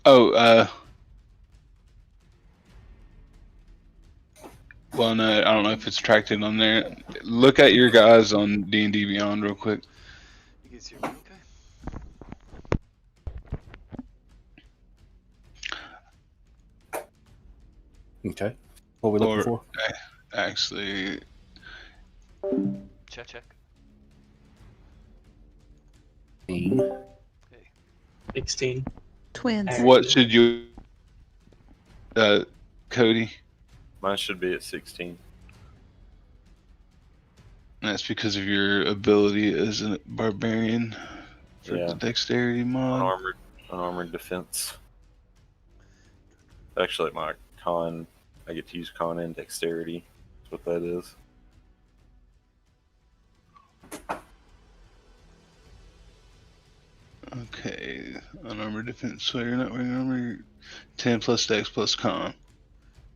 Oh, well, no, I don't know if it's tracked in on there. Look at your guys on D&D Beyond real quick. You guys hear me okay? Okay. What are we looking for? Actually, Check. 16. 16. Twins. what should you, Cody? Mine should be at 16. That's because of your ability as a barbarian for Yeah. the dexterity mod. Unarmored defense. Actually, my con, I get to use con and dexterity. That's what that is. Okay, unarmored defense. So you're not wearing armor. 10 plus dex plus con.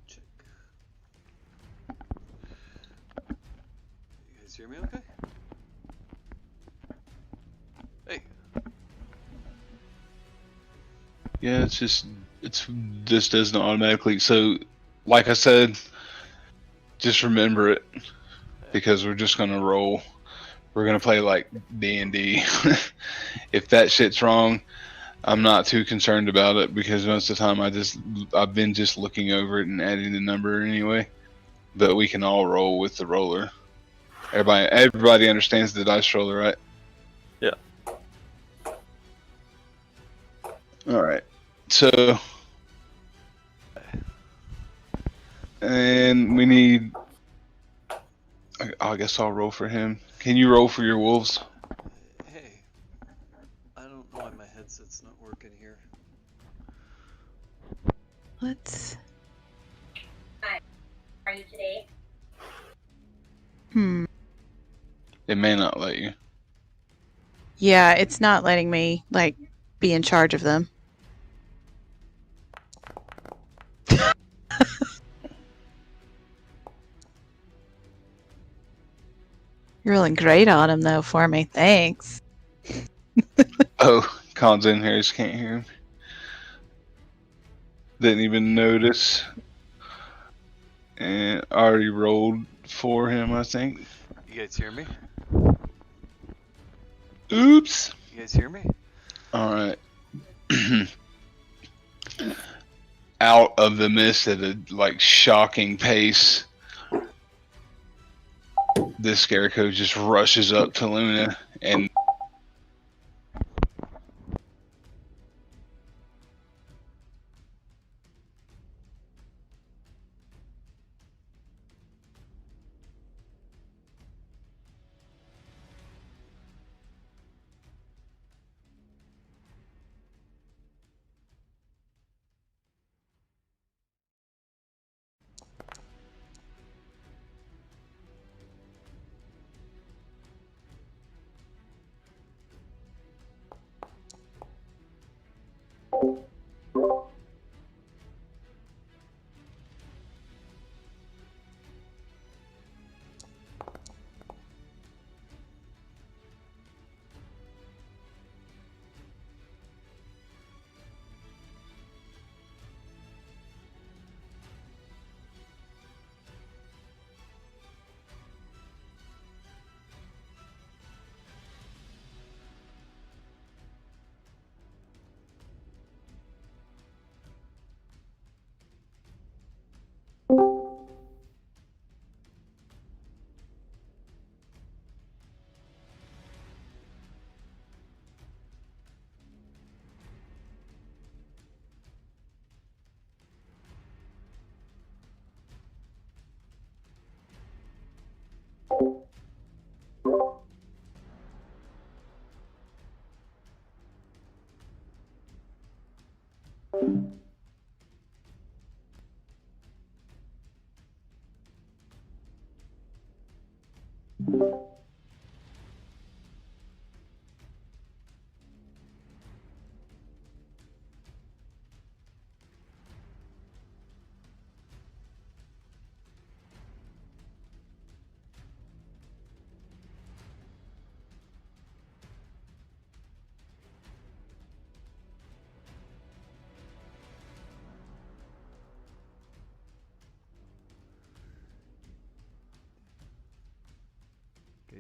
Check. You guys hear me okay? Hey. Yeah, it's this doesn't automatically. So, like I said, just remember it because we're just gonna roll. We're gonna play like D&D. If that shit's wrong, I'm not too concerned about it because most of the time I've been just looking over it and adding the number anyway. But we can all roll with the roller. Everybody understands the dice roller, right? Yeah. All right. So, and we need. I guess I'll roll for him. Can you roll for your wolves? Hey. I don't know why my headset's not working here. Let's. Hi. Are you today? It may not let you. Yeah, it's not letting me, like, be in charge of them. You're rolling great on him, though, for me. Thanks. Oh, Con's in here. I just can't hear him. Didn't even notice. And already rolled for him, I think. You guys hear me? Oops. You guys hear me? All right. Out of the mist at a like shocking pace, this scarecrow just rushes up to Luna and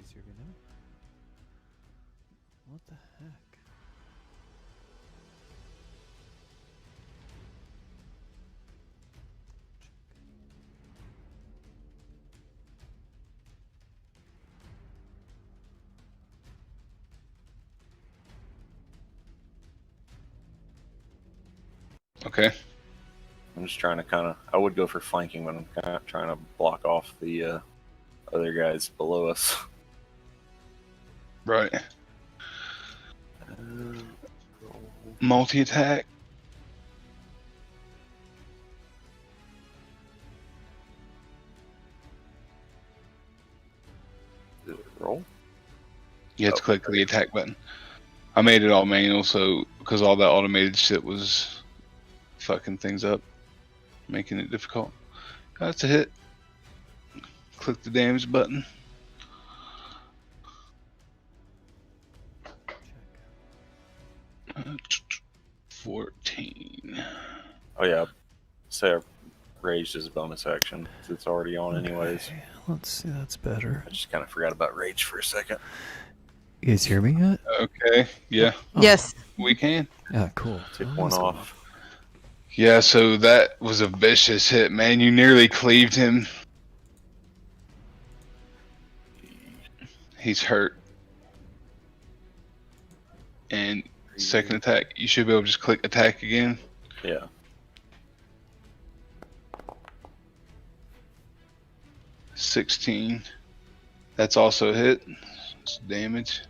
Please hear me now. What the heck? Okay. I'm just trying to I would go for flanking, but I'm kind of trying to block off the other guys below us. Right. Multi attack. Roll. You have to click the attack button. I made it all manual, so because all that automated shit was fucking things up, making it difficult. That's a hit. Click the damage button. Check. 14. Oh yeah. Say I raged as a bonus action, 'cause it's already on anyways. Okay, let's see. That's better. I just kind of forgot about rage for a second. You guys hear me yet? Okay, yeah, Oh, Yes. we can. Yeah, cool. Took Oh, one that's off. Yeah, so that was a vicious hit, man. You nearly cleaved him. He's hurt. And second attack, you should be able to just click attack again. Yeah. $16. That's also a hit. It's damage.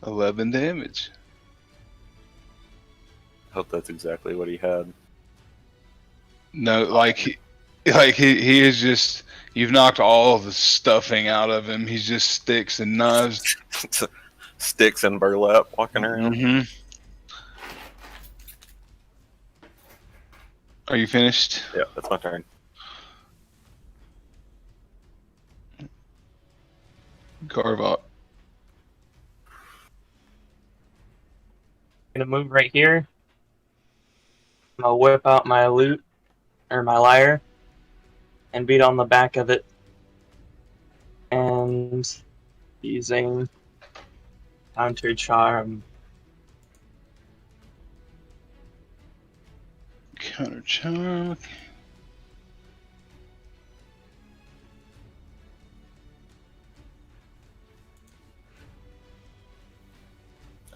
11 damage. Hope that's exactly what he had. No, like he is just. You've knocked all the stuffing out of him. He's just sticks and knives. Sticks and burlap walking around. Mm-hmm. Are you finished? Yeah, that's my turn. Garvok. Gonna move right here. I'm gonna whip out my lute or my lyre and beat on the back of it. And using counter charm. Counter charm.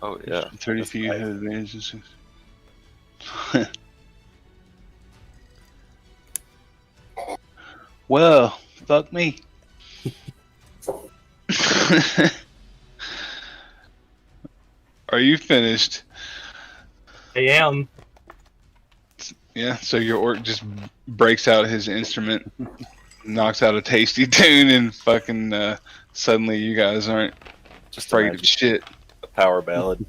Oh yeah. 30 That's feet nice. have advantages. Well, fuck me. Are you finished? I am. Yeah, so your orc just breaks out his instrument, knocks out a tasty tune, and fucking suddenly you guys aren't Just afraid imagine of shit. a power ballad.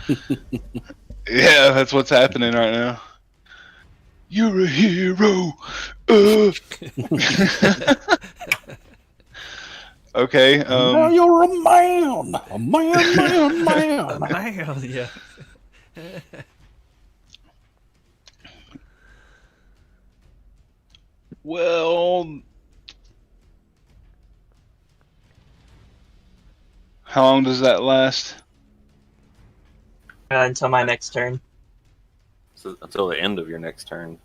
Yeah, that's what's happening right now. You're a hero. Okay. Now you're a man. A man, man, man. Man, yeah. Well, how long does that last? Until my next turn. So until the end of your next turn.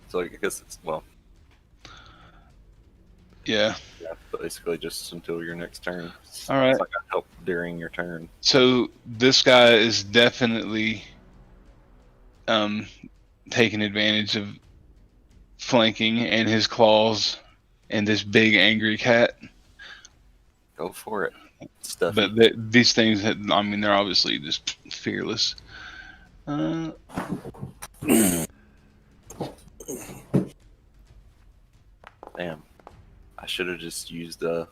So I guess it's Yeah. yeah, basically just until your next turn. All right. It's like a help during your turn. So this guy is definitely taking advantage of flanking and his claws and this big angry cat. Go for it. Stuff. But these things, I mean, they're obviously just fearless. Damn. I should have just used the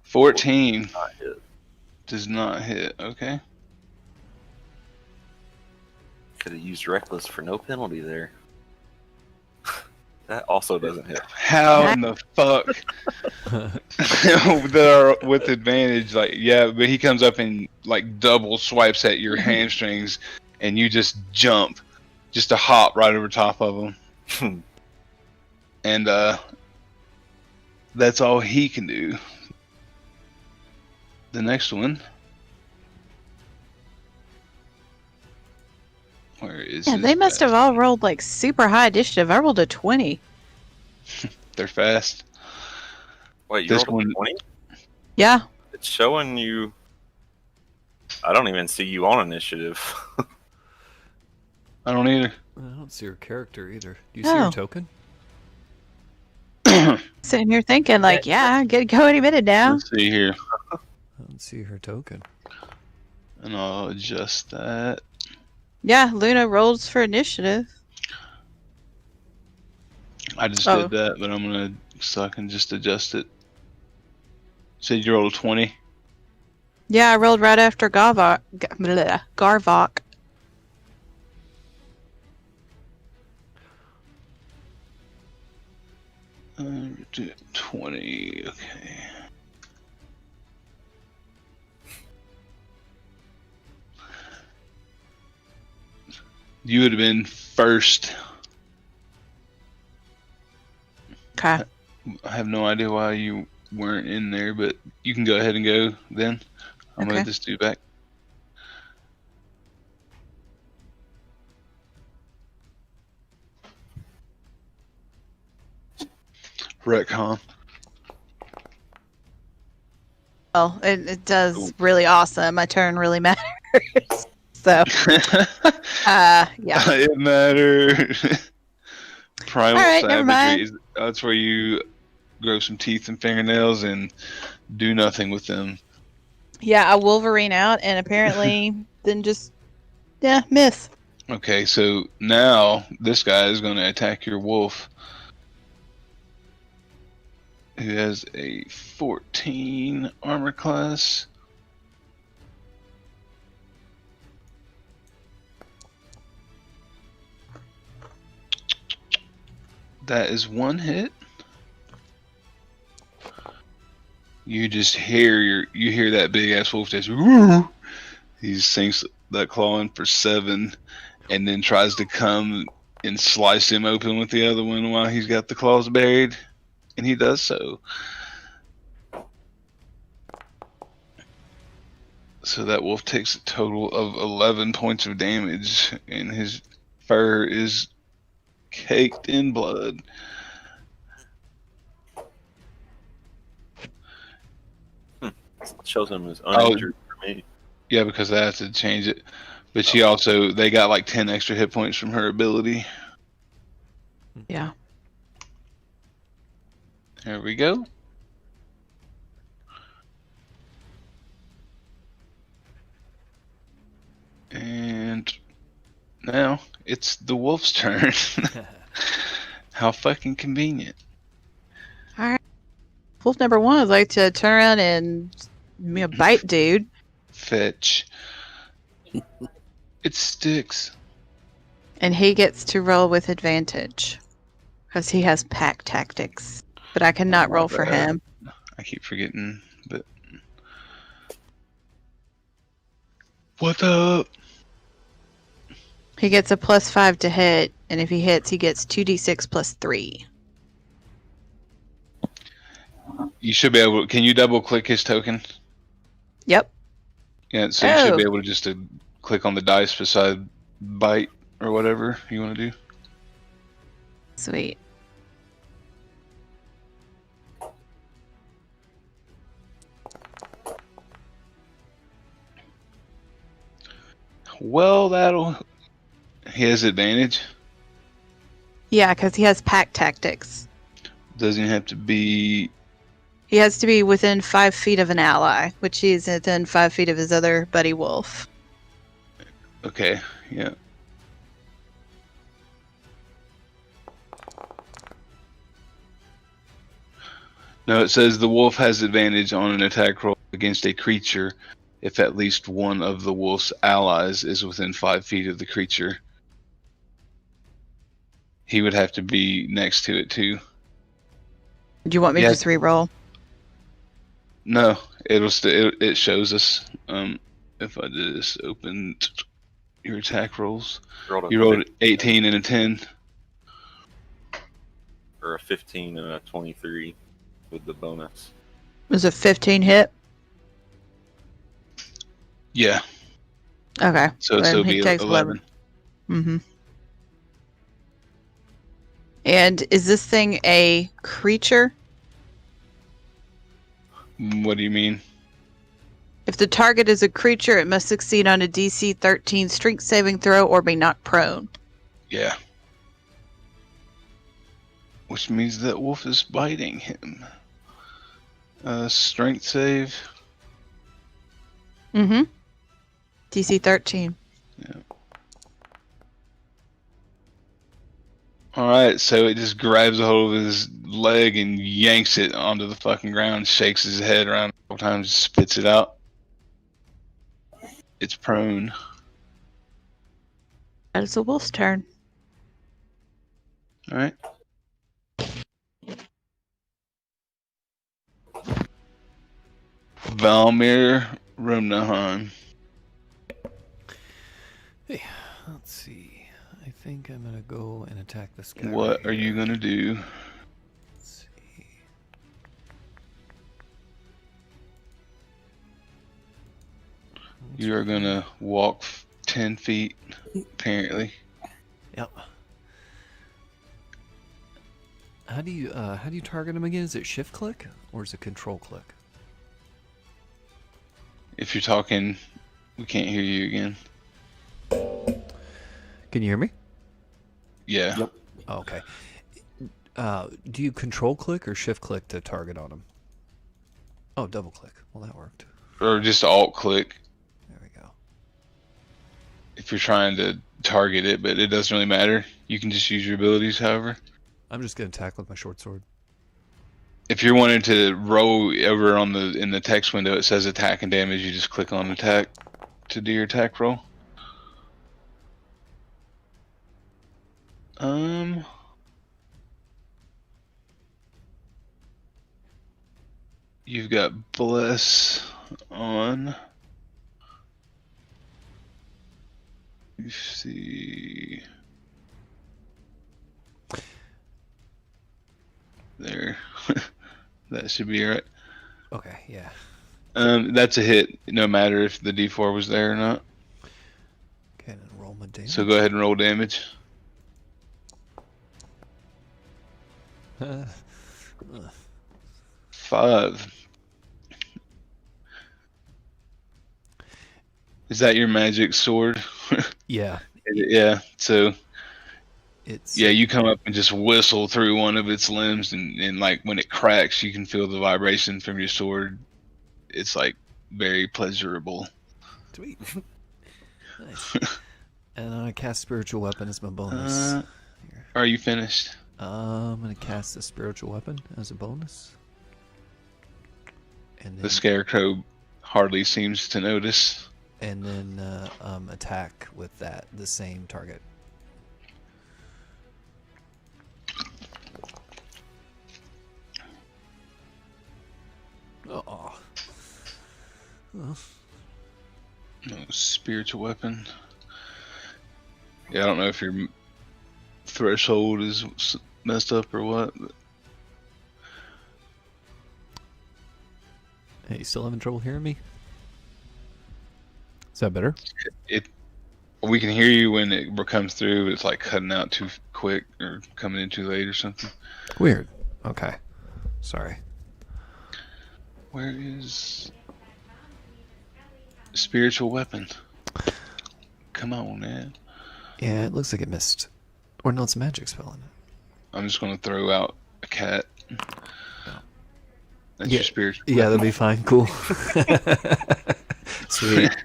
14 not hit. does not hit. Okay. Could have used reckless for no penalty there. That also doesn't hit. How in the fuck that are with advantage? Like, yeah, but he comes up and like double swipes at your hamstrings, and you just jump, just a hop right over top of him. And that's all he can do. The next one. Where is Yeah, this they must have bastard? all rolled like super high initiative. I rolled a 20. They're fast. Wait, you This rolled a one- 20? Yeah. It's showing you. I don't even see you on initiative. I don't either. I don't see her character either. Do you see Oh. her token? Sitting here thinking, like, yeah, get go any minute now. Let's see here. I don't see her token. And I'll adjust that. Yeah, Luna rolls for initiative. I just Oh. did that, but I'm gonna so I can just adjust it. Said you rolled a 20. Yeah, I rolled right after Garvok. 20. Okay. You would have been first. Okay. I have no idea why you weren't in there, but you can go ahead and go then. I'm Okay. gonna just do back. Retcon. Well, it does Cool. really awesome. My turn really matters. So, yeah. It matters. Primal All right, never savagery is that's where you grow some teeth and fingernails and do nothing with them. Yeah, I Wolverine out and apparently then just, yeah, miss. Okay, so now this guy is going to attack your wolf, who has a 14 armor class. That is one hit. You just hear you hear that big ass wolf just woo. He sinks that claw in for 7, and then tries to come and slice him open with the other one while he's got the claws buried, and he does so. So that wolf takes a total of 11 points of damage, and his fur is caked in blood. Shows him as uninjured for me. Yeah, because I have to change it. But she also, they got like 10 extra hit points from her ability. Yeah. There we go. And now it's the wolf's turn. How fucking convenient. Wolf number 1 would like to turn around and bite dude. Fetch. It sticks. And he gets to roll with advantage. Because he has pack tactics. But I cannot Oh, roll for bad. him. I keep forgetting, but. What up? He gets a +5 to hit, and if he hits, he gets 2d6 plus 3. You should be able. Can you double click his token? Yep. Yeah, so you should be Oh. able to just click on the dice beside bite or whatever you want to do. Sweet. Well, that'll. He has advantage. Yeah, because he has pack tactics. Doesn't have to be. He has to be within 5 feet of an ally, which he is within 5 feet of his other buddy wolf. Okay, yeah. No, it says the wolf has advantage on an attack roll against a creature if at least one of the wolf's allies is within 5 feet of the creature. He would have to be next to it too. Do you want me to Yeah. just re-roll? No, it shows us. If I just opened your attack rolls, you rolled 18 and a 10. or a 15 and a 23 with the bonus. Was it 15 hit? Yeah. Okay. So Then it'll he be takes 11. Mm-hmm. And is this thing a creature? What do you mean? If the target is a creature, it must succeed on a DC 13 strength saving throw or be knocked prone. Yeah. Which means that Wolf is biting him. Strength save. Mm-hmm. DC 13. Alright, so it just grabs a hold of his leg and yanks it onto the fucking ground, shakes his head around a couple times, spits it out. It's prone. That is a wolf's turn. Alright. Valmir Rumnahan. Hey, let's see. I think I'm gonna go and attack this guy. What right are you here. gonna do? Let's see. You are gonna walk 10 feet, apparently. Yep. How do you target him again? Is it shift click or is it control click? If you're talking, we can't hear you again. Can you hear me? Yeah. Yep. Oh, okay. Do you control click or shift click to target on him? Oh, double click. Well, that worked. Or just alt click There we go. if you're trying to target it, but it doesn't really matter. You can just use your abilities, however. I'm just gonna attack with my short sword. If you're wanting to roll over on in the text window, it says attack and damage. You just click on attack to do your attack roll. You've got bless on. You see there. That should be right. Okay, yeah. That's a hit, no matter if the D4 was there or not. Okay, then roll my damage. So go ahead and roll damage. Uh, 5. Is that your magic sword? yeah, Yeah. So it's yeah, you come up and just whistle through one of its limbs, and like when it cracks, you can feel the vibration from your sword. It's like very pleasurable. sweet. Nice. And I cast spiritual weapon as my bonus. Here. Are you finished? I'm gonna cast a spiritual weapon as a bonus. And then, The scarecrow hardly seems to notice. and then attack with the same target. Oh. No, spiritual weapon. Yeah, I don't know if your threshold is messed up or what. But Hey, you still having trouble hearing me? Is that better? we can hear you when it comes through. But it's like cutting out too quick or coming in too late or something. Weird. Okay. Sorry. Where is spiritual weapon? Come on, man. Yeah, it looks like it missed. Or no, it's a magic spell in it. I'm just gonna throw out a cat. That's Yeah. your spiritual. Yeah, that'd be fine. Cool. Sweet.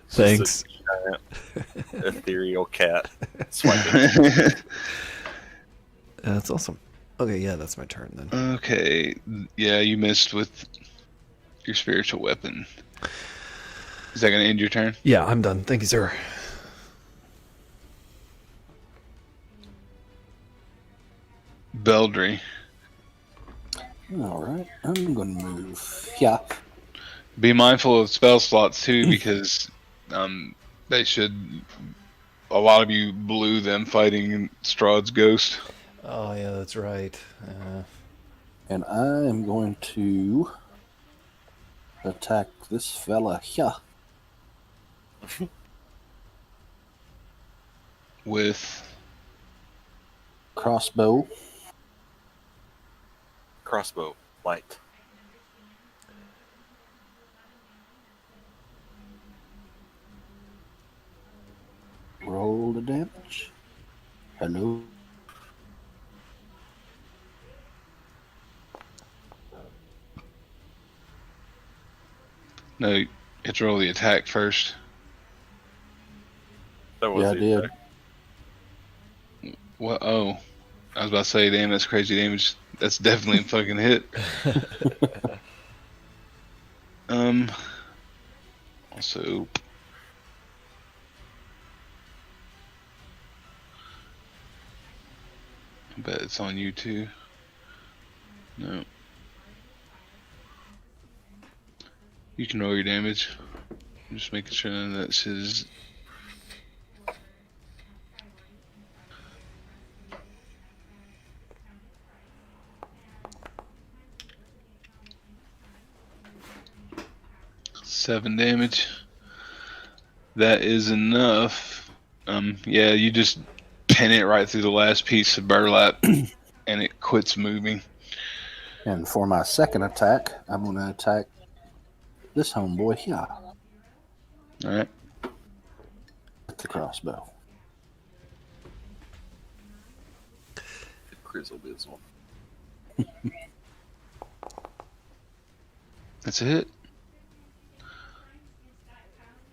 Thanks. Just a giant ethereal cat swiping. weapon. That's awesome. Okay, yeah, that's my turn then. Okay, yeah, you missed with your spiritual weapon. Is that gonna end your turn? Yeah, I'm done. Thank you, sir. Beldry. All right, I'm going to move. Yeah. Be mindful of spell slots too, because they should. A lot of you blew them fighting Strahd's ghost. Oh yeah, that's right. And I am going to attack this fella here. With Crossbow. Crossbow, light. Roll the damage. Hello. no, you have to roll the attack first. That was Yeah, I the did. attack. What? Oh, I was about to say, damn, that's crazy damage. That's definitely a fucking hit. Also, I bet it's on you too. No. You can roll your damage. I'm just making sure that's his. Seven damage. That is enough. Yeah, you just pin it right through the last piece of burlap, and it quits moving. And for my second attack, I'm going to attack this homeboy here All right. with the crossbow. Grizzle bizzle. That's a hit.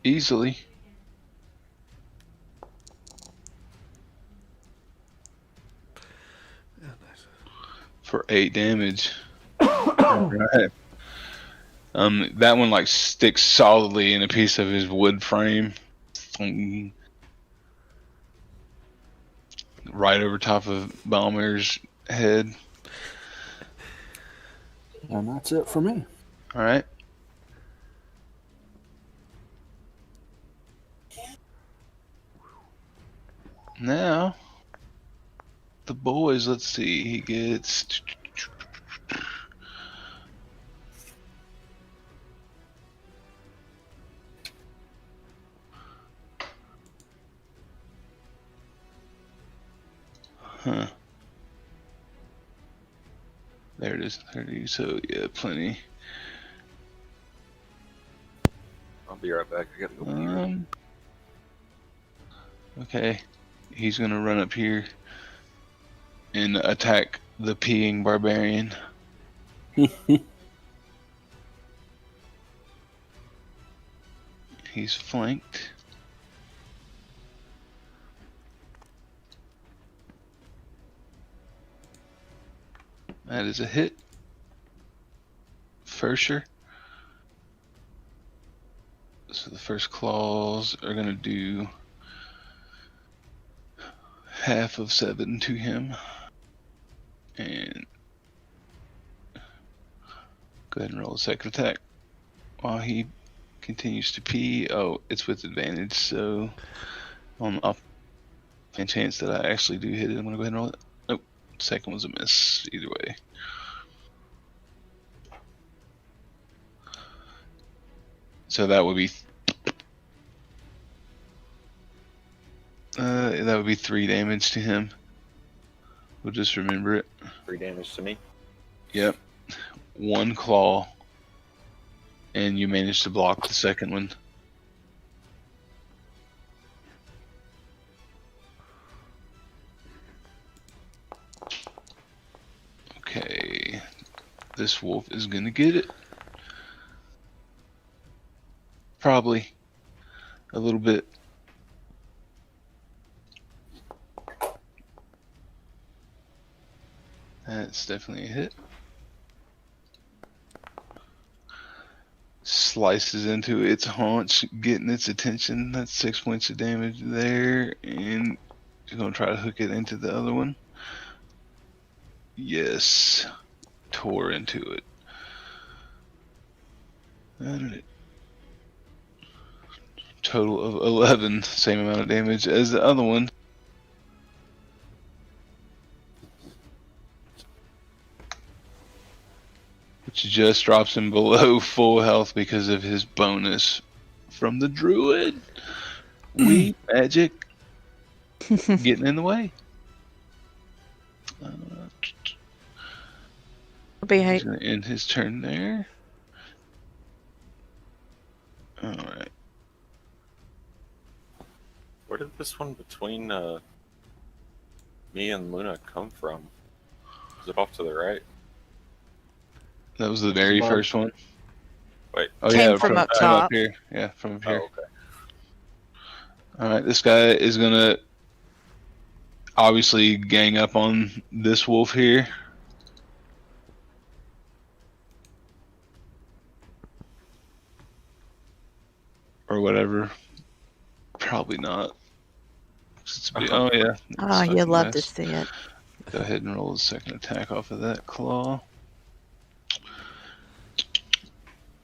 Easily. For 8 damage. Alright. That one like sticks solidly in a piece of his wood frame. Right over top of Balmer's head. And that's it for me. Alright. Now, the boys, let's see, he gets. Huh. There it is, 30, so yeah, plenty. I'll be right back. I gotta go pee. Okay, he's gonna run up here and attack the peeing barbarian. He's flanked. That is a hit. For sure. So the first claws are gonna do half of 7 to him. And go ahead and roll a second attack. While he continues to pee, oh, it's with advantage, so on the off chance that I actually do hit it, I'm gonna go ahead and roll it. Nope, second was a miss, either way. So that would be that would be 3 damage to him. We'll just remember it. 3 damage to me. Yep. 1 claw. And you managed to block the second one. Okay. This wolf is gonna get it. Probably. A little bit. That's definitely a hit. Slices into its haunch, getting its attention. That's 6 points of damage there. And you're going to try to hook it into the other one. Yes. Tore into it. And total of 11. Same amount of damage as the other one. which just drops him below full health because of his bonus from the druid. Weed magic getting in the way. He's going to end his turn there. Alright. Where did this one between me and Luna come from? Is it off to the right? That was the very Above. first one. Wait. Oh Came yeah, from up from top. up here. Yeah, from up here. Oh, okay. Alright, this guy is gonna obviously gang up on this wolf here. Or whatever. Probably not. 'Cause it's oh yeah. Oh, you Fucking love to mess. see it. Go ahead and roll the second attack off of that claw.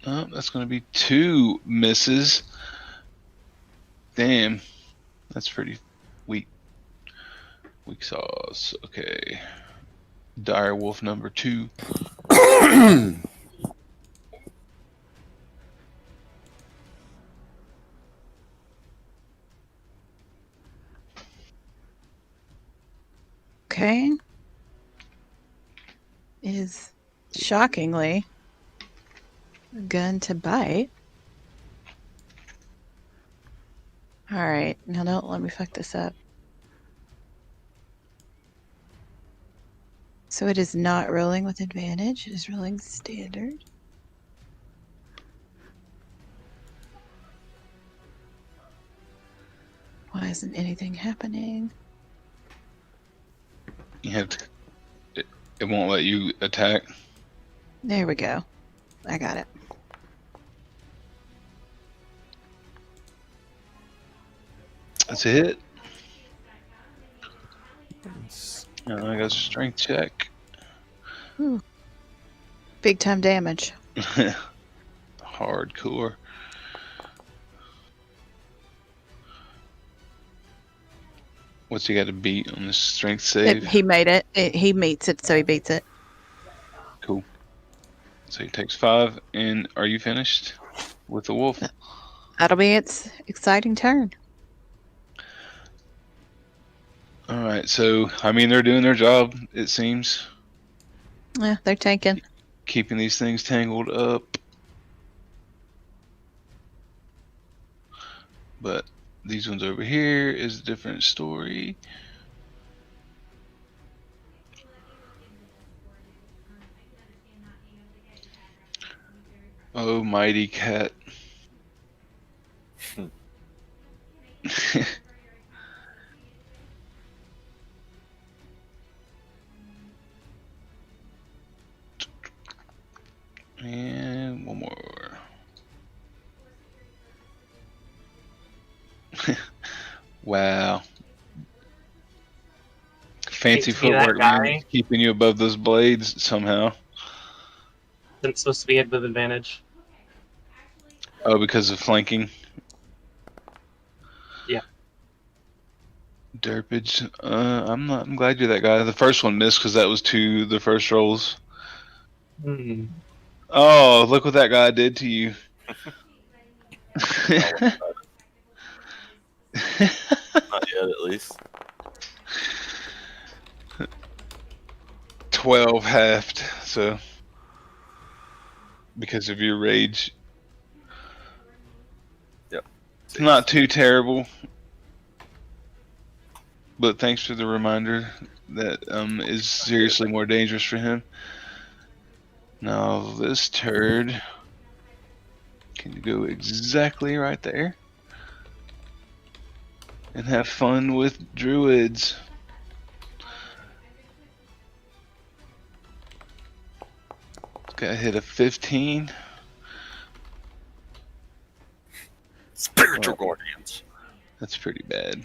Oh, that's going to be 2 misses. Damn. That's pretty weak. Weak sauce. Okay. Dire wolf number 2. Okay. Is shockingly going to bite. Alright, now don't let me fuck this up. So it is not rolling with advantage, it is rolling standard. Why isn't anything happening? You have to. It won't let you attack. There we go. I got it. That's a hit. I got a strength check. Big time damage. Hardcore. What's he got to beat on this strength save? He made it. He meets it, so he beats it. Cool. So he takes 5. And are you finished with the wolf? That'll be its exciting turn. Alright, so, I mean, they're doing their job, it seems. Yeah, they're tanking. Keeping these things tangled up. But these ones over here is a different story. Oh, mighty cat. And one more. Wow. Fancy Hate to be that footwork, man. guy. Keeping you above those blades somehow. Isn't supposed to be at with advantage. Oh, because of flanking? Yeah. Derpage. I'm glad you're that guy. The first one missed because that was the first rolls. Hmm. Oh, look what that guy did to you. Not yet, at least. 12 halved, so because of your rage. Yep. It's not too terrible, but thanks for the reminder. That is seriously more dangerous for him. Now this turd can go exactly right there and have fun with druids. Got hit a 15. Spiritual Oh. guardians. That's pretty bad.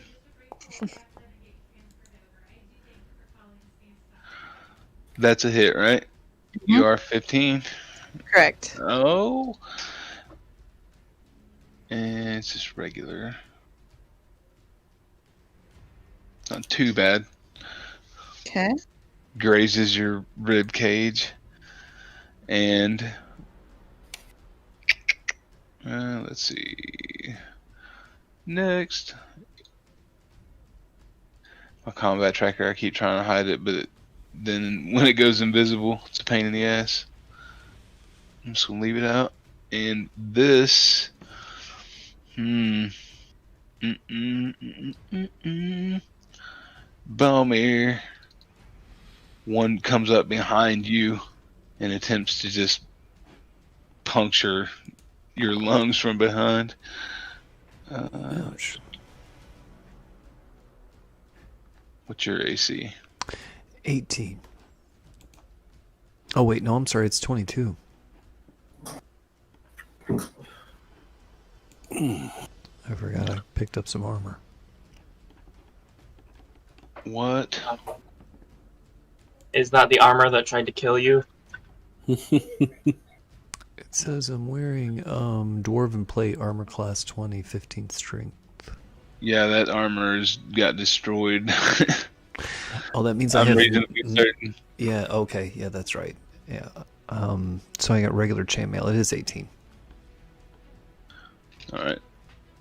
That's a hit, right? You are 15. Correct. Oh. And it's just regular. Not too bad. Okay. Grazes your rib cage. And let's see. Next, my combat tracker. I keep trying to hide it, but then when it goes invisible, it's a pain in the ass. I'm just gonna leave it out. And this, Balmir. One comes up behind you and attempts to just puncture your lungs from behind. Ouch. What's your AC? 18. Oh, wait, no, I'm sorry, it's 22. I forgot I picked up some armor. What? Is that the armor that tried to kill you? It says I'm wearing Dwarven Plate, Armor Class 20, 15th Strength. Yeah, that armor's got destroyed. Oh, that means I I'm have... reasonably certain. Yeah, okay, yeah, that's right. Yeah. So I got regular chainmail. It is 18. Alright.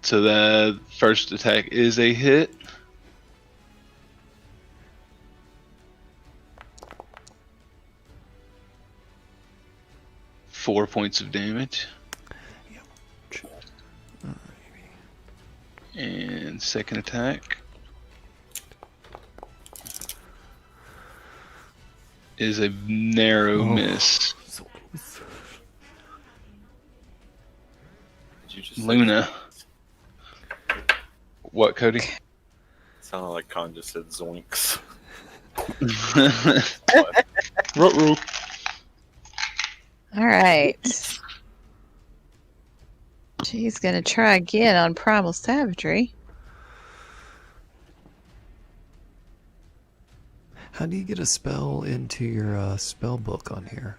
So that first attack is a hit. Four points of damage. And second attack is a narrow miss. So close. Did you just say Luna. What, Cody? sounded like Khan just said zoinks. Ruh-roh. All right. She's gonna try again on Primal Savagery. How do you get a spell into your spell book on here?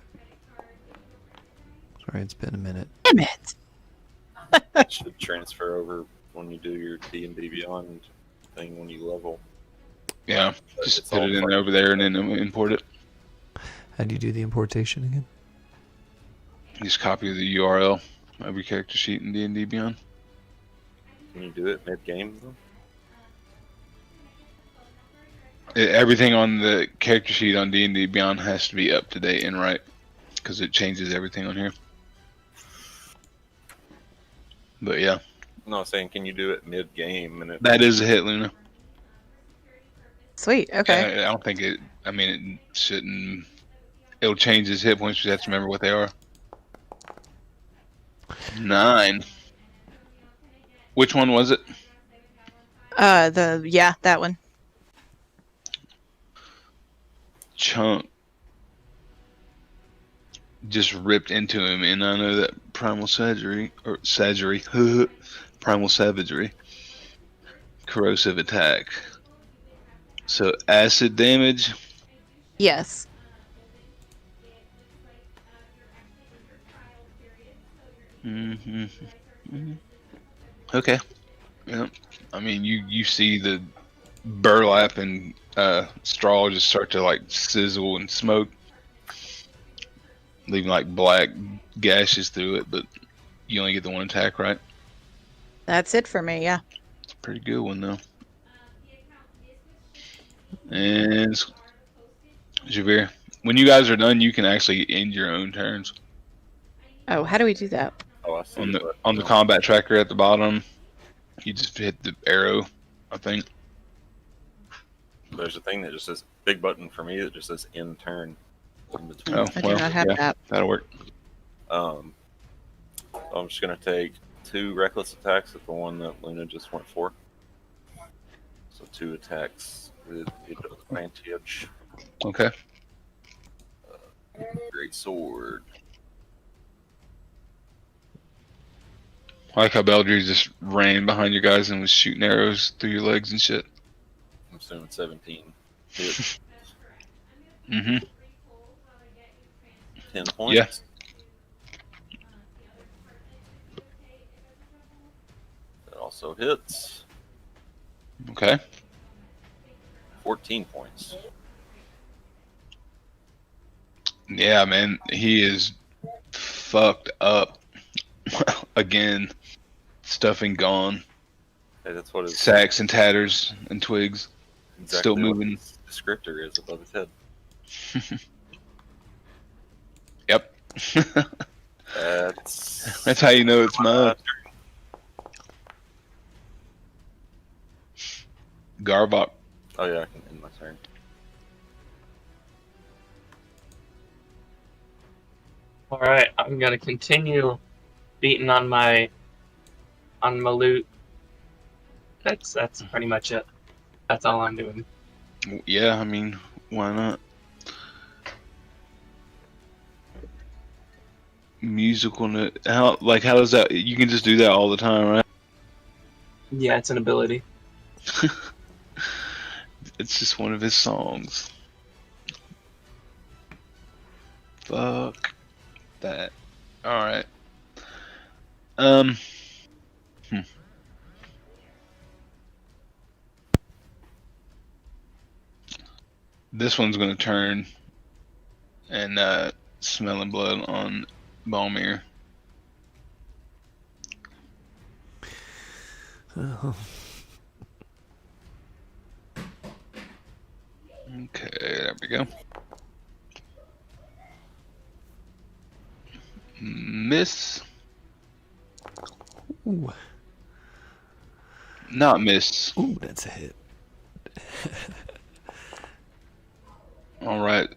Sorry, it's been a minute. Damn it! It should transfer over when you do your D&D Beyond thing when you level. Yeah, But just it's put all it in part over there and then import it. How do you do the importation again? Just copy the URL of your character sheet in D&D Beyond. Can you do it mid-game though? Everything on the character sheet on D&D Beyond has to be up to date and right, because it changes everything on here. But yeah, No, I'm saying can you do it mid-game and it that is a hit, Luna. Sweet. Okay. I don't think it. I mean, it shouldn't. It'll change his hit points. You have to remember what they are. 9. Which one was it? That one. Chunk just ripped into him, and I know that primal savagery primal savagery, corrosive attack. So acid damage. Yes. Okay. Yeah. I mean, you see the burlap and straw just start to like sizzle and smoke, leaving like black gashes through it. But you only get the one attack, right? That's it for me. Yeah. It's a pretty good one though. And Javir, when you guys are done, you can actually end your own turns Oh, how do we do that? oh, I see. on the combat tracker at the bottom. You just hit the arrow, I think. There's a thing that just says big button for me that just says end turn in between. Oh, I do not have that. That'll work. I'm just gonna take 2 reckless attacks at the one that Luna just went for. So 2 attacks with advantage. Okay. Great sword. I like how Beldry just ran behind you guys and was shooting arrows through your legs and shit. I'm assuming 17. Hit Mm-hmm. 10 points. Yeah. That also hits. Okay. 14 points. Yeah, man, he is fucked up. Again, stuffing gone. Hey, that's what his Sacks and tatters and twigs. exactly Still what moving. his descriptor is above his head. Yep. That's how you know it's mine. Garbok. Oh yeah, I can end my turn. All right, I'm gonna continue beating on my loot. That's pretty much it. That's all I'm doing. Yeah, I mean, why not? Musical note. How does that? You can just do that all the time, right? Yeah, it's an ability. It's just one of his songs. Fuck that. All right. This one's gonna turn and smelling blood on Balmir. Oh. Okay, there we go. Miss. Ooh. Not miss. Ooh, that's a hit. All right.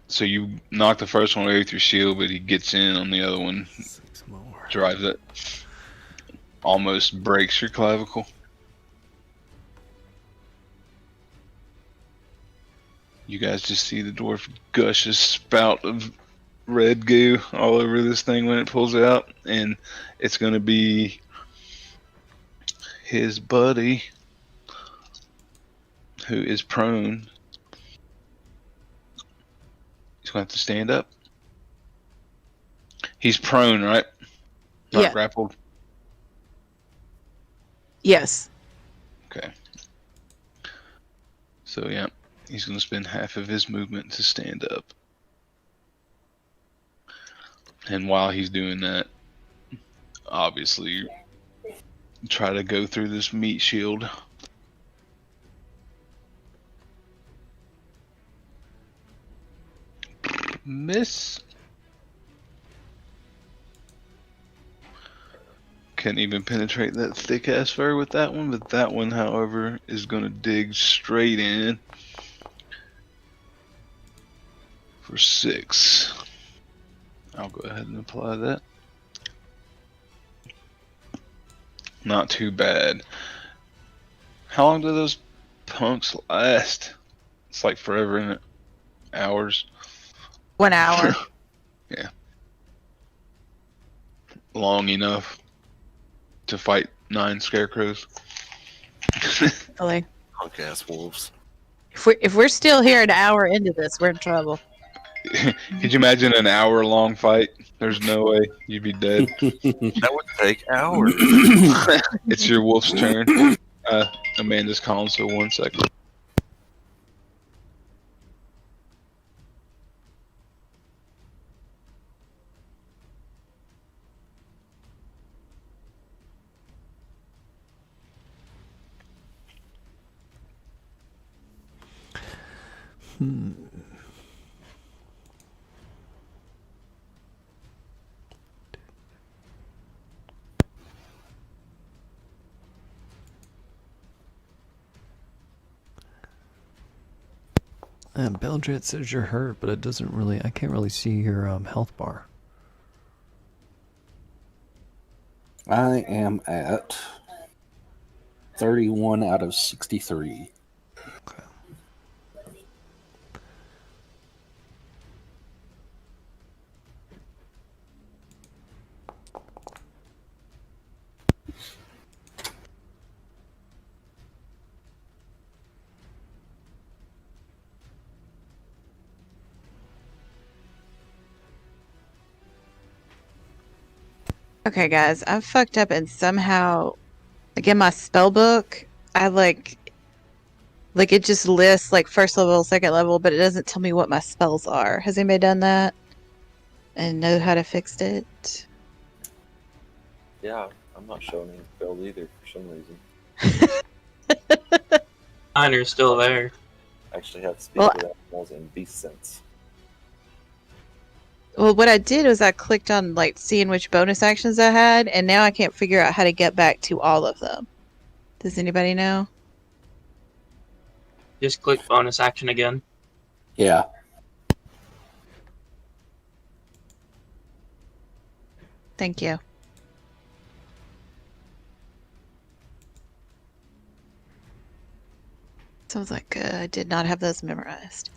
So you knock the first one away with your shield, but he gets in on the other one. 6 more. Drives it. Almost breaks your clavicle. You guys just see the dwarf gush a spout of red goo all over this thing when it pulls out, and it's going to be his buddy who is prone. He's going to have to stand up. He's prone, right? Not Yeah. grappled. Yes. Okay. So yeah, he's going to spend half of his movement to stand up. And while he's doing that, obviously try to go through this meat shield. Miss. Can't even penetrate that thick ass fur with that one, but that one, however, is going to dig straight in for 6. I'll go ahead and apply that. Not too bad. How long do those punks last? It's like forever, isn't it? Hours. 1 hour. Yeah. Long enough to fight 9 scarecrows. Really. Punk ass wolves. If we're still here an hour into this, we're in trouble. Could you imagine an hour-long fight? There's no way you'd be dead. That would take hours. It's your wolf's turn. Amanda's calling, so 1 second. Beldrit says you're hurt, but it doesn't really. I can't really see your health bar. I am at 31 out of 63. Okay. Okay, guys, I've fucked up and somehow, like in my spell book, I like it just lists like first level, second level, but it doesn't tell me what my spells are. Has anybody done that? and know how to fix it. Yeah, I'm not showing any spells either for some reason. Mine are still there. I actually have speak Well, with animals and beast sense. Well, what I did was I clicked on like seeing which bonus actions I had, and now I can't figure out how to get back to all of them. Does anybody know? Just click bonus action again. Yeah. Thank you. Sounds like I did not have those memorized.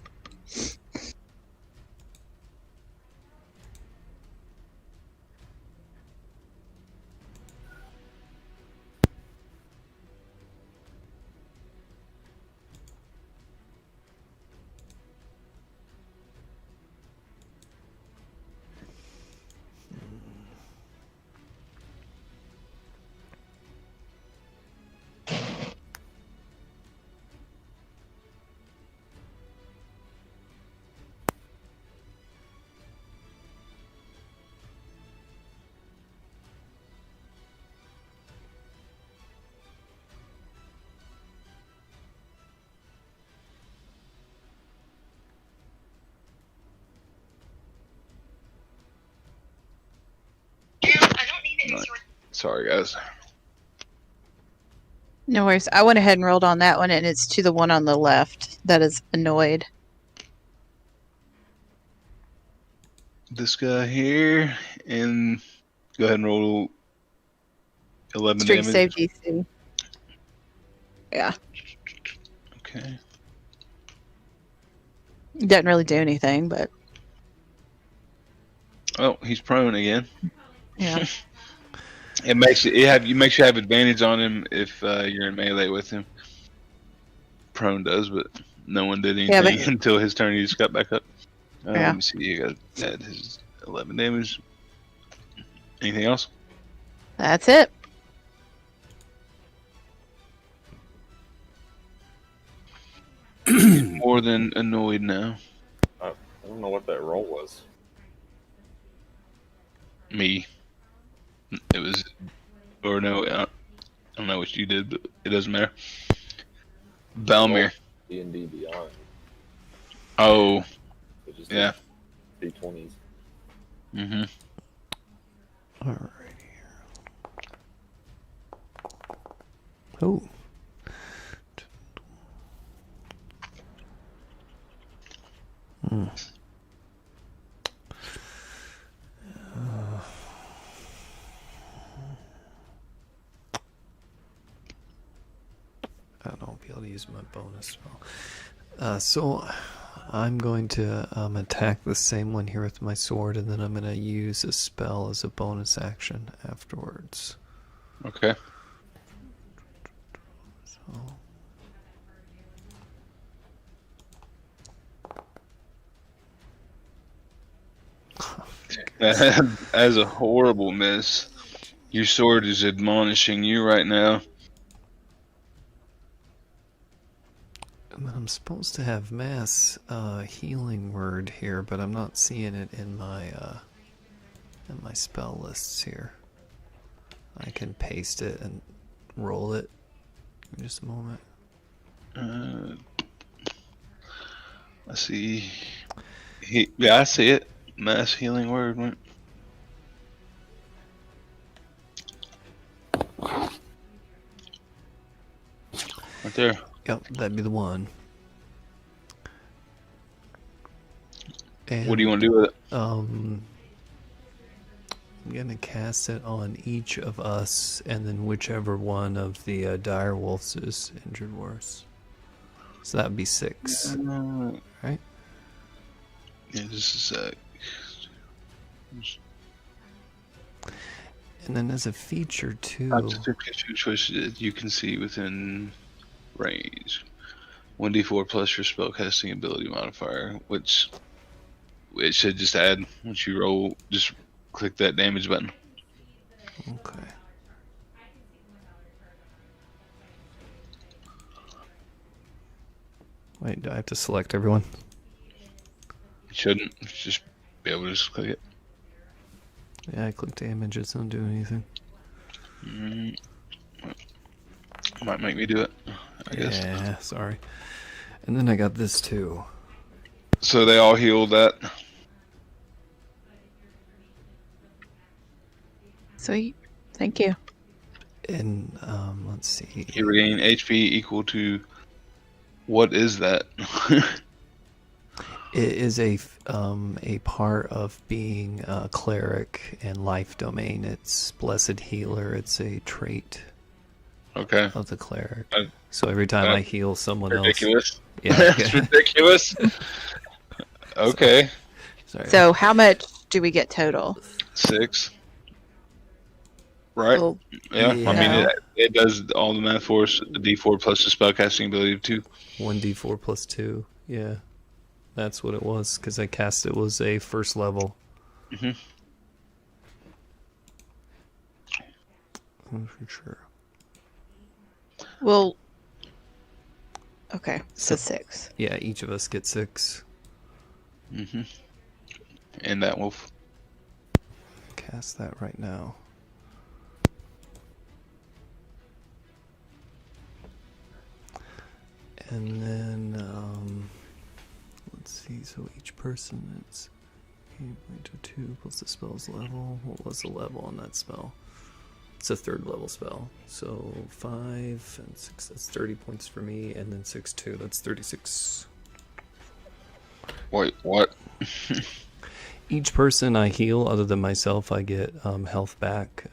Sorry, guys. No worries. I went ahead and rolled on that one, and it's to the one on the left that is annoyed. This guy here, and go ahead and roll 11 Strength damage. save DC. Yeah. Okay. Doesn't really do anything, but Oh, he's prone again. yeah. It makes you make sure you have advantage on him if you're in melee with him. Prone does, but no one did Yeah, anything but- until his turn. He just got back up. Yeah. Let me see. You got that his 11 damage. Anything else? That's it. More than annoyed now. I don't know what that roll was. Me. It was, or no, I don't know what you did, but it doesn't matter. Balmir. D&D Beyond. Oh, It just yeah. D20s. Mm-hmm. All right here. Oh. Hmm. I don't be able to use my bonus spell. So I'm going to attack the same one here with my sword, and then I'm going to use a spell as a bonus action afterwards. Okay. So. That is a horrible miss. Your sword is admonishing you right now. I'm supposed to have mass healing word here, but I'm not seeing it in my spell lists here. I can paste it and roll it in just a moment. Let's see. Yeah, I see it. Mass healing word. Right there. Yep, that'd be the one. And, What do you want to do with it? I'm gonna cast it on each of us, and then whichever one of the direwolves is injured worse. So that would be 6, right? Yeah, just a sec. And then as a feature too. Types of creature choices you can see within range. 1d4 plus your spellcasting ability modifier, which it should just add once you roll. Just click that damage button. Okay. Wait, do I have to select everyone? You shouldn't just be able to just click it. Yeah, I click damage. It's not doing anything. Mm, might make me do it, I guess. Yeah, sorry. And then I got this too. So they all healed that. Sweet. Thank you. And let's see. You regain HP equal to. What is that? It is a part of being a cleric and life domain. It's blessed healer. It's a trait Okay. of the cleric. Uh, So every time uh, I heal someone Ridiculous. else, yeah, That's ridiculous. Okay. sorry. So how much do we get total? 6. Right. Well, Yeah. I mean, Yeah. it does all the math for us. The D4 plus the spellcasting ability of 2. 1d4 plus 2. Yeah, that's what it was because I cast it was a first level. Mhm. For sure. well. Okay, so 6. Yeah, each of us get 6. Mhm. And that wolf. Cast that right now. And then, let's see, so each person is 8.2 plus the spell's level. What was the level on that spell? It's a 3rd level spell. So 5 and 6, that's 30 points for me, and then 6, 2, that's 36. Wait, what? Each person I heal, other than myself, I get health back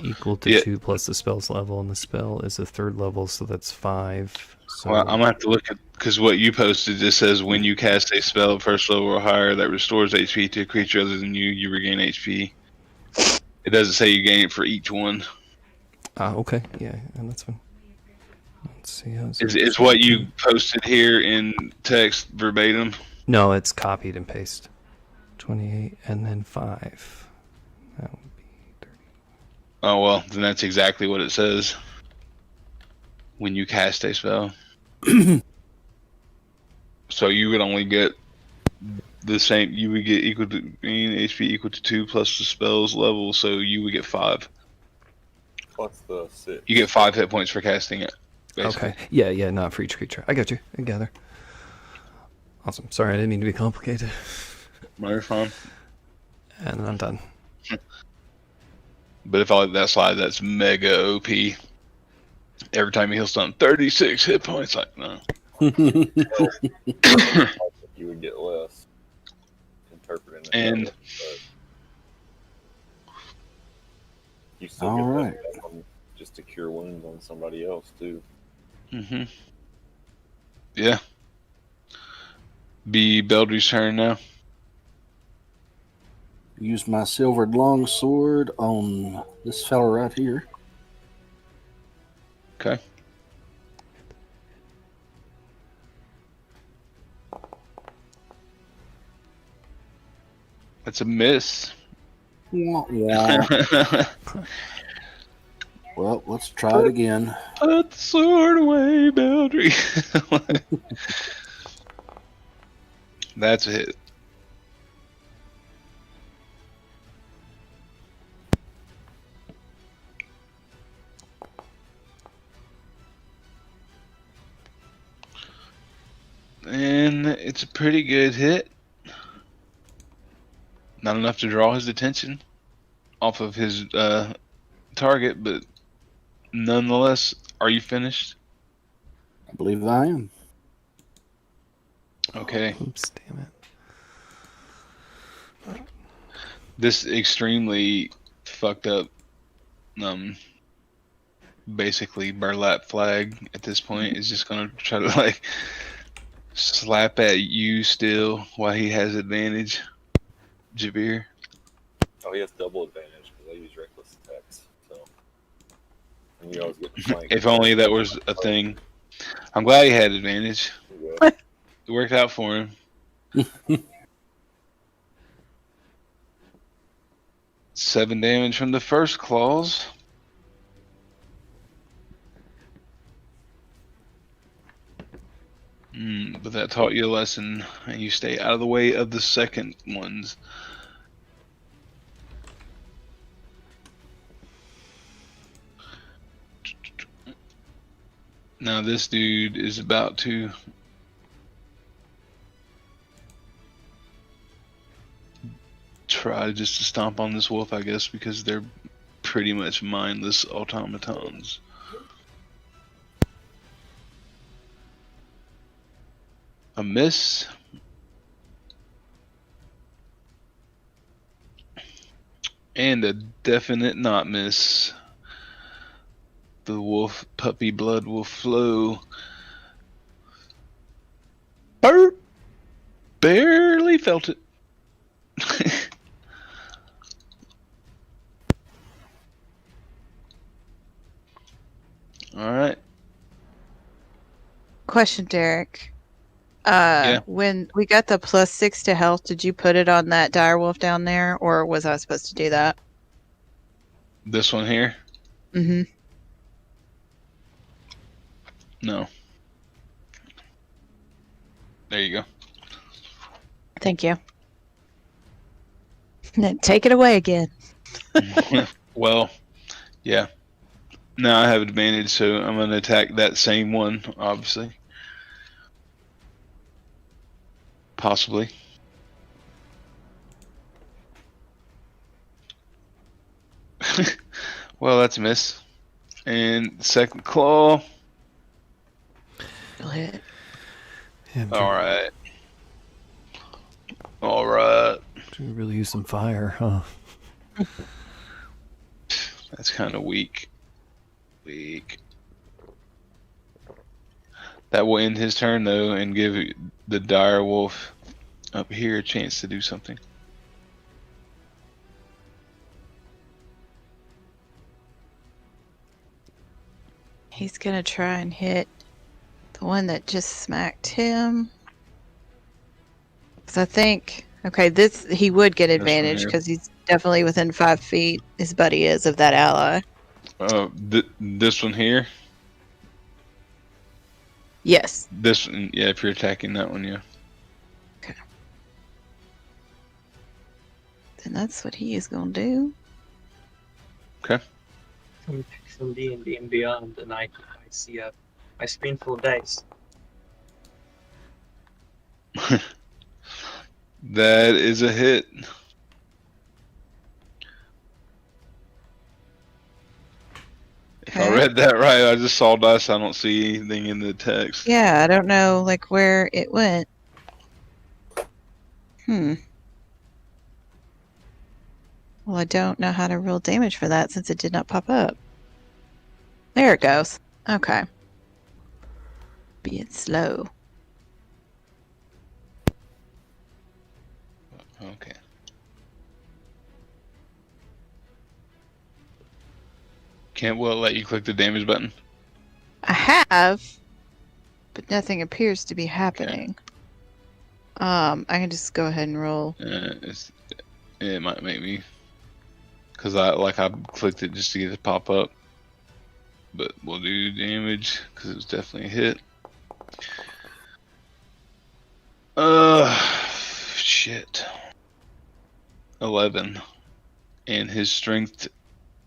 equal to Yeah. 2 plus the spell's level, and the spell is a 3rd level, so that's 5. So Well, I'm gonna have to look at because what you posted just says when you cast a spell at first level or higher that restores HP to a creature other than you, you regain HP. It doesn't say you gain it for each one. okay, yeah, and that's fine. Let's see how Is what you posted here in text verbatim? No, it's copied and paste. 28 and then 5. That would be 30. Oh well, then that's exactly what it says. When you cast a spell. So you would only get the same. You would get equal to HP equal to 2 plus the spell's level. So you would get 5. What's the 6? You get 5 hit points for casting it. Basically. Okay, yeah, not for each creature. I got you. I gather. Awesome. Sorry, I didn't mean to be complicated. No, you're fine. And I'm done. But if I let that slide, that's mega OP. Every time you heal something, 36 hit points. Like, no. You would get less. Interpreting it. And- but you still All get right. that on just to cure wounds on somebody else too. Mm-hmm. Yeah. Be Beldry's turn now. Use my silvered longsword on this fella right here. Okay. That's a miss. Wah, wah. Well, let's try it again. Put the sword away, Beldry. That's a hit. And it's a pretty good hit. Not enough to draw his attention off of his target, but nonetheless, are you finished? I believe I am. Okay. Oops, damn it. This extremely fucked up, basically burlap flag at this point is just gonna try to like slap at you still while he has advantage. Jabir. Oh, he has double advantage because I use reckless attacks. So, and you always get the flank. If only that was a thing. I'm glad he had advantage. Yeah. It worked out for him. 7 damage from the first claws. But that taught you a lesson, and you stay out of the way of the second ones. Now this dude is about to try just to stomp on this wolf, I guess, because they're pretty much mindless automatons. A miss. And a definite not miss. The wolf puppy blood will flow. Barely felt it. All right. Question, Derek. Yeah. When we got the +6 to health, did you put it on that direwolf down there, or was I supposed to do that? This one here? Mm-hmm. No. There you go. Thank you. Then take it away again. Well, yeah. Now I have advantage, so I'm going to attack that same one, obviously. Possibly. Well, that's a miss. And second claw. Go ahead. Yeah, Alright. Alright. should really use some fire, huh? That's kind of weak. Weak. That will end his turn, though, and give the dire wolf up here a chance to do something. He's gonna try and hit the one that just smacked him. Because I think, okay, this he would get one advantage here. because he's definitely within 5 feet. His buddy is of that ally. This one here? Yes. This one, yeah, if you're attacking that one, yeah. Then that's what he is gonna do. Okay. Some D&D and Beyond, and I see my screen full of dice. That is a hit. If I Okay. read that right, I just saw dice. I don't see anything in the text. Yeah, I don't know like where it went. Well, I don't know how to roll damage for that since it did not pop up. There it goes. Okay. Being slow. Okay. Can't well let you click the damage button. I have, but nothing appears to be happening. I can just go ahead and roll. It might make me, cause I clicked it just to get it to pop up. But we'll do damage because it was definitely a hit. Shit. 11, and his strength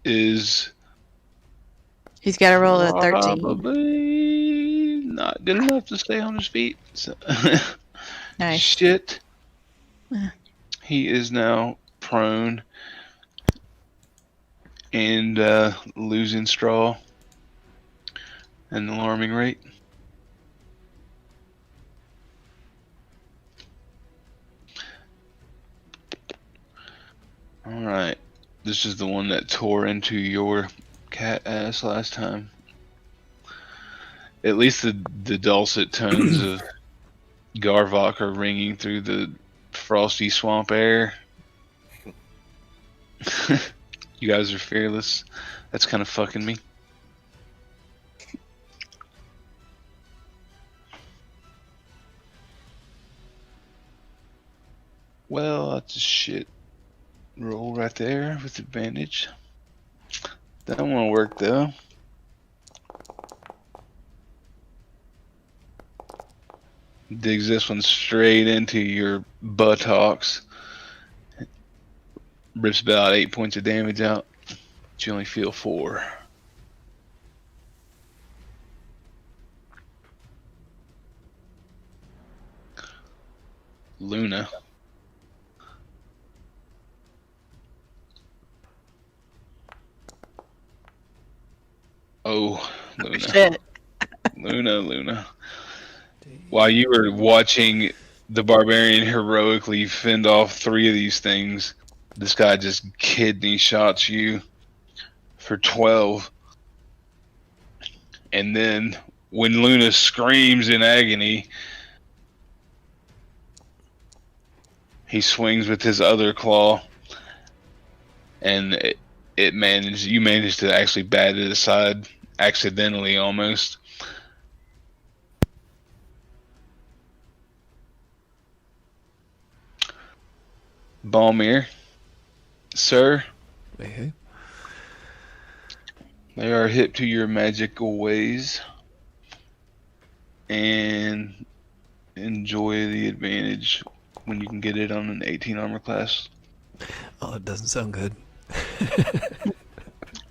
is He's got to roll a 13. probably not good enough to stay on his feet. So Nice. Shit. Yeah. He is now prone and losing straw at an alarming rate. Alright. This is the one that tore into your cat ass last time. At least the dulcet tones of Garvok are ringing through the frosty swamp air. You guys are fearless. That's kind of fucking me. Well, that's a shit roll right there with advantage. That won't work though. Digs this one straight into your buttocks. Rips about 8 points of damage out. But you only feel 4. Luna. Oh, Luna. Shit. Luna. While you were watching the barbarian heroically fend off 3 of these things, this guy just kidney shots you for 12. And then when Luna screams in agony, he swings with his other claw, and you managed to actually bat it aside, accidentally almost. Balmir, sir, Hey. they are hip to your magical ways, and enjoy the advantage when you can get it on an 18 armor class. Oh, it doesn't sound good.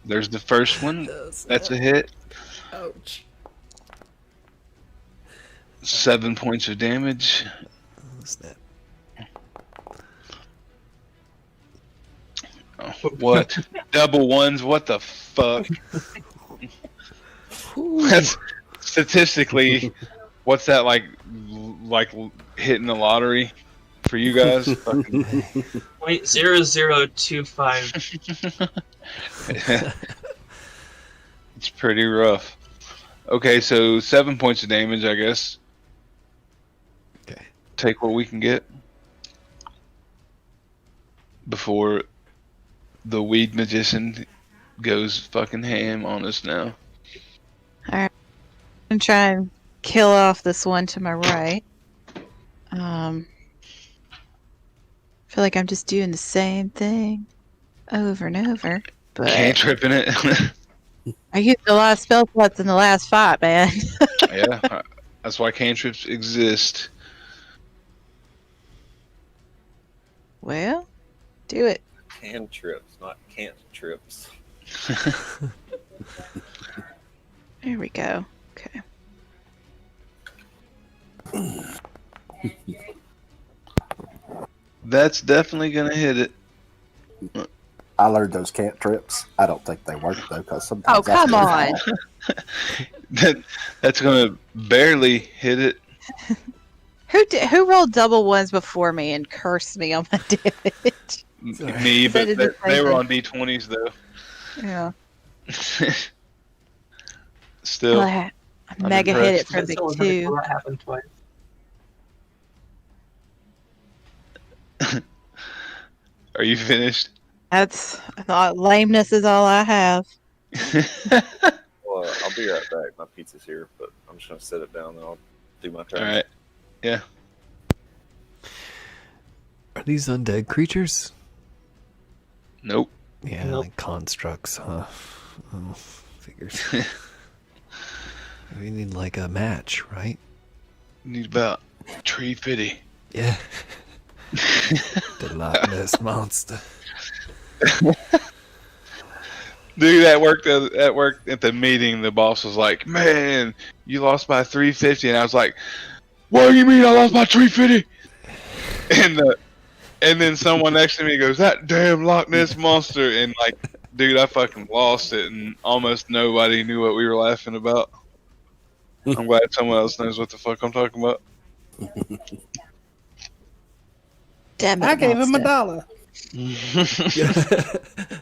There's the first one. That's a hit. Ouch. 7 points of damage. What's that? Oh, what? Double ones? What the fuck? That's statistically, what's that like hitting the lottery for you guys? Fucking- 0.0025. It's pretty rough. Okay, so 7 points of damage, I guess. Okay. Take what we can get before the weed magician goes fucking ham on us now. I'm gonna try and kill off this one to my right. I feel like I'm just doing the same thing over and over. But Cantripping it. I used a lot of spell slots in the last fight, man. Yeah, that's why cantrips exist. Well, do it. Cantrips, not cantrips. There we go. Okay. That's definitely gonna hit it. I learned those cantrips. I don't think they work though, because sometimes. Oh, come on. That's gonna barely hit it. Who rolled double ones before me and cursed me on my damage? Me, So but did the they were same on D20s though. Yeah. Still, I mega hit it for That's the so critical 2. that happened twice. are you finished? That's I thought lameness is all I have. Well, I'll be right back. My pizza's here, but I'm just gonna set it down and I'll do my turn. All right. Yeah. Are these undead creatures? Nope. Yeah, Nope. like constructs, huh? Oh, figures. We need like a match, right? Need about 350. Yeah. The Loch Ness monster. Dude, that worked at the meeting. The boss was like, "Man, you lost by 350," and I was like, "What do you mean I lost by 350?" And then someone next to me goes, "That damn Loch Ness monster!" And like, dude, I fucking lost it, and almost nobody knew what we were laughing about. I'm glad someone else knows what the fuck I'm talking about. Damn it, I gave him monster. $1.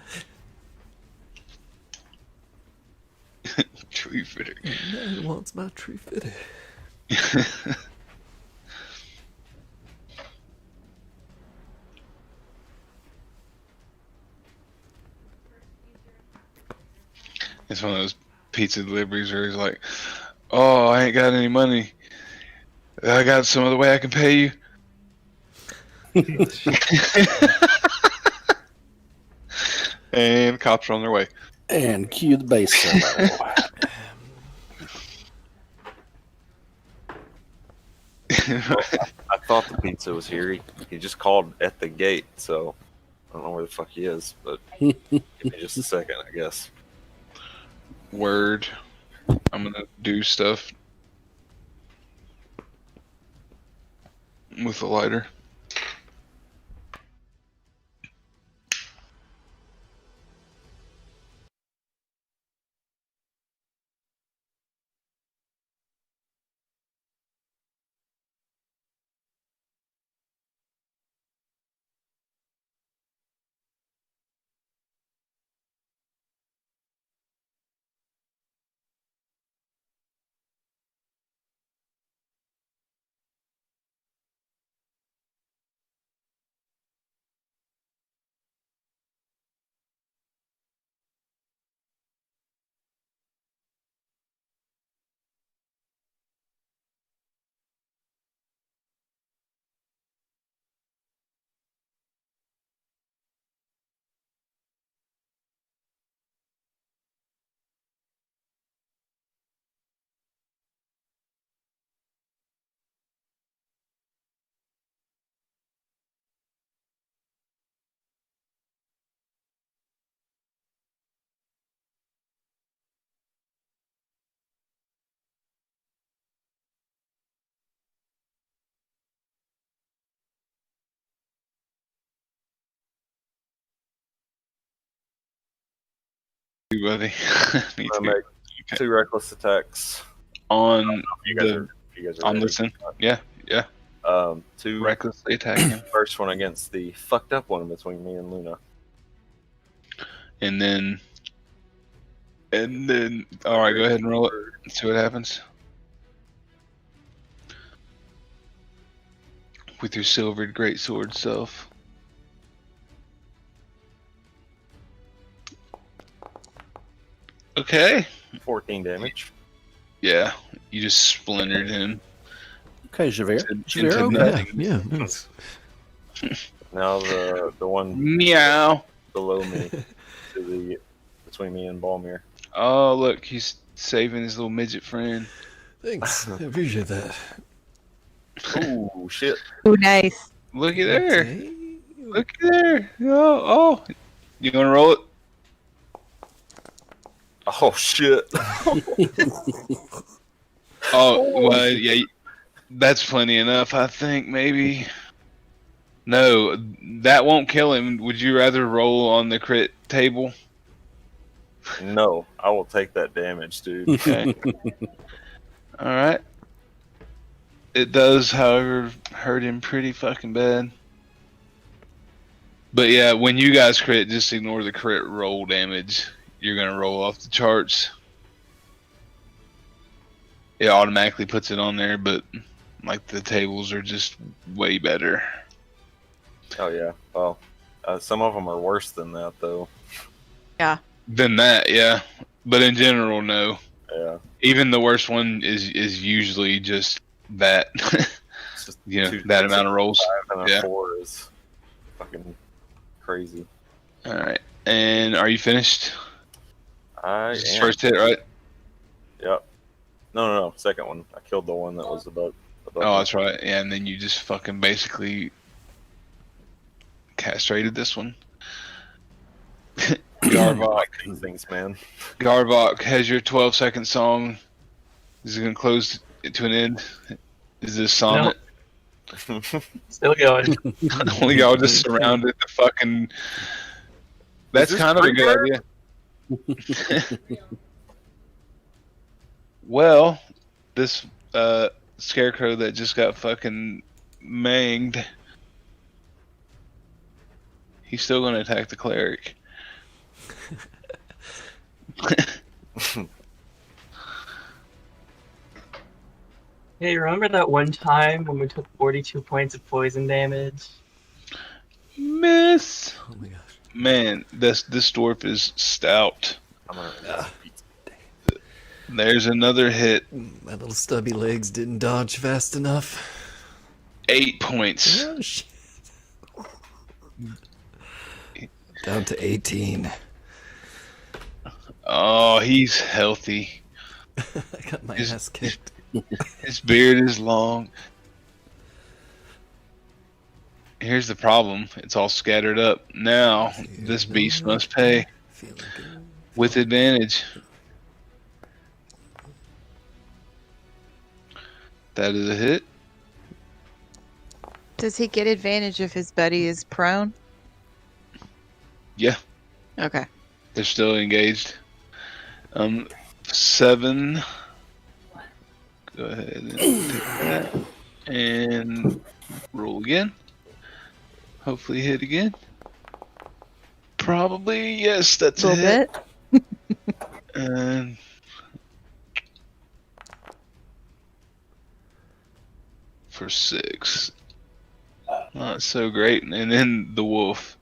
Tree fitter. Man wants my tree fitted. It's one of those pizza deliveries where he's like, "Oh, I ain't got any money. I got some other way I can pay you." And cops are on their way. And cue the bass solo. I thought the pizza was here. He just called at the gate, so I don't know where the fuck he is, but give me just a second, I guess. Word. I'm gonna do stuff with the lighter. too, buddy. Me I'm too. gonna make 2 reckless attacks. On You guys the are, you guys are on ready. listen. Yeah. 2 Recklessly attack him. First one against the fucked up one between me and Luna. And then all right, go ahead and roll it. Let's see what happens. With your silvered greatsword self. Okay. 14 damage. Yeah, you just splintered him. Okay, Javert. Into Javert, okay. nothing. Yeah, nice. Now the one Meow. below me, between me and Balmir. Oh, look, he's saving his little midget friend. Thanks. I appreciate that. Ooh, shit. Oh, nice. Look at there. Okay. Look at there. Oh. You want to roll it? Oh, shit. Oh, well, yeah. That's plenty enough, I think, maybe. No, that won't kill him. Would you rather roll on the crit table? No, I will take that damage, dude. Okay. Alright. It does, however, hurt him pretty fucking bad. But yeah, when you guys crit, just ignore the crit roll damage. You're going to roll off the charts. It automatically puts it on there, but like the tables are just way better. Oh, yeah. Well, some of them are worse than that, though. Than that, yeah. But in general, no. Yeah. Even the worst one is usually just that. It's just You know, 2 that amount of rolls. 5 and a Yeah. 4 is fucking crazy. Alright. And are you finished? I This is am. first hit, right? Yep. No. Second one. I killed the one that was above Oh, me. that's right. Yeah, and then you just fucking basically castrated this one. I Garvok. like these things, man. Garvok has your 12-second song. Is it going to close it to an end? Is this sonnet? Still going. Y'all just surrounded the fucking... That's this kind of a good Freebird? idea. Well, this scarecrow that just got fucking manged, he's still going to attack the cleric. Hey, remember that one time when we took 42 points of poison damage? Miss! Oh my gosh. Man, this dwarf is stout. I'm gonna There's another hit. My little stubby legs didn't dodge fast enough. 8 points. Oh, shit. Down to 18. Oh, he's healthy. I got my Is- ass kicked. His beard is long. Here's the problem. It's all scattered up. Now, this beast must pay Feeling good. with advantage. That is a hit. Does he get advantage if his buddy is prone? Yeah, Okay. they're still engaged. 7. Go ahead and take that. And roll again. Hopefully hit again. Probably, yes, that's A a little hit. bit. And for 6. Not so great. And then the wolf,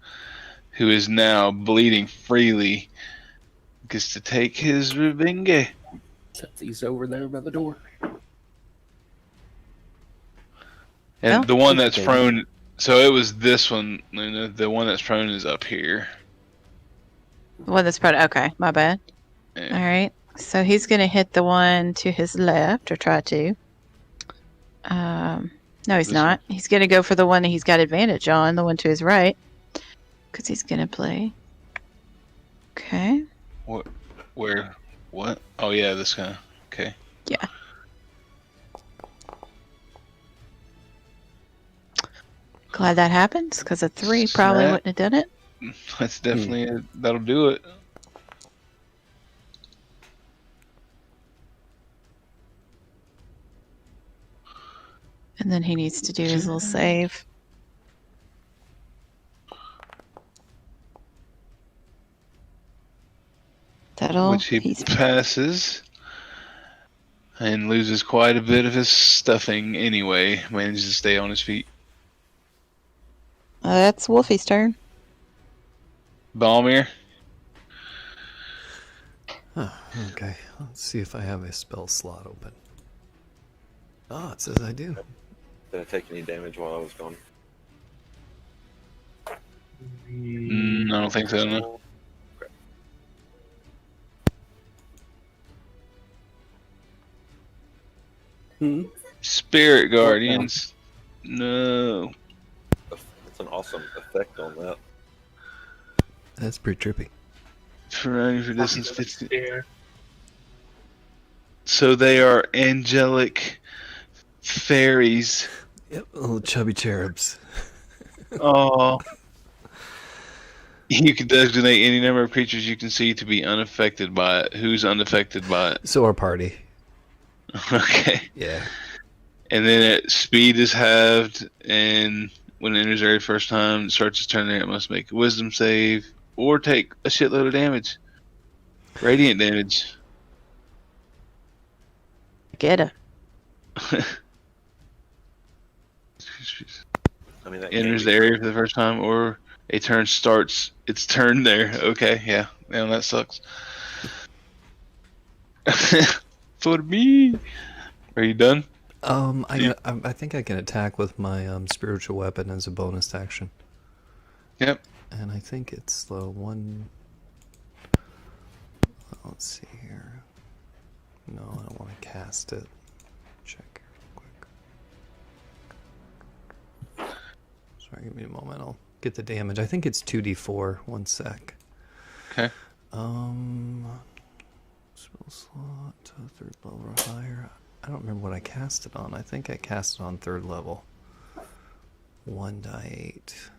who is now bleeding freely, gets to take his revenge. Set these over there by the door. And Well, the one that's okay. prone, so it was this one, Luna. The one that's prone is up here. The one that's prone. Okay, my bad. Yeah. All right. So he's going to hit the one to his left, or try to. No, he's This not. He's going to go for the one that he's got advantage on, the one to his right. Because he's going to play. Okay. What? Where? What? Oh yeah, this guy. Okay. Yeah. Glad that happens, because a 3 probably Snap. wouldn't have done it. That's definitely that'll do it. And then he needs to do his little save. That'll. Which he He's, passes and loses quite a bit of his stuffing anyway. Manages to stay on his feet. that's Wolfie's turn. Balmir. Oh, okay. Let's see if I have a spell slot open. Oh, it says I do. Did I take any damage while I was gone? I don't think so. No. Hmm. Spirit Guardians. No. That's an awesome effect on that. That's pretty trippy. Surrounding for distance 50. Spear. So they are angelic fairies. Yep, little chubby cherubs. Oh. You can designate any number of creatures you can see to be unaffected by it. Who's unaffected by it? So our party. Okay. Yeah. And then speed is halved, and when it enters area first time, it starts its turn there, it must make a wisdom save or take a shitload of damage. Radiant damage. Get him. I mean, that Enters can the be- area for the first time, or a turn starts its turn there. Okay, yeah. Man, that sucks. For me. Are you done? I think I can attack with my spiritual weapon as a bonus action. Yep. And I think it's the one. Let's see here. No, I don't want to cast it. Check real quick. Sorry, give me a moment. I'll get the damage. I think it's 2d4. 1 sec. Okay. Spell slot, 3rd level or higher. I don't remember what I cast it on. I think I cast it on 3rd level. 1 die 8.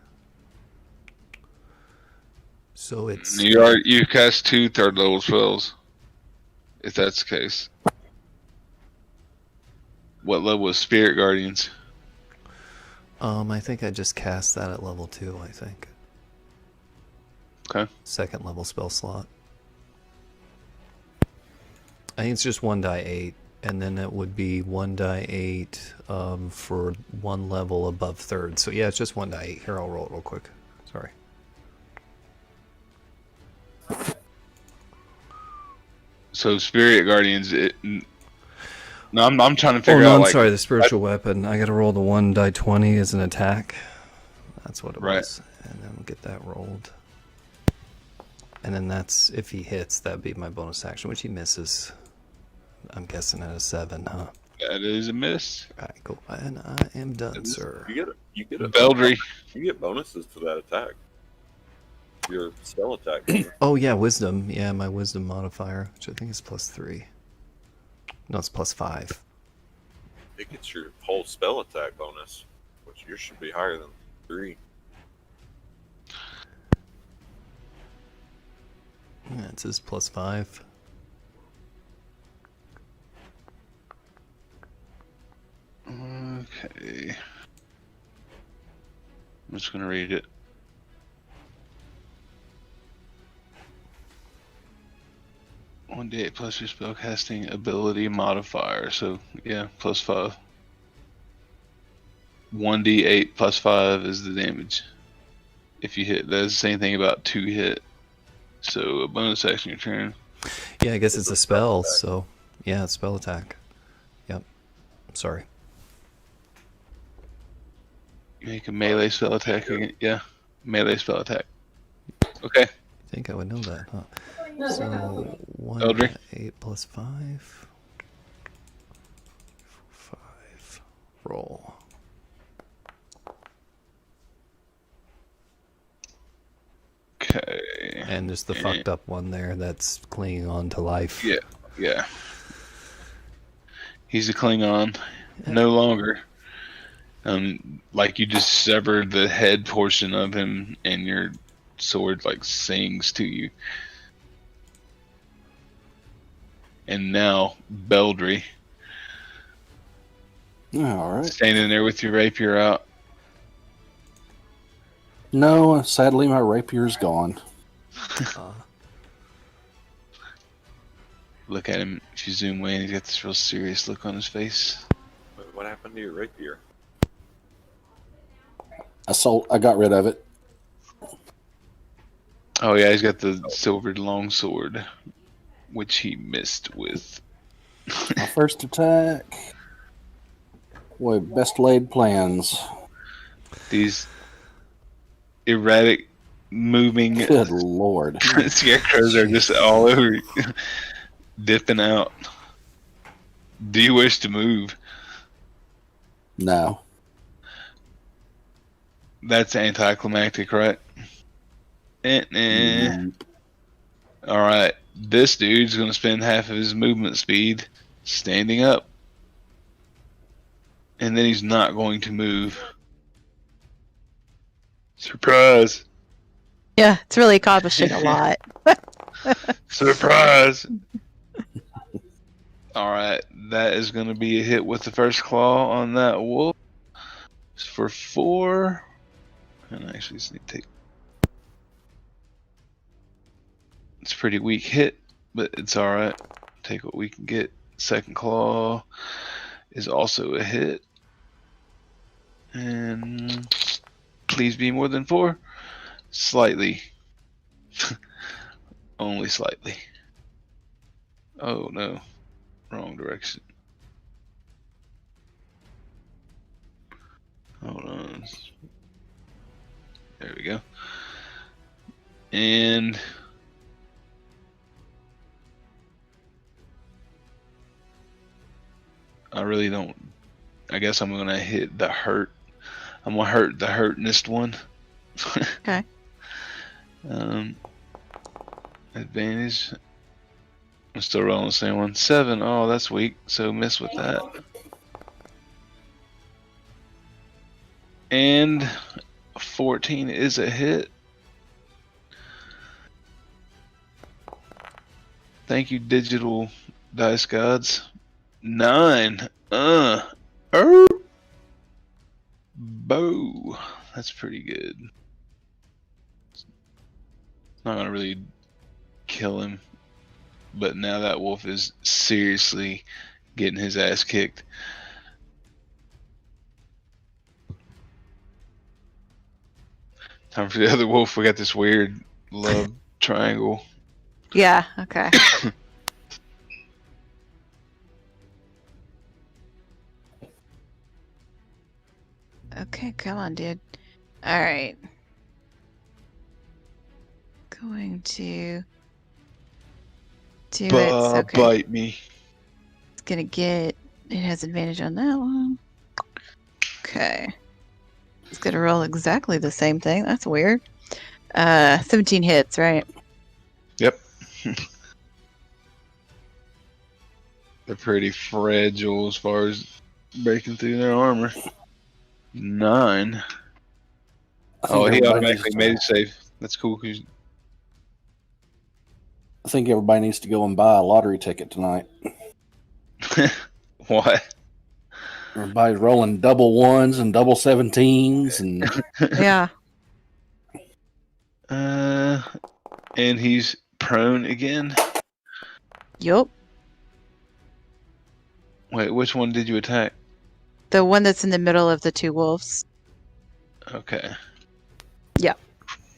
So it's You cast 2 third level spells. If that's the case. What level is Spirit Guardians? I think I just cast that at level 2, I think. Okay. 2nd level spell slot. I think it's just 1 die 8, and then it would be 1 die 8 for 1 level above 3rd. So yeah, it's just 1 die 8. Here, I'll roll it real quick. Sorry. So Spirit Guardians, no, I'm trying to Oh figure no, out. I'm like, sorry. The spiritual weapon. I got to roll the 1 die 20 as an attack. That's what it Right. was, and then we'll get that rolled. And then that's if he hits, that'd be my bonus action, which he misses. I'm guessing at a 7, huh? That is a miss. All right, cool. And I am done, sir. You get a Beldry. You get bonuses to that attack. Your spell attack. bonus. Oh yeah, wisdom. Yeah, my wisdom modifier, which I think is +3. No, it's +5. It gets your whole spell attack bonus, which yours should be higher than 3. Yeah, it says +5. Okay. I'm just gonna read it. One d8 plus your spellcasting ability modifier. So yeah, +5. 1d8 plus 5 is the damage. If you hit, that's the same thing about 2 hit. So a bonus action your turn. Yeah, I guess it's a spell, so yeah, it's spell attack. Yep. Sorry. Make a melee spell attack again. Yeah, melee spell attack. Okay. I think I would know that, huh? So 1 Eldry. 8 plus 5. 5. Roll. Okay. And there's the fucked up one there that's clinging on to life. Yeah, yeah. He's a Klingon. No longer. Like you just severed the head portion of him, and your sword like sings to you. And now Beldry. All right. Standing there with your rapier out. No, sadly, my rapier's gone. Look at him. If you zoom way in, he's got this real serious look on his face. Wait, what happened to your rapier? I got rid of it. Oh yeah, he's got the silvered longsword, which he missed with. My first attack. Boy, best laid plans. These erratic moving Good lord. scarecrows are just all over, dipping out. Do you wish to move? No. That's anticlimactic, right? Alright, this dude's gonna spend half of his movement speed standing up. And then he's not going to move. Surprise! Yeah, it's really accomplishing a lot. Surprise! Alright, that is going to be a hit with the first claw on that wolf. It's for 4. And I actually just need to take. It's a pretty weak hit, but it's alright. Take what we can get. Second claw is also a hit. And please be more than 4. Slightly. Only slightly. Oh no. Wrong direction. Hold on. There we go. And I really don't. I guess I'm gonna hit the hurt. I'm gonna hurt the hurtnest one. Okay. Advantage. I'm still rolling the same one. 7. Oh, that's weak. So miss with that. And 14 is a hit. Thank you, digital dice gods. 9. Bow. That's pretty good. Not gonna really kill him, but now that wolf is seriously getting his ass kicked. Time for the other wolf. We got this weird love triangle. Yeah, okay. Okay, come on, dude. Alright. Going to do it. Okay. Bite me. It's gonna get. It has advantage on that one. Okay. It's gonna roll exactly the same thing. That's weird. 17 hits, right? Yep. They're pretty fragile as far as breaking through their armor. 9. Oh, he automatically made it safe. That's cool. Cause I think everybody needs to go and buy a lottery ticket tonight. what? Everybody's rolling double 1s and double 17s and Yeah. And he's prone again. Yup. Wait, which one did you attack? The one that's in the middle of the two wolves. Okay. Yeah.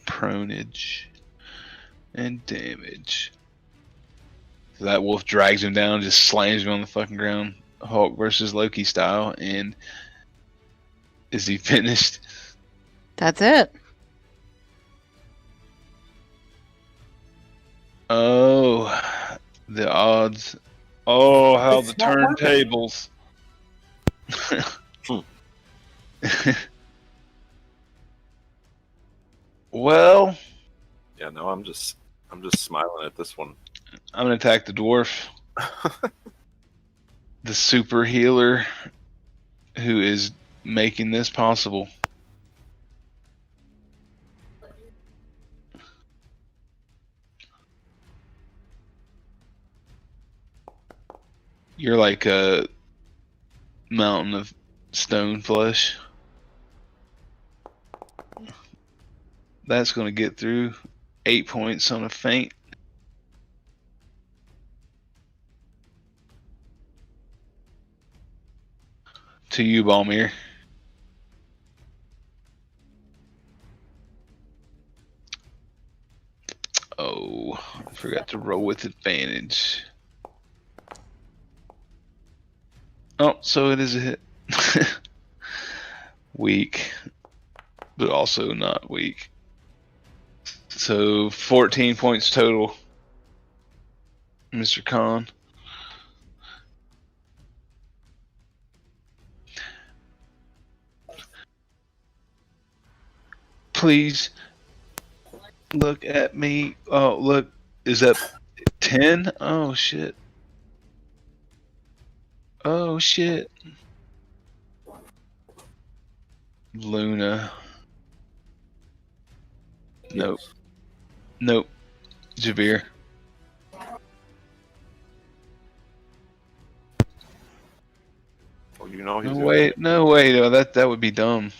Pronage and damage. So that wolf drags him down, just slams him on the fucking ground, Hulk versus Loki style, and is he finished? That's it. Oh, the odds. Oh, how It's the not working. turntables. Well, Yeah, no, I'm just smiling at this one. I'm gonna attack the dwarf, the super healer, who is making this possible. You're like a mountain of stone flesh. That's going to get through. 8 points on a feint. To you, Balmir. Oh, I forgot to roll with advantage. Oh, so it is a hit. Weak, but also not weak. So 14 points total, Mr. Khan. Please look at me. Oh, look. Is that 10? Oh, shit. Oh, shit. Luna. Nope. Nope. Javier. Well, you know he's No gonna way. take- No way. No, that would be dumb.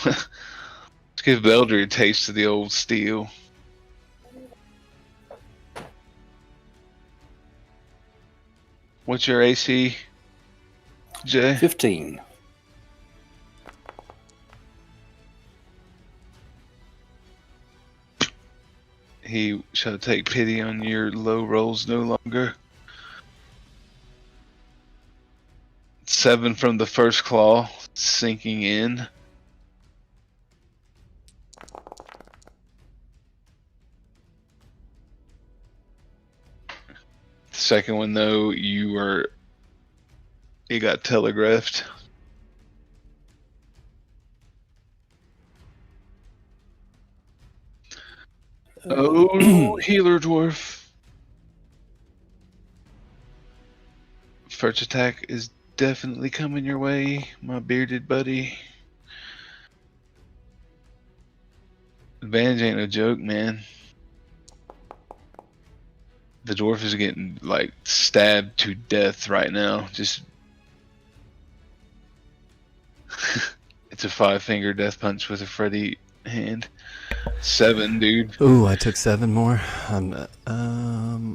Let's give Beldry a taste of the old steel. What's your AC, Jay? 15. He shall take pity on your low rolls no longer. 7 from the first claw, sinking in. Second one though, it got telegraphed. Oh, healer dwarf. First attack is definitely coming your way, my bearded buddy. Advantage ain't a joke, man. The dwarf is getting like stabbed to death right now. Just it's a 5-finger death punch with a Freddy hand. 7, dude. Ooh, I took 7 more. I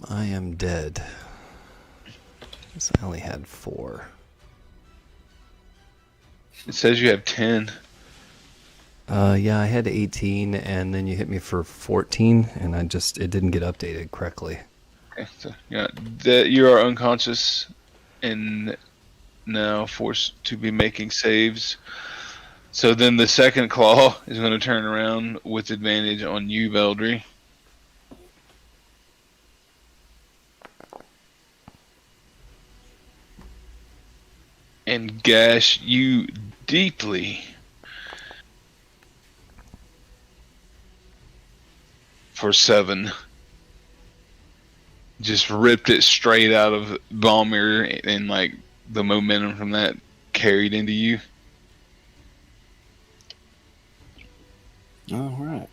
am dead. 'Cause I only had 4. It says you have 10. Yeah, I had 18, and then you hit me for 14, and it didn't get updated correctly. Okay, so yeah, that you are unconscious and now forced to be making saves. So then the second claw is going to turn around with advantage on you, Beldry. And gash you deeply for 7. Just ripped it straight out of Balmir, and like the momentum from that carried into you. All right.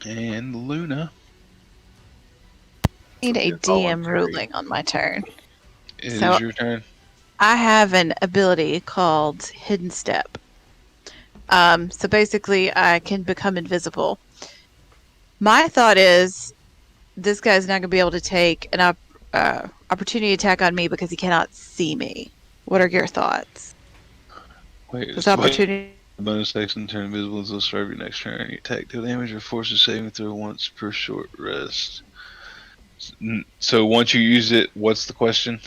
And Luna, I need a Yeah, DM voluntary. ruling on my turn. it is So- your turn. I have an ability called Hidden Step. So basically, I can become invisible. My thought is, this guy's not going to be able to take an opportunity attack on me because he cannot see me. What are your thoughts? Wait, This opportunity. bonus action turn invisible until the start of your next turn. You attack, deal damage, or force a saving throw once per short rest. So once you use it, what's the question?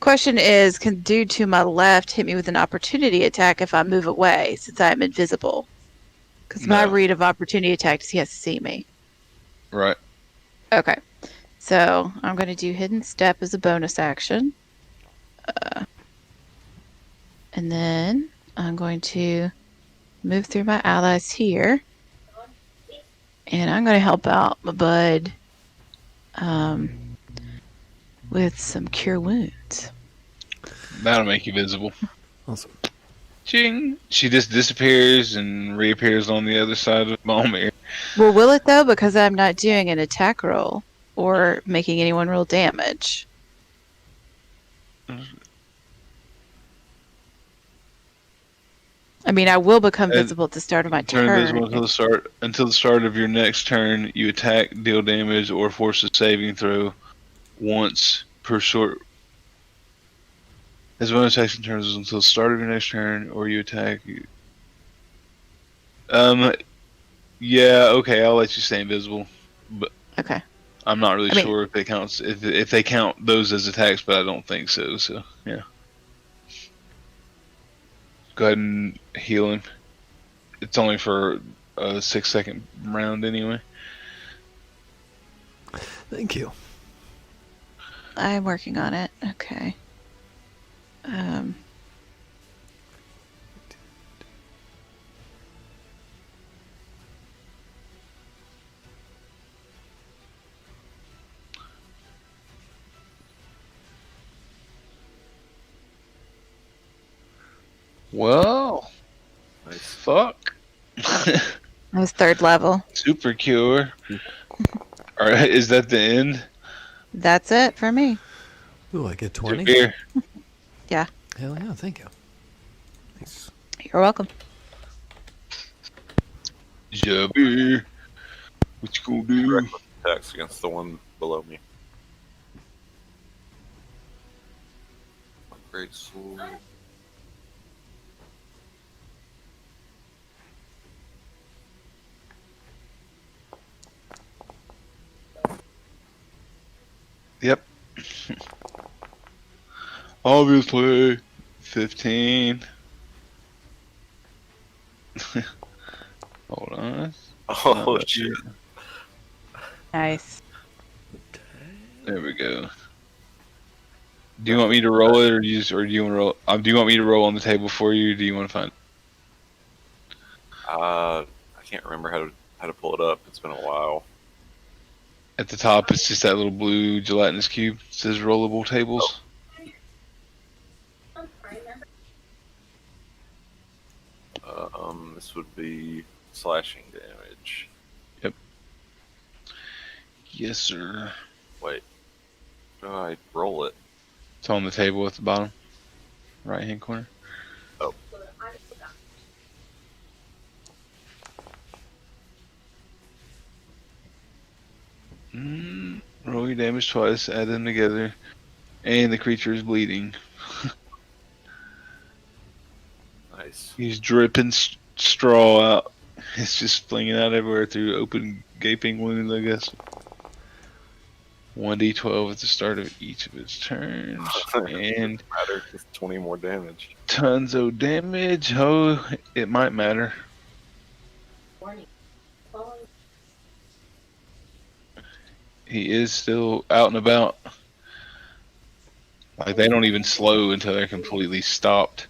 Question is, can dude to my left hit me with an opportunity attack if I move away since I'm invisible? Because my No. read of opportunity attack is he has to see me. Right. Okay. So I'm going to do Hidden Step as a bonus action. And then I'm going to move through my allies here. And I'm going to help out my bud with some Cure Wounds. That'll make you visible. Awesome. Ching! She just disappears and reappears on the other side of Balmir. Well, will it though? Because I'm not doing an attack roll or making anyone roll damage. I mean, I will become And visible at the start of my turn turn. invisible until the start of your next turn. You attack, deal damage, or force a saving throw once per short. As bonus action turns until the start of your next turn, or you attack. Yeah, okay, I'll let you stay invisible, but Okay. I'm not really I mean- sure if it counts if they count those as attacks, but I don't think so. So yeah, go ahead and heal him. It's only for a 6-second round anyway. Thank you. I'm working on it. Okay. Well, Nice. fuck. I was 3rd level. Super cure. All right, is that the end? That's it for me. Ooh, I get 20. Here. Yeah. Hell yeah, thank you. Nice. You're welcome. Jabir. What you gonna do? Reckless attacks against the one below me. Great sword. Yep. Obviously. 15. Hold on. Oh shit. Nice. There we go. Do you want me to roll it, or do you want to roll? Do you want me to roll on the table for you? Or do you want to find? I can't remember how to pull it up. It's been a while. At the top, it's just that little blue gelatinous cube. It says rollable tables. This would be slashing damage. Yes, sir. Wait, do I roll it? It's on the table at the bottom, right hand corner. Roll your damage twice, add them together, and the creature is bleeding. Nice. He's dripping straw out. It's just flinging out everywhere through open, gaping wounds, I guess. 1d12 at the start of each of its turns, and Matter, just 20 more damage. tons of damage. Oh, it might matter. He is still out and about. Like, they don't even slow until they're completely stopped.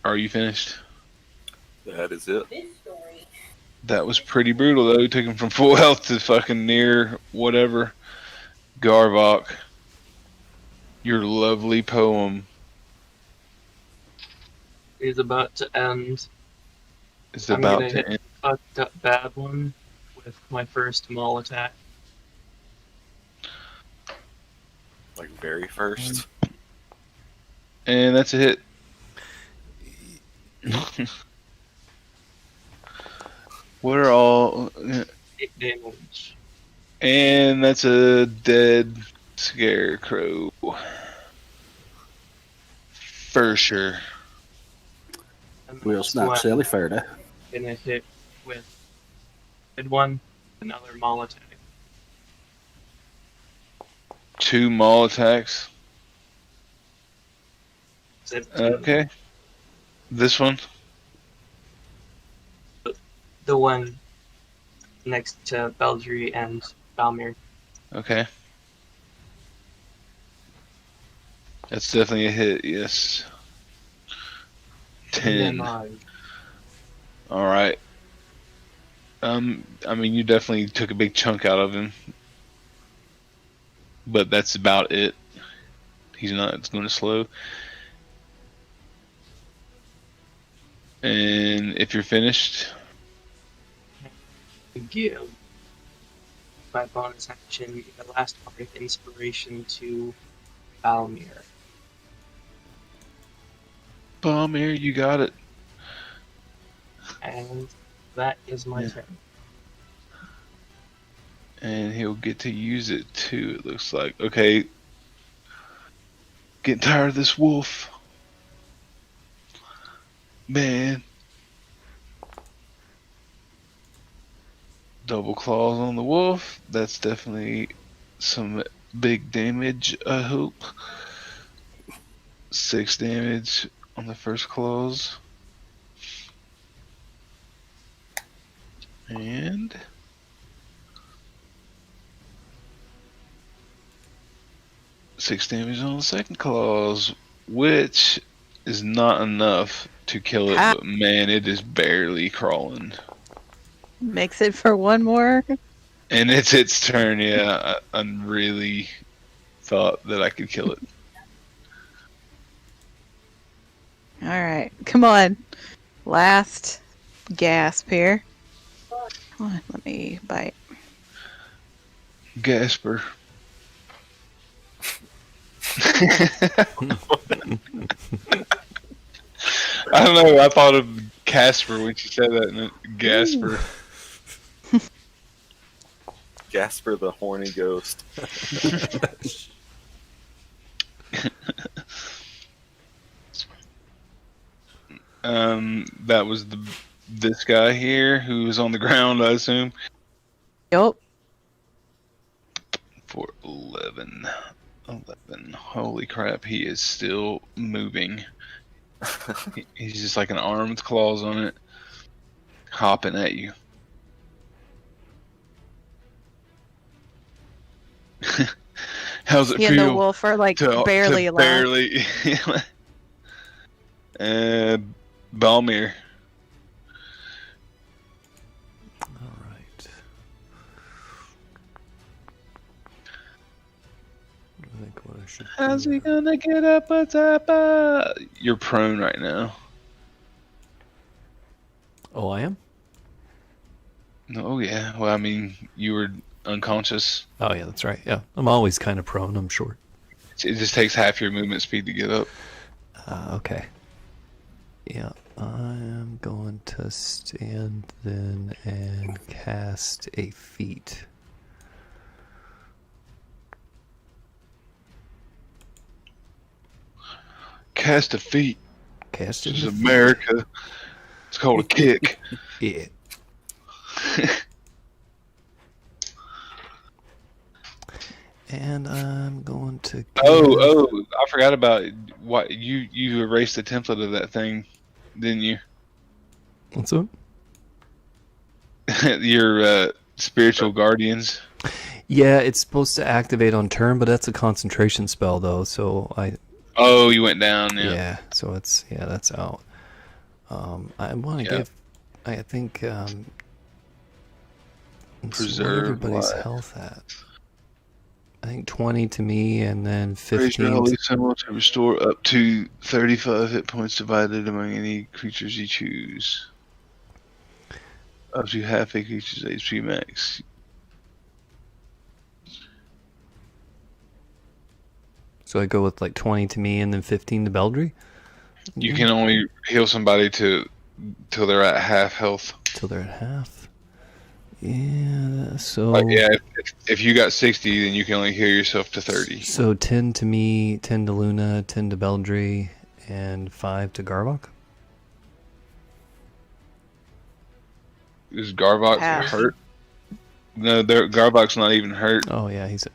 Are you finished? That is it. That was pretty brutal, though. Took him from full health to fucking near whatever. Garvok, your lovely poem Is about to end. is I'm about gonna to hit end. fucked up bad one with my first maul attack. Like very first. And that's a hit. What are all... 8 damage. And that's a dead scarecrow. For sure. And the We'll next snap one, silly fair day. gonna hit with mid one, another maul attack. 2 maul attacks. 17. Okay. This one. The one next to Beldry and Balmir. Okay. That's definitely a hit, yes. And 10. then, Alright. I mean, you definitely took a big chunk out of him. But that's about it. He's not, it's going to slow. And if you're finished, give my bonus action, give the last part of inspiration to Balmir. Balmir, you got it. And that is my Yeah. turn. And he'll get to use it too, it looks like. Okay. Getting tired of this wolf. Man. Double claws on the wolf. That's definitely some big damage, I hope. 6 damage on the first claws. And 6 damage on the second claws, which is not enough to kill it, Ah. but man, it is barely crawling. Makes it for one more. And it's its turn, yeah. I really thought that I could kill it. All right, come on. Last gasp here. Come on, let me bite. Gasper. I don't know, I thought of Casper when she said that, and Gasper. Gasper the horny ghost. That was this guy here who was on the ground, I assume. Yup. For 11. Holy crap, he is still moving. He's just like an arm with claws on it, hopping at you. How's it He and the feel? wolf are like barely alive. Barely. Balmir. All right. I think what I should How's do. he gonna get up a top? You're prone right now. Oh, I am? Oh yeah. Well, I mean, you were unconscious. Oh, yeah, that's right. Yeah. I'm always kind of prone. I'm short. It just takes half your movement speed to get up. Okay. Yeah. I am going to stand then and cast a feat. Cast a feat. Cast This it. is America. It's called a kick. Yeah. And I'm going to. Oh! I forgot about what you erased the template of that thing, didn't you? What's up? Your spiritual guardians. Yeah, it's supposed to activate on turn, but that's a concentration spell though. So Oh, you went down. Yeah. yeah. So that's out. I want to Yeah. give. I think. Let's see, what Preserve everybody's life. health at. I think 20 to me, and then Raise your 15. holy symbol to restore up to 35 hit points divided among any creatures you choose. Up to half a creature's HP max. So I go with like 20 to me, and then 15 to Beldry. You can only heal somebody till they're at half health. Till they're at half. Yeah. So. Like, yeah, if you got 60, then you can only heal yourself to 30. So 10 to me, 10 to Luna, 10 to Beldry, and 5 to Garvok. Is Garvok Half. hurt? No, Garvok's not even hurt. Oh yeah, he's. I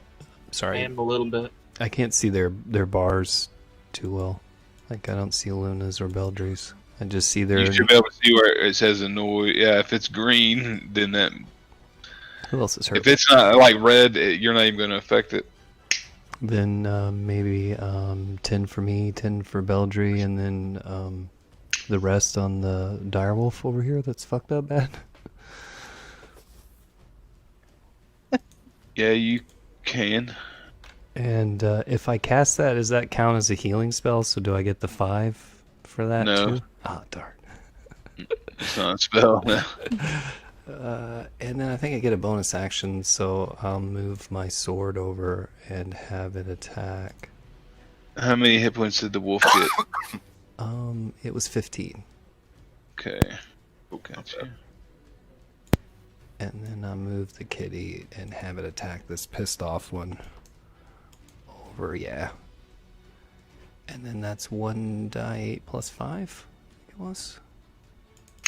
Sorry, am a little bit. I can't see their bars too well. Like I don't see Luna's or Beldry's. I just see their. You should be able to see where it says annoy. Yeah, if it's green, then that. Who else is hurt? If it's not like red, you're not even going to affect it. Then maybe 10 for me, 10 for Beldry, and then the rest on the direwolf over here that's fucked up bad. Yeah, you can. And if I cast that, does that count as a healing spell? So do I get the 5 for that No. too? Ah, darn. It's not a spell. No. And then I think I get a bonus action, so I'll move my sword over and have it attack. How many hit points did the wolf get? It was 15. Okay. Gotcha. And then I'll move the kitty and have it attack this pissed off one. Over, yeah. And then that's 1d8 plus 5, it was.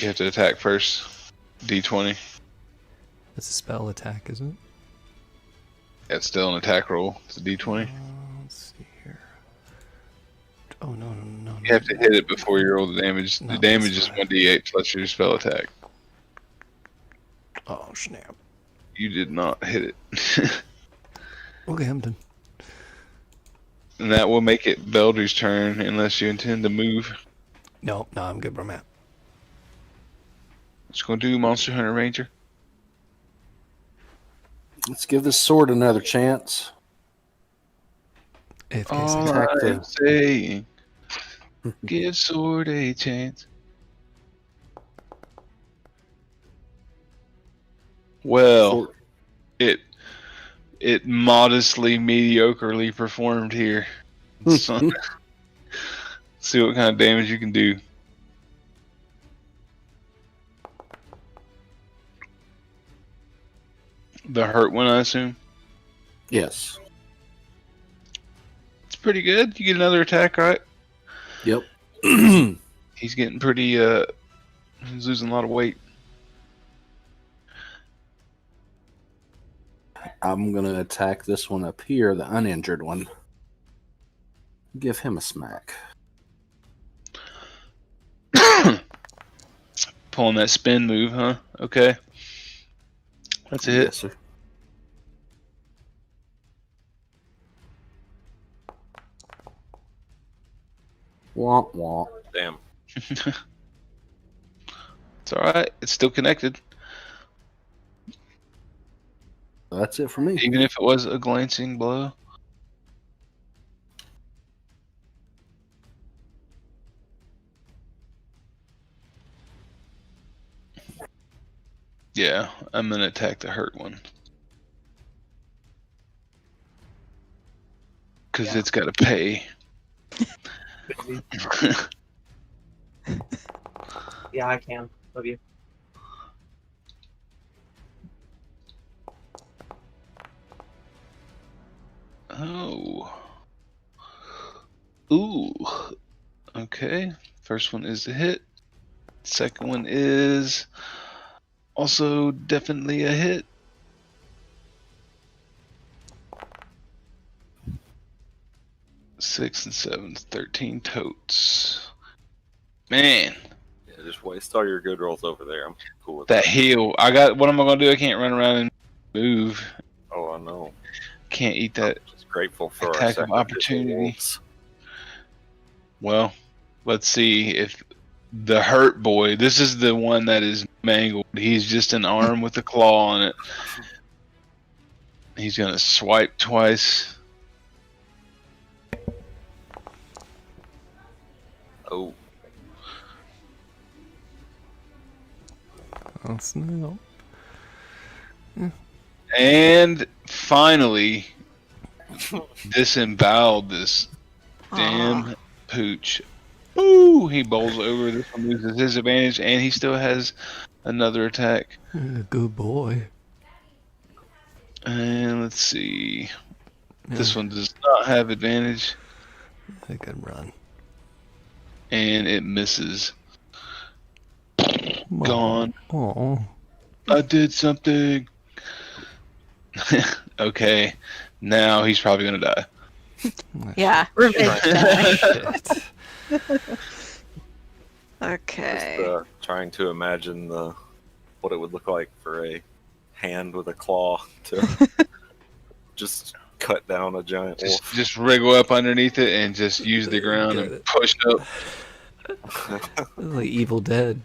You have to attack first. D20. It's a spell attack, isn't it? That's still an attack roll. It's a D20. Let's see here. Oh, no. You have to hit it before you roll the damage. No, The damage that's is fine. 1d8 plus your spell attack. Oh, snap. You did not hit it. Okay, I'm done. And that will make it Beldry's turn unless you intend to move. No, I'm good where I'm at. What's going to do, Monster Hunter Ranger? Let's give this sword another chance. AFK All second. Attack I'm the- saying, give sword a chance. Well, it modestly, mediocrely performed here. So, see what kind of damage you can do. The hurt one, I assume. Yes. It's pretty good. You get another attack, right? Yep. He's getting pretty. He's losing a lot of weight. I'm going to attack this one up here, the uninjured one. Give him a smack. Pulling that spin move, huh? Okay. That's a hit. Yes, sir. Womp womp. Damn. It's alright. It's still connected. That's it for me. Even if it was a glancing blow. Yeah, I'm gonna attack the hurt one. Because it's gotta pay. Yeah, I can. Love you. Oh. Ooh. Okay. First one is a hit. Second one is also definitely a hit. Six and 7, 13 totes. Man, Yeah, just waste all your good rolls over there. I'm cool with that heal. I got. What am I gonna do? I can't run around and move. Oh, I know. Can't eat that. Just grateful for Attack our of sacrificial opportunity. wolves. Well, let's see if the hurt boy. This is the one that is mangled. He's just an arm with a claw on it. He's gonna swipe twice. Oh, Oh, snap. And finally, disemboweled this damn pooch. Ooh, he bowls over. This one loses his advantage, and he still has another attack. Good boy. And let's see. This Yeah, one does not have advantage, I can run. and it misses. Gone. Oh. I did something. Okay, now he's probably gonna die. Yeah, revenge die. Shit. Okay. just trying to imagine what it would look like for a hand with a claw to just cut down a giant wolf. Just wriggle up underneath it and just use the ground Got and it. push up. It's like Evil Dead.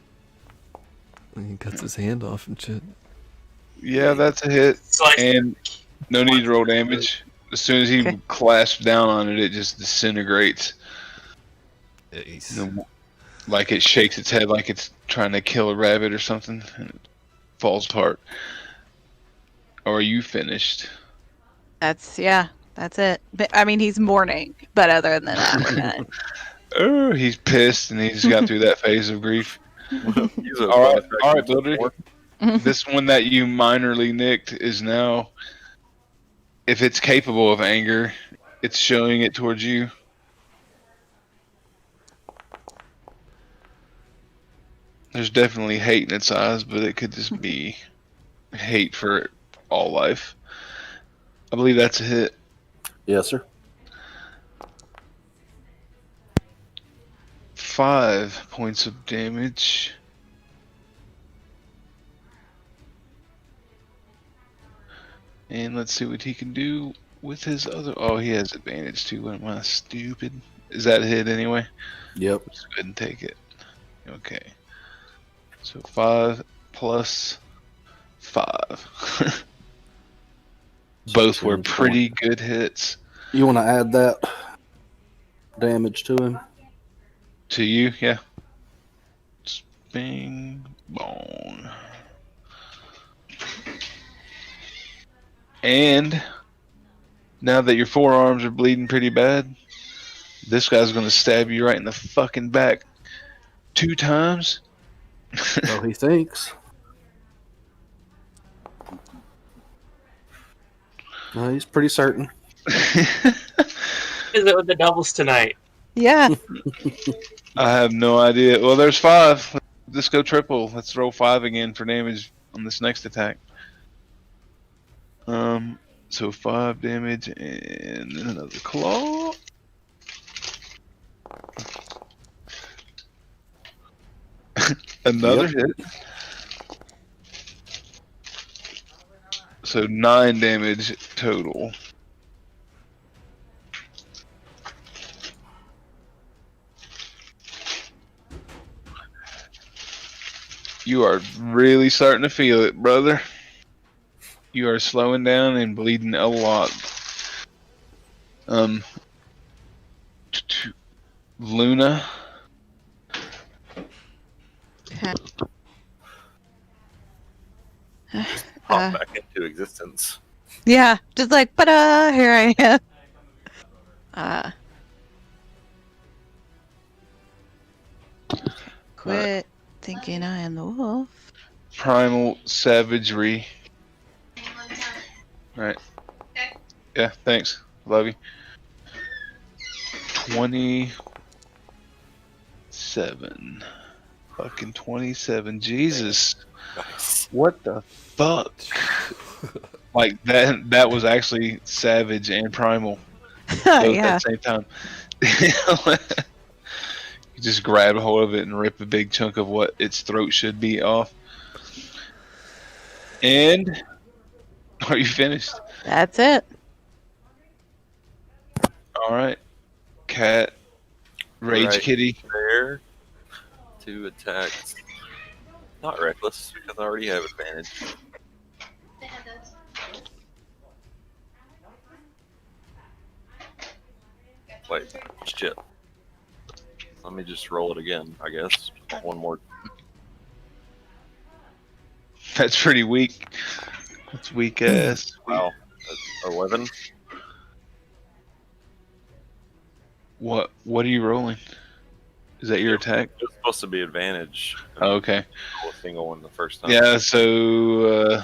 And he cuts his hand off and shit. Yeah, that's a hit. Slice. And no need to roll damage. As soon as he Okay. clasps down on it, it just disintegrates. Nice. Like it shakes its head like it's trying to kill a rabbit or something. And it falls apart. Or are you finished? That's it. But, I mean, he's mourning, but other than that, we're done. Oh, he's pissed and he just got through that phase of grief. Use a All right, bonus all right, action Builder. for This one that you minorly nicked is now, if it's capable of anger, it's showing it towards you. There's definitely hate in its eyes, but it could just be hate for all life. I believe that's a hit. Yes, sir. 5 points of damage. And let's see what he can do with his other. Oh, he has advantage too. What am I, stupid? Is that a hit anyway? Yep. Let's go ahead and take it. Okay. So 5 plus 5. Both were 10 pretty good hits. You want to add that damage to him? To you, yeah. Bing bong. And now that your forearms are bleeding pretty bad, this guy's gonna stab you right in the fucking back 2 times. So he thinks. No, he's pretty certain. Is it with the doubles tonight? Yeah. I have no idea. Well, there's 5. Let's go triple. Let's roll 5 again for damage on this next attack. So 5 damage and then another claw. Another hit. So 9 damage total. You are really starting to feel it, brother. You are slowing down and bleeding a lot. Luna. Okay. pop back into existence. Yeah, just like, here I am. Quit thinking I am the wolf. Primal savagery. Right. Okay. Yeah, thanks. Love you. 27. Fucking 27. Jesus. Nice. What the fuck? Like that was actually savage and primal both Yeah. at the same time. You just grab a hold of it and rip a big chunk of what its throat should be off. And are you finished? That's it. All right. Cat. Rage Right. kitty. There. 2 attacks. Not reckless because I already have advantage. They have those. Wait, shit. Let me just roll it again, I guess. One more. That's pretty weak. That's weak ass. Wow. That's 11. What are you rolling? Is that your attack? It's supposed to be advantage. Oh, okay. Roll a single one the first time. Yeah, so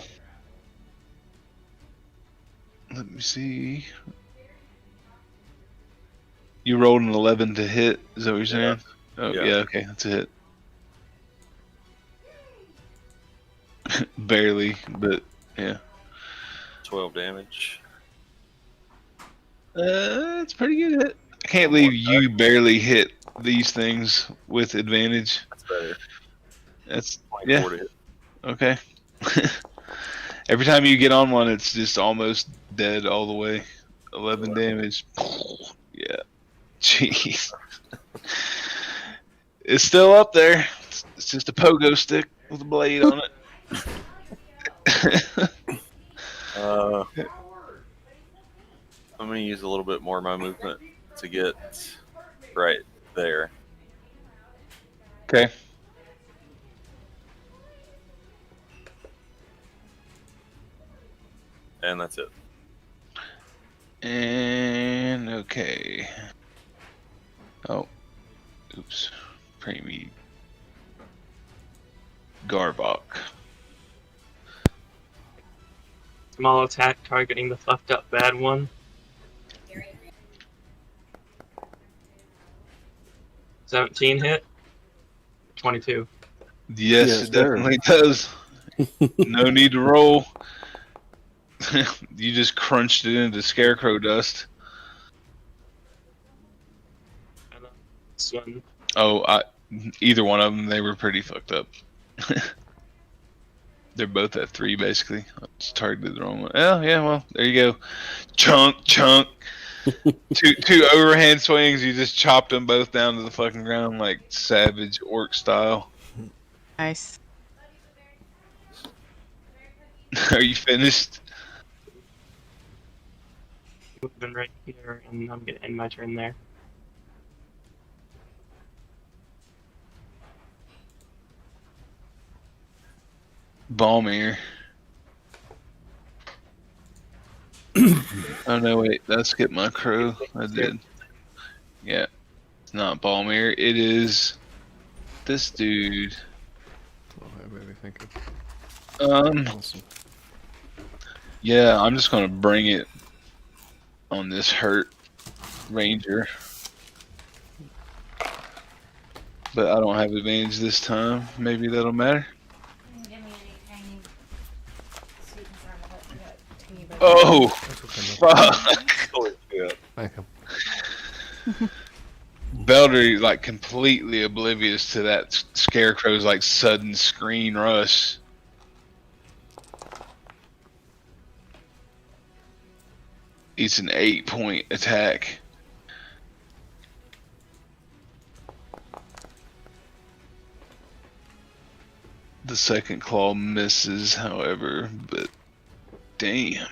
let me see. You rolled an 11 to hit, is that what you're saying? Oh Yeah. yeah, okay, that's a hit. Barely, but yeah. 12 damage. It's pretty good hit. I can't believe you barely hit these things with advantage. That's better. That's 24 yeah. to hit. Okay. Every time you get on one, it's just almost dead all the way. 11 damage. Yeah. Jeez. It's still up there. It's just a pogo stick with a blade on it. I'm going to use a little bit more of my movement to get right there. Okay. And that's it. And okay. Oh, oops. Preemie Garbok. Small attack targeting the fucked up bad one. 17 hit. 22. Yes, Yes, it sir. definitely does. No need to roll. You just crunched it into scarecrow dust. And then this one. Oh, either one of them, they were pretty fucked up. They're both at 3, basically. I just targeted the wrong one. Oh, yeah, well, there you go. Chunk. two overhand swings, you just chopped them both down to the fucking ground like savage orc style. Nice. Are you finished? Moving right here, and I'm gonna end my turn there. Balmier. Oh no, wait, that skipped my crow. I did. Yeah, it's not Balmier. It is this dude. That's what I really think of. Awesome. Yeah, I'm just gonna bring it on this hurt ranger, but I don't have advantage this time. Maybe that'll matter. Oh, fuck! Holy shit. Thank you. Belder like completely oblivious to that scarecrow's like sudden screen rush. It's an 8-point attack. The second claw misses, however, but damn.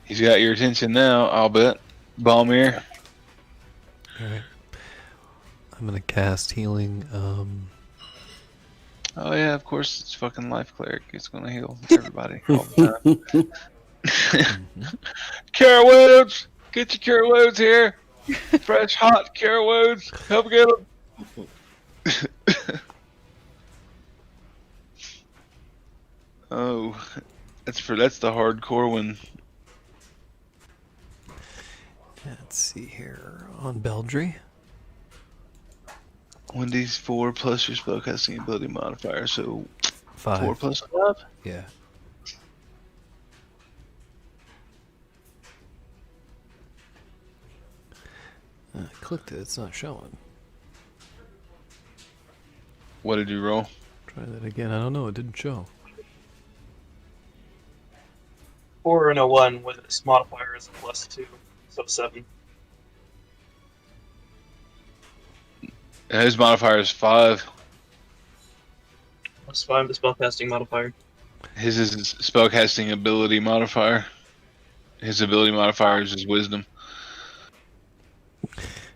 He's got your attention now, I'll bet. Balmier. Alright. I'm gonna cast healing. Oh yeah, of course it's fucking life cleric. It's gonna heal everybody all the time. Carrots! Get your carrots here! Fresh, hot carrots! Help get them! Oh, that's the hardcore one. Let's see here. On Beldry. 1d4 plus your spellcasting ability modifier, so 5. 4 plus 5? Yeah. I clicked it, it's not showing. What did you roll? Try that again. I don't know, it didn't show. 4 and a 1 with its modifier is a +2, so 7. And his modifier is 5. +5 the spellcasting modifier. His is his spellcasting ability modifier. His ability modifier is his wisdom.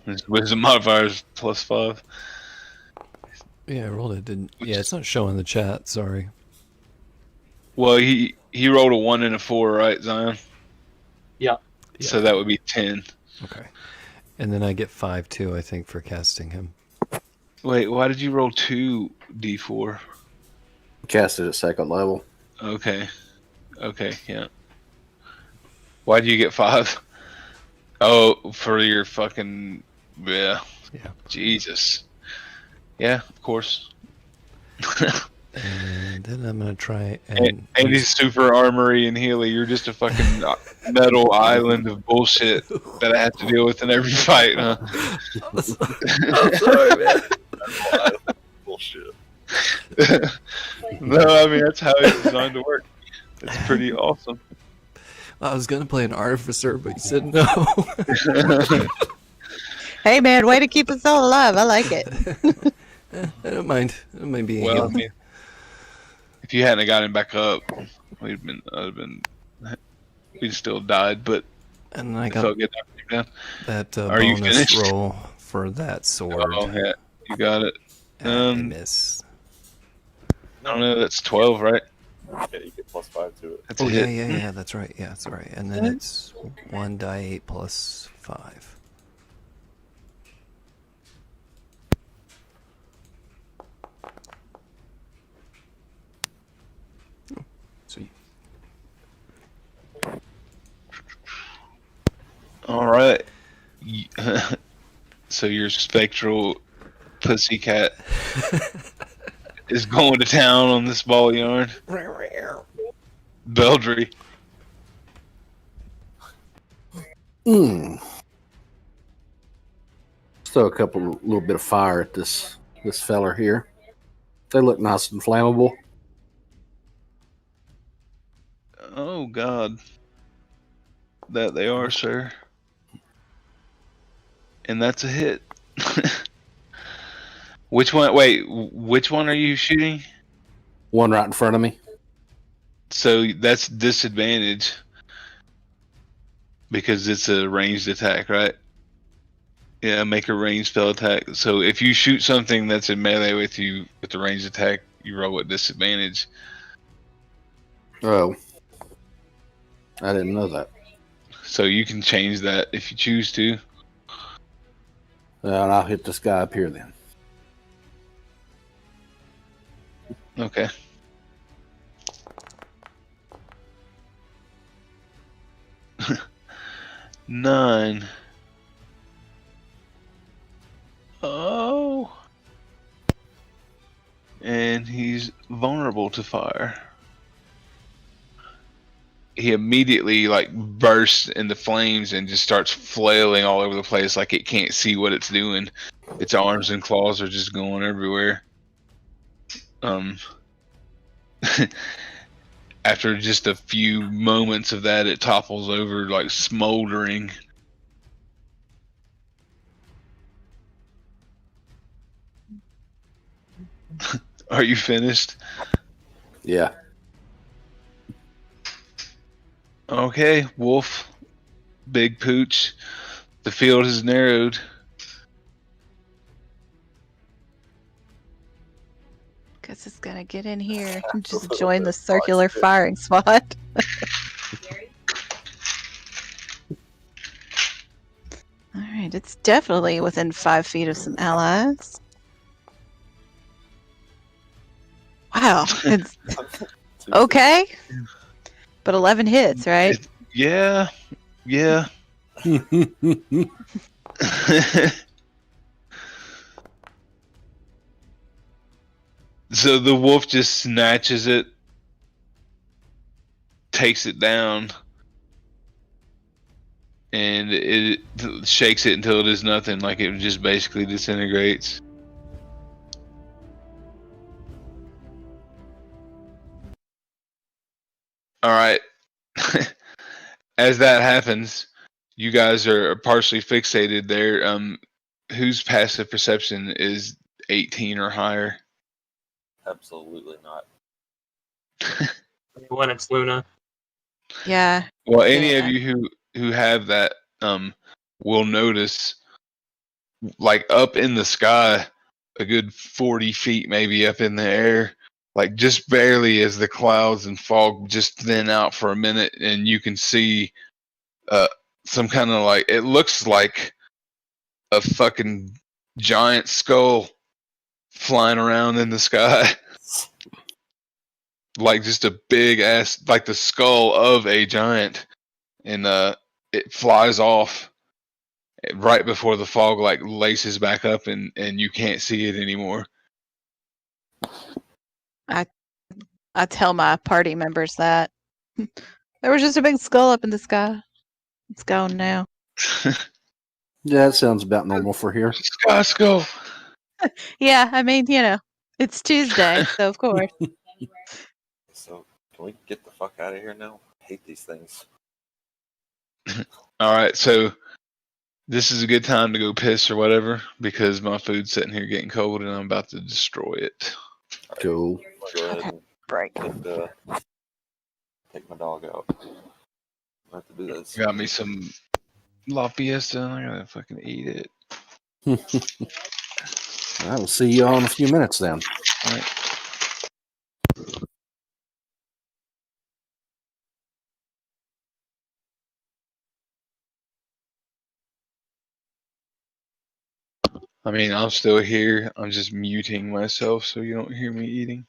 His wisdom modifier is +5. Yeah, I rolled it. Didn't. Yeah, it's not showing in the chat. Sorry. Well, he rolled a 1 and a 4, right, Zion? Yeah. So that would be 10. Okay. And then I get 5 too, I think, for casting him. Wait, why did you roll 2d4? Cast it at second level. Okay, yeah. Why do you get 5? Oh, for your fucking yeah. Jesus. Yeah, of course. And then I'm gonna try and he's super armory and Healy. You're just a fucking metal island of bullshit that I have to deal with in every fight, huh? I'm sorry, man. Bullshit. No, I mean that's how it's designed to work. It's pretty awesome. I was gonna play an artificer, but you said no. Hey man, way to keep us all alive. I like it. I don't mind. It might be Well, I mean, if you hadn't gotten back up, we'd still died. But and then I it felt got good to down. that Are you bonus finished? roll for that sword. Oh, yeah, you got it. And I missed. I don't know. That's 12, right? Yeah, you get +5 to it. That's a Oh hit. yeah, that's right. Yeah, that's right. And then it's 1d8 plus 5. So All right. So your spectral pussycat is going to town on this ball yarn. Beldry. Throw a little bit of fire at this feller here. They look nice and flammable. Oh God. That they are, sir. And that's a hit. Which one? Wait, which one are you shooting? One right in front of me. So that's disadvantage because it's a ranged attack, right? Yeah, make a ranged spell attack. So if you shoot something that's in melee with you with the ranged attack, you roll at disadvantage. Oh, I didn't know that. So you can change that if you choose to. And I'll hit this guy up here then. Okay. Nine. Oh. And he's vulnerable to fire. He immediately bursts into flames and just starts flailing all over the place like it can't see what it's doing. Its arms and claws are just going everywhere. After just a few moments of that, it topples over smoldering. Are you finished? Yeah. Okay, Wolf, Big Pooch, the field has narrowed. Guess it's gonna get in here and just join the circular firing spot. Alright, it's definitely within 5 feet of some allies. Wow, it's okay. But 11 hits, right? Yeah. So the wolf just snatches it, takes it down, and it shakes it until it is nothing. Like it just basically disintegrates. All right. As that happens, you guys are partially fixated there. Whose passive perception is 18 or higher? Absolutely not. When it's Luna. Yeah. Well, any of Yeah. you who have that will notice, up in the sky, a good 40 feet maybe up in the air, just barely as the clouds and fog just thin out for a minute, and you can see some kind of it looks like a fucking giant skull flying around in the sky. Just a big ass, the skull of a giant, and it flies off right before the fog laces back up, and you can't see it anymore. I tell my party members that. There was just a big skull up in the sky. It's gone now. Yeah, that sounds about normal for here. Sky skull. Yeah, I mean, it's Tuesday, so of course. So, can we get the fuck out of here now? I hate these things. All right, so this is a good time to go piss or whatever because my food's sitting here getting cold and I'm about to destroy it. Cool. Go ahead and Break. take my dog out. I have to do this. Got me some La Fiesta and I gotta fucking eat it. I will see you all in a few minutes then. All right. I mean, I'm still here. I'm just muting myself so you don't hear me eating.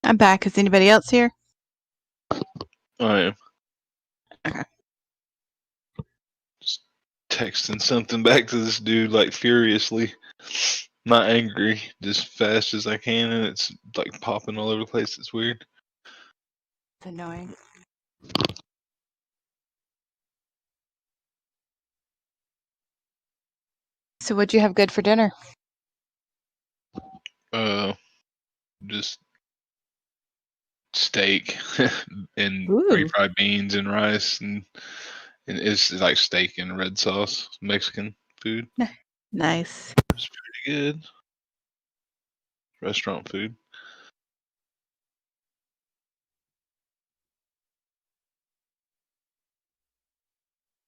I'm back. Is anybody else here? I am. Okay. Just texting something back to this dude like furiously. Not angry, just fast as I can, and it's like popping all over the place. It's weird. It's annoying. So what'd you have good for dinner? Just steak and Ooh. refried beans and rice, and it's like steak and red sauce, Mexican food. Nice. It's pretty good. Restaurant food.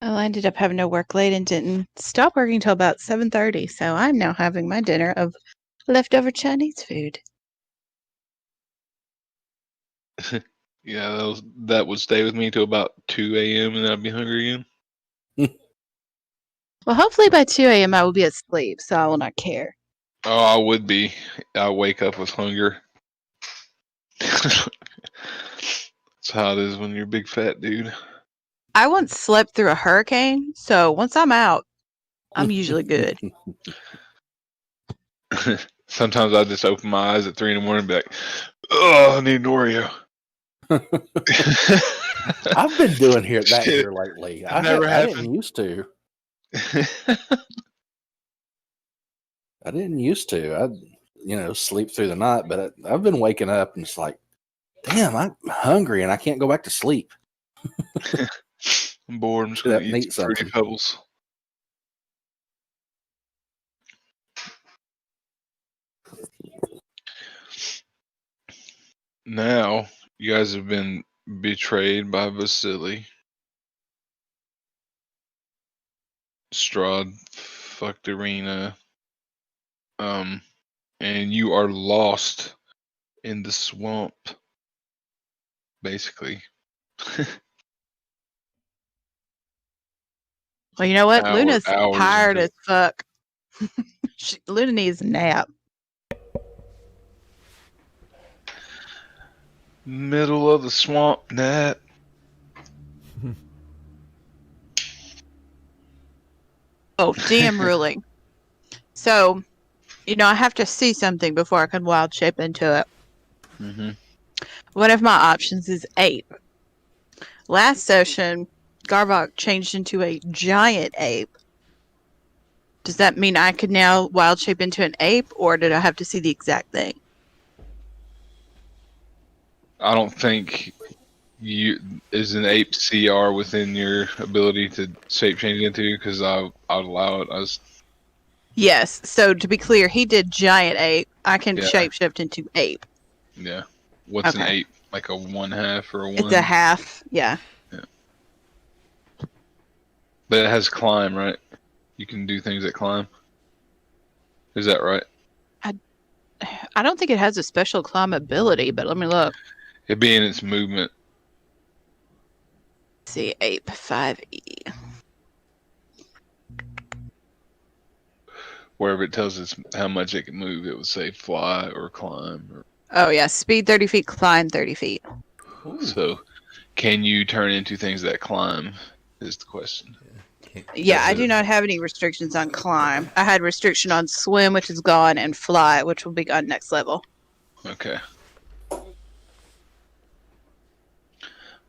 Well, I ended up having to work late and didn't stop working until about 7:30. So I'm now having my dinner of leftover Chinese food. Yeah, that would stay with me till about 2 a.m. and then I'd be hungry again. Well, hopefully by 2 a.m. I will be asleep, so I will not care. Oh, I would be. I wake up with hunger. That's how it is when you're a big fat dude. I once slept through a hurricane, so once I'm out, I'm usually good. Sometimes I just open my eyes at 3 in the morning and be like, oh, I need an Oreo. I've been doing that Shit. here lately. It never I happened. didn't used to. I didn't used to. I'd sleep through the night, but I've been waking up and it's like, damn, I'm hungry and I can't go back to sleep. I'm bored. I'm just Get going up to and eat eat some Fruity something. Pebbles. Now, you guys have been betrayed by Vasily. Strahd fucked Arena. And you are lost in the swamp, basically. Well, you know what? Luna's Hours tired into as fuck. Luna needs a nap. middle of the swamp, Nat. Oh, DM ruling. So, I have to see something before I can wild shape into it. Mm-hmm. One of my options is ape. Last session, Garbok changed into a giant ape. Does that mean I could now wild shape into an ape, or did I have to see the exact thing? I don't think is an ape CR within your ability to shape change into, because I'd allow it. Yes. So to be clear, he did giant ape. I can Yeah. shapeshift into ape. Yeah. What's an Okay. ape? Like a 1/2 or a 1? It's a half. Yeah. But it has climb, right? You can do things that climb. Is that right? I don't think it has a special climb ability, but let me look. It'd be in its movement. Let's see, ape 5e. Wherever it tells us how much it can move, it would say fly or climb. Oh yeah, speed 30 feet, climb 30 feet. So, can you turn into things that climb? Is the question. Yeah, I do not have any restrictions on climb. I had restriction on swim, which is gone, and fly, which will be gone next level. Okay.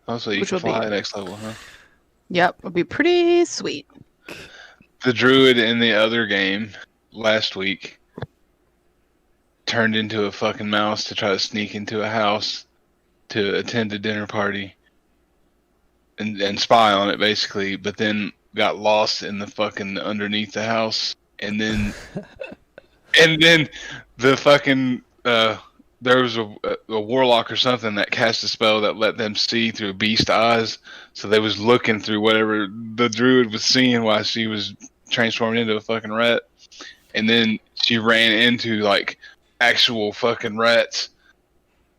Also, you Which can will be- fly next level, huh? Yep, it'll be pretty sweet. The druid in the other game last week turned into a fucking mouse to try to sneak into a house to attend a dinner party and spy on it, basically, but then got lost in the fucking underneath the house, and then the fucking there was a warlock or something that cast a spell that let them see through beast eyes, so they was looking through whatever the druid was seeing while she was transformed into a fucking rat, and then she ran into like actual fucking rats,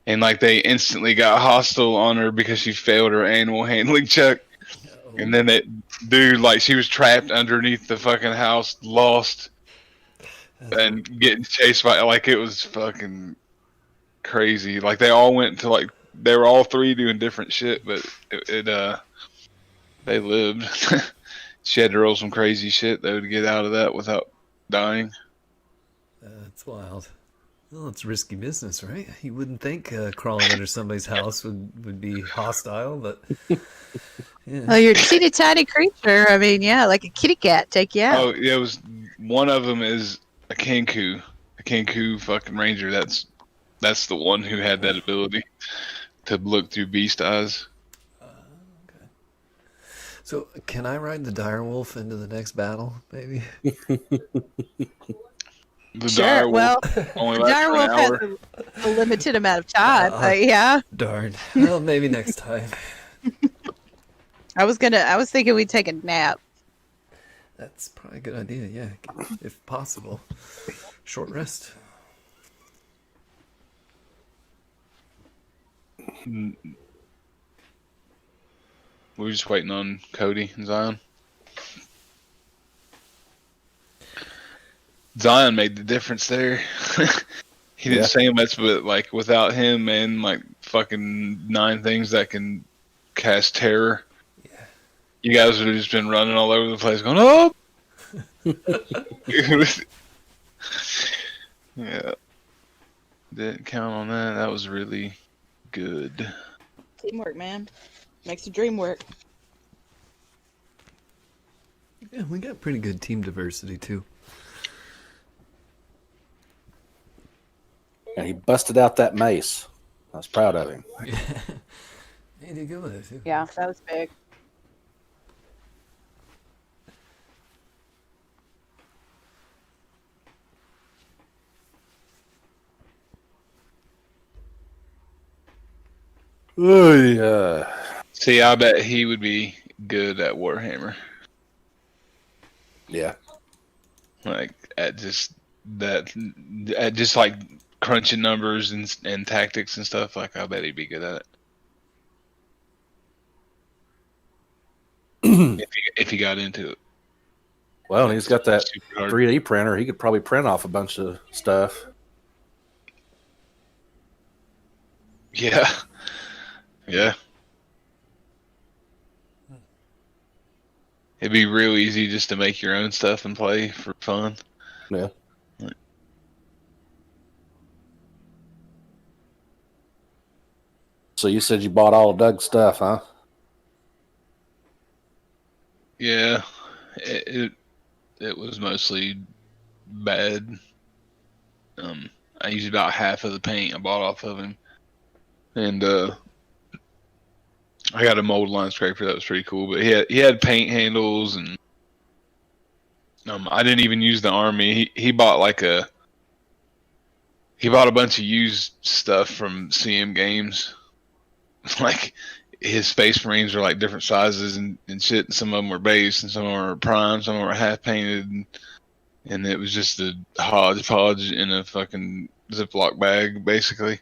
and like they instantly got hostile on her because she failed her animal handling check. And then that dude, like, she was trapped underneath the fucking house, lost, and getting chased by, like, it was fucking crazy. Like they all went to like they were all three doing different shit, but they lived. She had to roll some crazy shit though to get out of that without dying. That's wild. Well, it's risky business, right? You wouldn't think crawling under somebody's house would be hostile, but yeah. Well, you're a teeny tiny creature. I mean, yeah, like a kitty cat, take you out. Oh, yeah, it was one of them is a Kenku fucking ranger. That's the one who had that ability to look through beast eyes. Okay. So, can I ride the direwolf into the next battle, maybe? The Sure. dire Well, only the lasts for an direwolf has hour. a limited amount of time. Yeah. Darn. Well, maybe next time. I was thinking we'd take a nap. That's probably a good idea, yeah. If possible. Short rest. We're just waiting on Cody and Zion. Zion made the difference there. He didn't say much, but like without him, man, like fucking 9 things that can cast terror. Yeah. You guys would have just been running all over the place, going, "Oh!" Yeah, didn't count on that. That was really good. Teamwork, man. Makes the dream work. Yeah, we got pretty good team diversity, too. And he busted out that mace. I was proud of him. He did good with it, too. Yeah, that was big. See, I bet he would be good at Warhammer. Yeah. Like at just like crunching numbers and tactics and stuff. Like I bet he'd be good at it if he got into it. Well, and he's got that Super hard. 3D printer. He could probably print off a bunch of stuff. Yeah, yeah. It'd be real easy just to make your own stuff and play for fun. Yeah. So you said you bought all of Doug's stuff, huh? Yeah, it was mostly bad. I used about half of the paint I bought off of him, and I got a mold line scraper that was pretty cool. But he had paint handles, and I didn't even use the army. He bought a bunch of used stuff from CM Games. Like his Space Marines are like different sizes and shit. And some of them were base, and some of them were prime, some of them were half painted, and it was just a hodgepodge in a fucking Ziploc bag, basically.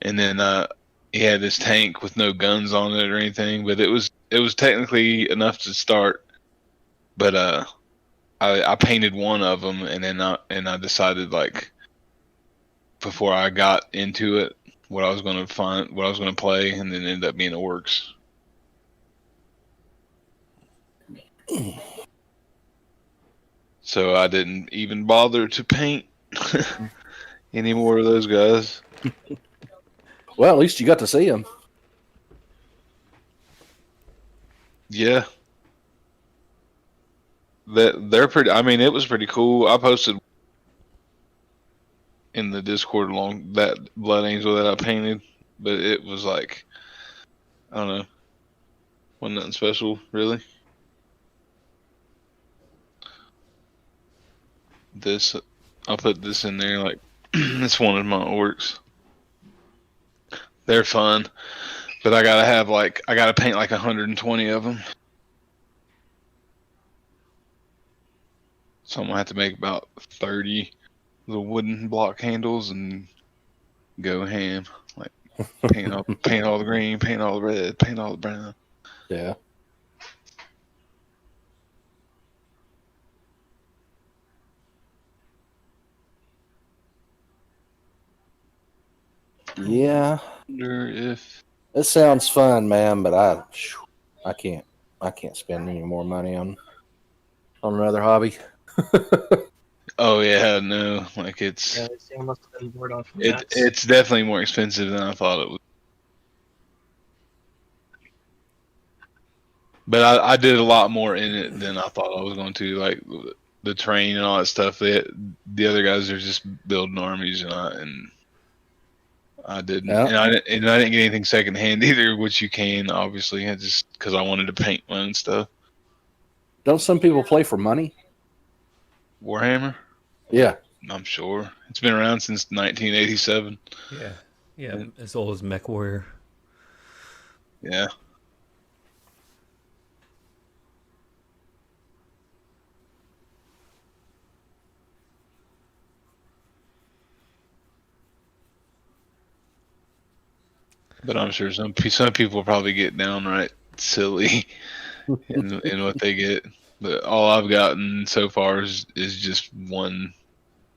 And then he had this tank with no guns on it or anything, but it was technically enough to start. But I painted one of them, and then I decided, like, before I got into it, what I was going to play, and then it ended up being orcs. So I didn't even bother to paint any more of those guys. Well, at least you got to see him. Yeah. They're pretty. I mean, it was pretty cool. I posted in the Discord along that Blood Angel that I painted, but it was like, I don't know, wasn't nothing special really. This, I'll put this in there. Like, it's one of my orcs. They're fun, but I gotta paint like 120 of them. So I'm gonna have to make about 30 little wooden block handles and go ham. Like paint all the green, paint all the red, paint all the brown. Yeah. Yeah, wonder if it sounds fun, man, but I can't spend any more money on another hobby. oh yeah, no, like it's Yeah, it's almost been bored off from it that. it's definitely more expensive than I thought it was. But I did a lot more in it than I thought I was going to, like the train and all that stuff. The other guys are just building armies, and I didn't, Yeah. and I didn't get anything secondhand either, which you can obviously. I just because I wanted to paint my own stuff. Don't some people play for money? Warhammer, Yeah. I'm sure it's been around since 1987. Yeah. Yeah, as old as Mech Warrior. Yeah. But I'm sure some people probably get downright silly in what they get. But all I've gotten so far is just one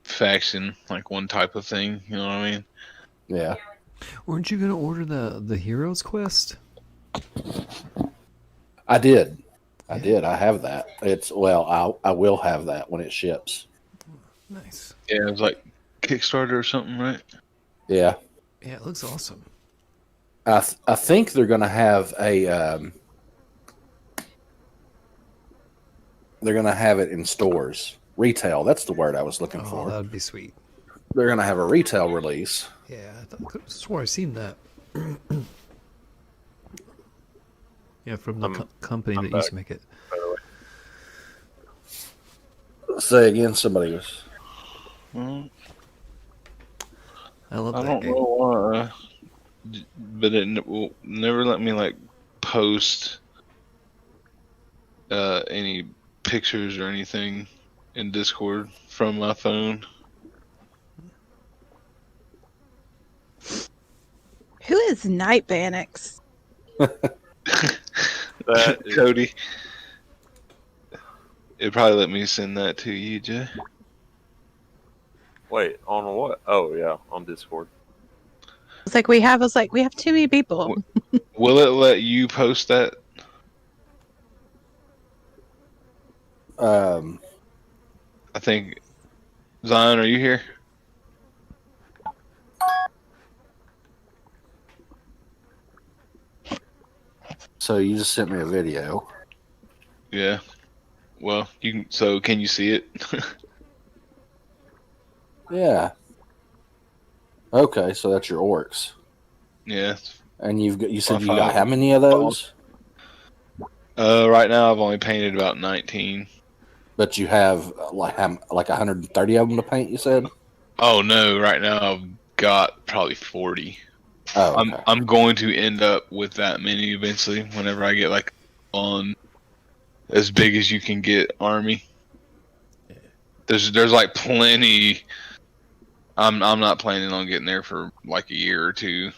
faction, like one type of thing. You know what I mean? Yeah. Weren't you gonna order the Heroes Quest? I did. I did. I have that. I will have that when it ships. Nice. Yeah, it was like Kickstarter or something, right? Yeah. Yeah, it looks awesome. I think they're going to have they're going to have it in stores. Retail, that's the word I was looking Oh, for. that would be sweet. They're going to have a retail release. Yeah, I could have swore I've seen that. Yeah, from the company that used to make it. By the way. Say again, somebody was. Well, I love I that don't game. know why, but it will never let me like post any pictures or anything in Discord from my phone. Who is Night Bannox? That is, Cody. It'd probably let me send that to you, Jay. wait, on what? Oh yeah, on Discord. It's like we have too many people. Will it let you post that? I think. Zion, are you here? So you just sent me a video. Yeah. Well, you can. So, can you see it? Yeah. Okay, so that's your orcs. Yeah. And you said you Five. got how many of those? Right now I've only painted about 19. But you have like 130 of them to paint, you said? Oh no! Right now I've got probably 40. Oh, okay. I'm going to end up with that many eventually. Whenever I get like on as big as you can get army. There's like plenty. I'm not planning on getting there for like a year or two.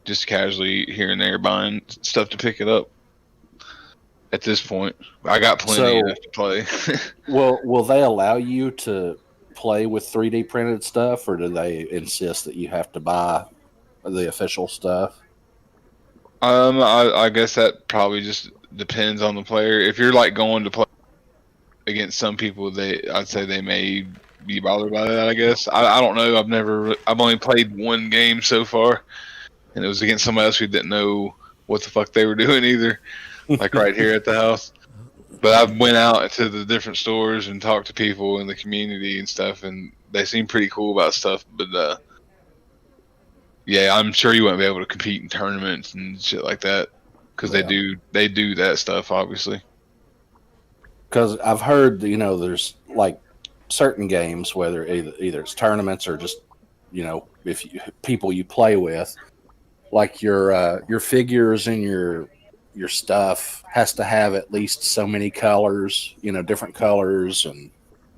Just casually here and there buying stuff to pick it up. At this point, I got plenty enough to play. Will they allow you to play with 3D printed stuff, or do they insist that you have to buy the official stuff? I guess that probably just depends on the player. If you're like going to play against some people, I'd say they may be bothered by that. I guess I don't know. I've only played one game so far, and it was against somebody else who didn't know what the fuck they were doing either. Like right here at the house. But I went out to the different stores and talked to people in the community and stuff, and they seem pretty cool about stuff. But yeah, I'm sure you won't be able to compete in tournaments and shit like that because they do that stuff, obviously. Because I've heard, there's like certain games, whether either it's tournaments or just, people you play with, like your figures and your stuff has to have at least so many colors, different colors. And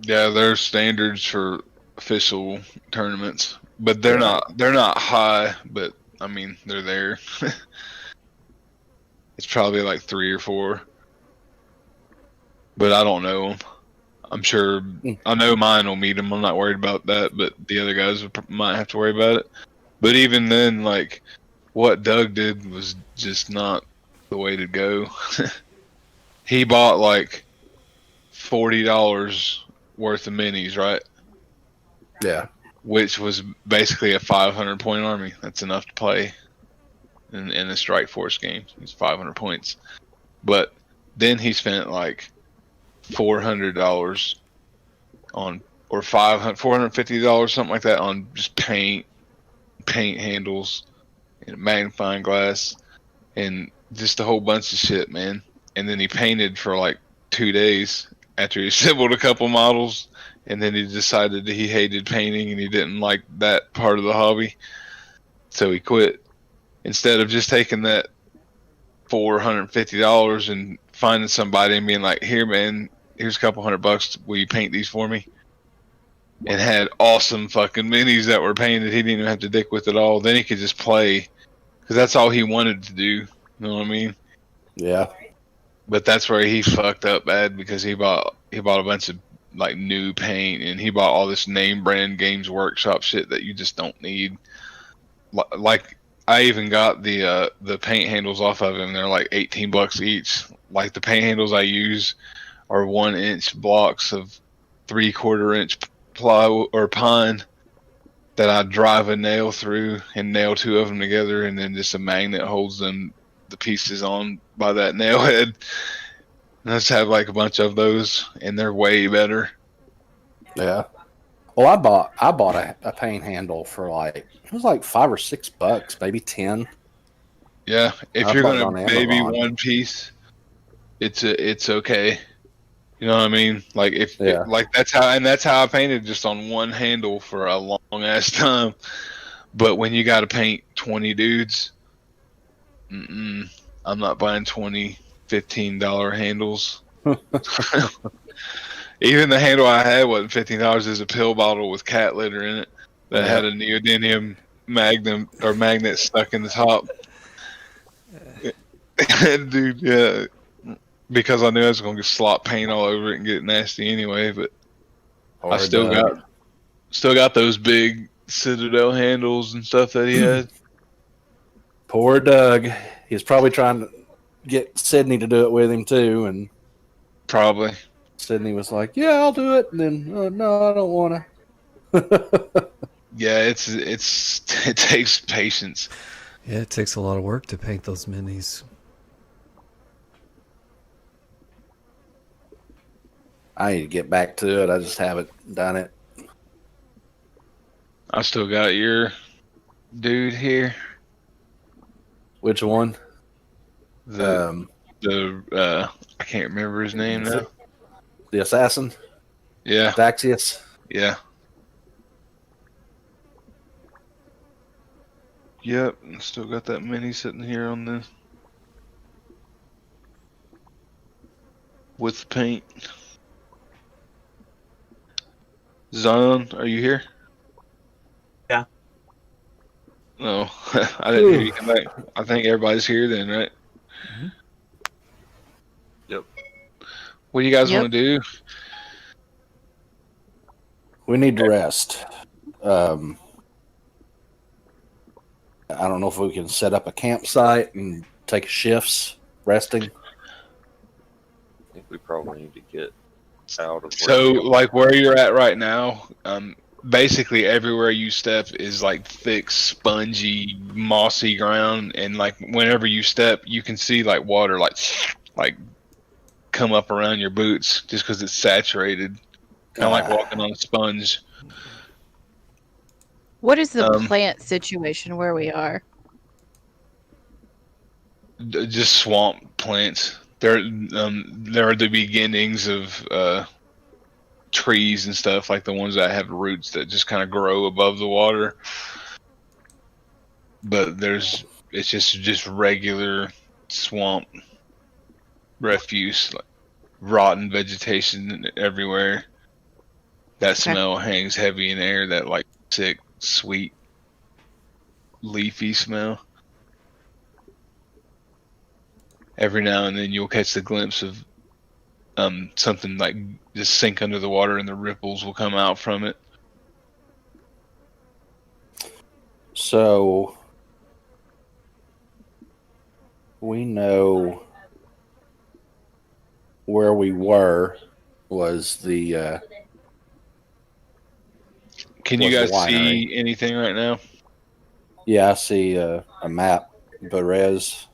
Yeah, there's standards for official tournaments, but they're not high, but I mean, they're there. It's probably like 3 or 4, but I don't know them. I'm sure I know mine will meet them. I'm not worried about that, but the other guys might have to worry about it. But even then, like what Doug did was just not the way to go. He bought like $40 worth of minis, right? Yeah. Which was basically a 500 point army. That's enough to play in the Strike Force game. It's 500 points. But then he spent like $400 on, or $450, something like that, on just paint handles, and magnifying glass, and just a whole bunch of shit, man. And then he painted for like 2 days after he assembled a couple models, and then he decided that he hated painting and he didn't like that part of the hobby, so he quit. Instead of just taking that $450 and finding somebody and being like, "Here, man, here's a couple $100. Will you paint these for me?" And had awesome fucking minis that were painted. He didn't even have to dick with it all. Then he could just play, because that's all he wanted to do. You know what I mean? Yeah. But that's where he fucked up bad, because he bought a bunch of like new paint, and he bought all this name brand Games Workshop shit that you just don't need. Like I even got the paint handles off of him. They're like $18 each. Like the paint handles I use are 1-inch blocks of 3/4-inch plywood or pine that I drive a nail through and nail two of them together, and then just a magnet holds the pieces on by that nail head. And I just have like a bunch of those, and they're way better. Yeah. Well, I bought a paint handle for like, it was like $5 or $6, maybe 10. Yeah, if I you're bought it gonna on baby Amazon. one piece, it's okay. You know what I mean? Like like that's how I painted, just on one handle for a long ass time. But when you got to paint 20 dudes, I'm not buying $15 handles. Even the handle I had wasn't $15. There's a pill bottle with cat litter in it that had a neodymium magnet stuck in the top. Dude, yeah. Because I knew I was going to slop paint all over it and get nasty anyway, but I still got those big Citadel handles and stuff that he had. Poor Doug. He's probably trying to get Sydney to do it with him too, and Probably. Sydney was like, "Yeah, I'll do it." And then, no, I don't want to. Yeah, it takes patience. Yeah, it takes a lot of work to paint those minis. I need to get back to it. I just haven't done it. I still got your dude here. Which one? I can't remember his name now. The assassin? Yeah. Daxius? Yeah. Yep, still got that mini sitting here on the with the paint. Zion, are you here? Yeah. No, I didn't hear you come back. I think everybody's here then, right? Mm-hmm. Yep. What do you guys want to do? We need to rest. I don't know if we can set up a campsite and take shifts resting. I think we probably need to get out of. So, like where you're at right now, basically everywhere you step is like thick, spongy, mossy ground, and like whenever you step, you can see like water like come up around your boots just because it's saturated, kind of like walking on a sponge. What is the plant situation where we are? Just swamp plants. There are the beginnings of trees and stuff, like the ones that have roots that just kind of grow above the water. But it's just regular swamp refuse, like rotten vegetation everywhere. That smell hangs heavy in the air. That like sick, sweet, leafy smell. Every now and then you'll catch the glimpse of something like just sink under the water, and the ripples will come out from it. So we know where we were was the Can you was the guys winery. see anything right now? Yeah, I see a map, Perez.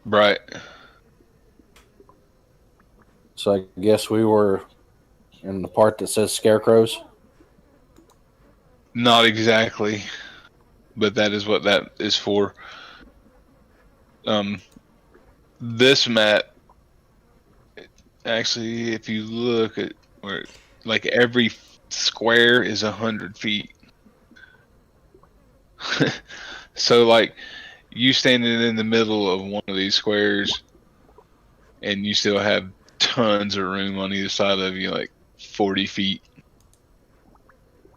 Right. So I guess we were in the part that says scarecrows. Not exactly, but that is what that is for. This map, actually, if you look at where, like every square is 100 feet. So, like, you standing in the middle of one of these squares, and you still have tons of room on either side of you, like 40 feet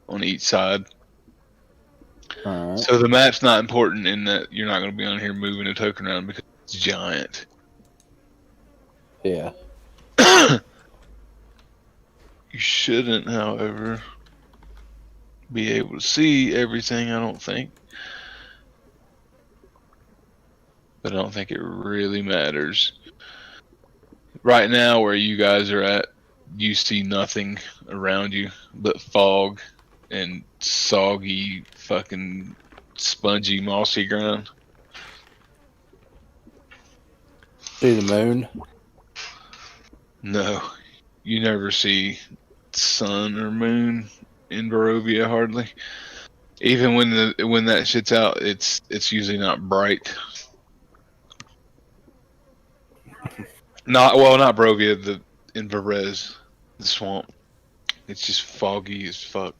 on each side. All right. So the map's not important in that you're not going to be on here moving a token around because it's giant. Yeah. You shouldn't, however, be able to see everything, I don't think. But I don't think it really matters. Right now, where you guys are at, you see nothing around you but fog and soggy, fucking spongy, mossy ground. See the moon. No, you never see sun or moon in Barovia hardly. Even when that shit's out, it's usually not bright. Not Barovia, in Varese, the swamp. It's just foggy as fuck.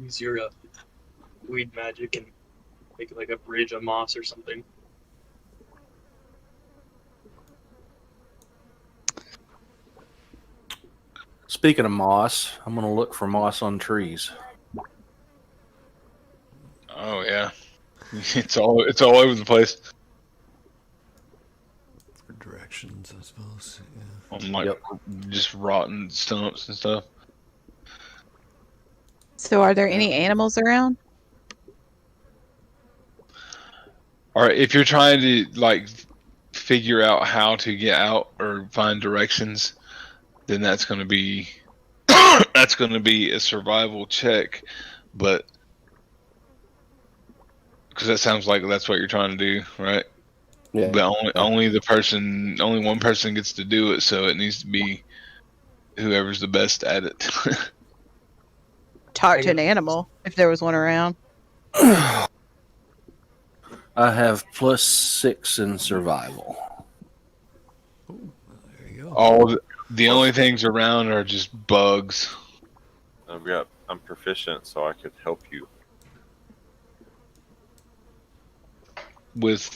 Use your weed magic and make like a bridge of moss or something. Speaking of moss, I'm gonna look for moss on trees. Oh yeah, it's all over the place. For directions, I suppose. Yeah. On like just rotten stumps and stuff. So, are there any animals around? All right, if you're trying to like figure out how to get out or find directions, then that's going to be a survival check, but because that sounds like that's what you're trying to do, right? Yeah. But only one person gets to do it, so it needs to be whoever's the best at it. Talk to an animal if there was one around. I have +6 in survival. There you go. The only things around are just bugs. I'm proficient, so I could help you. With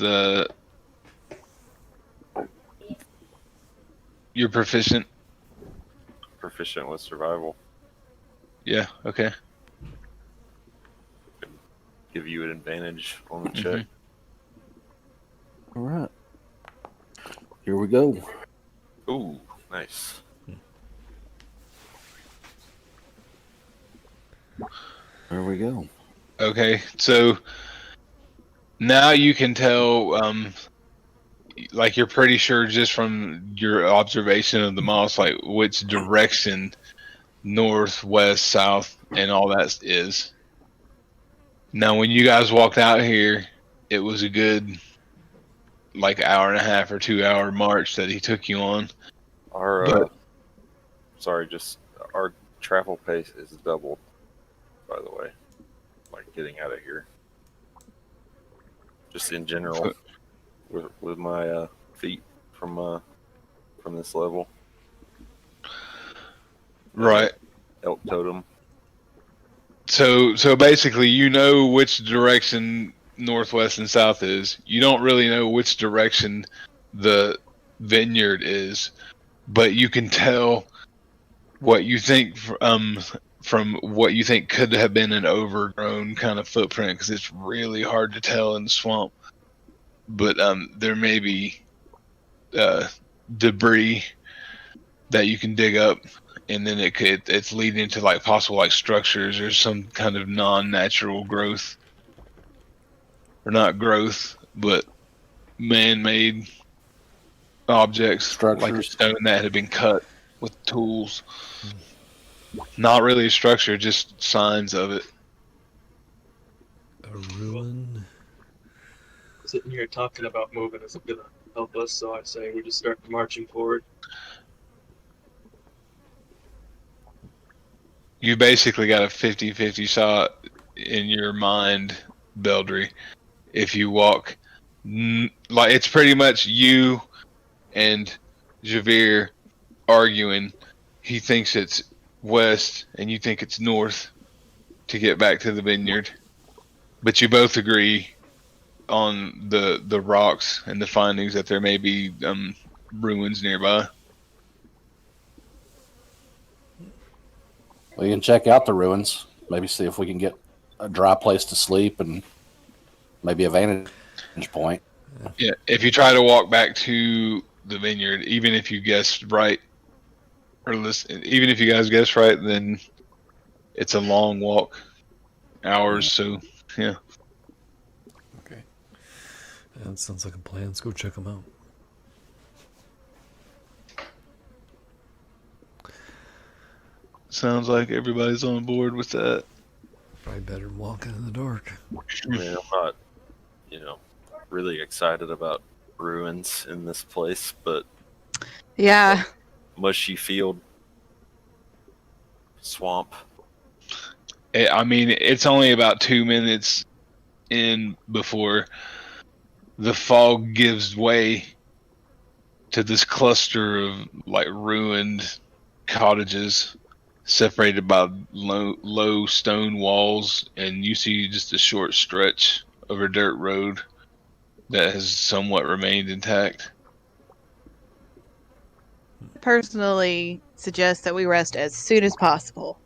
you're proficient. Proficient with survival. Yeah. Okay. Give you an advantage on the check. All right. Here we go. Ooh, nice. There we go. Okay. So now you can tell. Like you're pretty sure just from your observation of the moss, like which direction, north, west, south, and all that is. Now, when you guys walked out here, it was a good like hour and a half or 2 hour march that he took you on. Our our travel pace is doubled, by the way. Like getting out of here. Just in general. With my feet from this level. Right. Elk totem. So basically, you know which direction northwest and south is. You don't really know which direction the vineyard is, but you can tell what you think from what you think could have been an overgrown kind of footprint, because it's really hard to tell in the swamp. But there may be debris that you can dig up, and then it's leading to like possible like structures or some kind of non-natural growth, or not growth, but man-made objects like a Structures. stone that had been cut with tools. Not really a structure, just signs of it. A ruin. Sitting here talking about moving isn't gonna help us, so I say we just start marching forward. You basically got a 50-50 shot in your mind, Beldry. If you walk, like it's pretty much you and Javir arguing. He thinks it's west, and you think it's north to get back to the vineyard. But you both agree on the rocks and the findings that there may be ruins nearby. We can check out the ruins. Maybe see if we can get a dry place to sleep and maybe a vantage point. Yeah, if you try to walk back to the vineyard, even if you guessed right, or listen, even if you guys guessed right, then it's a long walk, hours. So yeah. Okay. That sounds like a plan. Let's go check them out. Sounds like everybody's on board with that. Probably better than walking in the dark. I mean, I'm not, really excited about ruins in this place, but Yeah. mushy field, swamp. I mean, it's only about 2 minutes in before the fog gives way to this cluster of like ruined cottages separated by low stone walls, and you see just a short stretch of a dirt road that has somewhat remained intact. Personally suggest that we rest as soon as possible.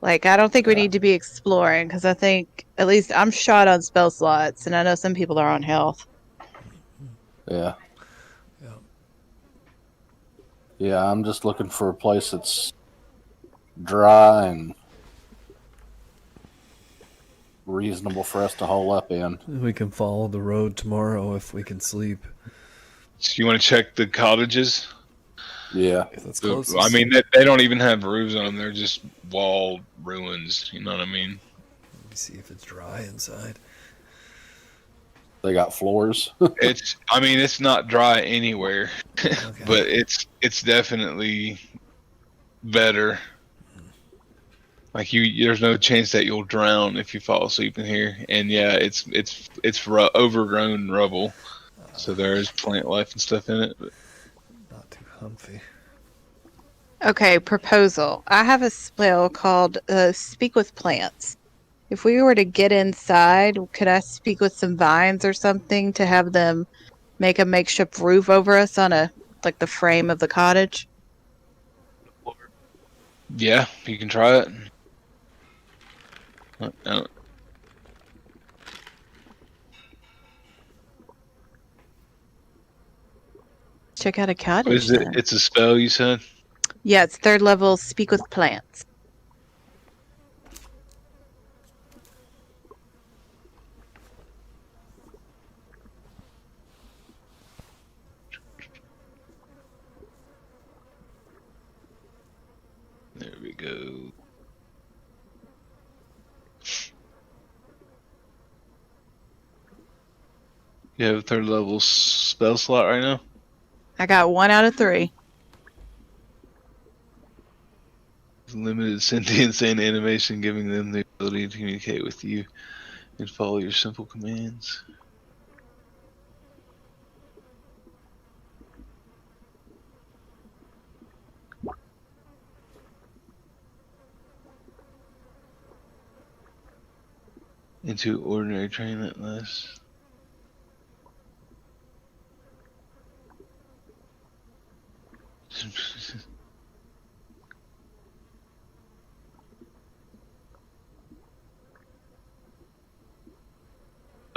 Like, I don't think we need to be exploring, because I think, at least I'm shot on spell slots, and I know some people are on health. Yeah. Yeah. Yeah, I'm just looking for a place that's dry and reasonable for us to hole up in. We can follow the road tomorrow if we can sleep. So you want to check the cottages? Yeah. If that's close. I mean, they don't even have roofs on them. They're just walled ruins. You know what I mean? Let me see if it's dry inside. They got floors. It's not dry anywhere, Okay. but it's definitely better. Like there's no chance that you'll drown if you fall asleep in here. And yeah, it's overgrown rubble, so there is plant life and stuff in it. But Not too comfy. Okay, proposal. I have a spell called Speak with Plants. If we were to get inside, could I speak with some vines or something to have them make a makeshift roof over us on the frame of the cottage? yeah, you can try it. Check out a What cottage. is it? Then. It's a spell, you said? Yeah, it's 3rd level Speak with Plants. There we go. You have a 3rd level spell slot right now? I got 1 out of 3. Limited sentience and animation, giving them the ability to communicate with you and follow your simple commands. Into ordinary train at last.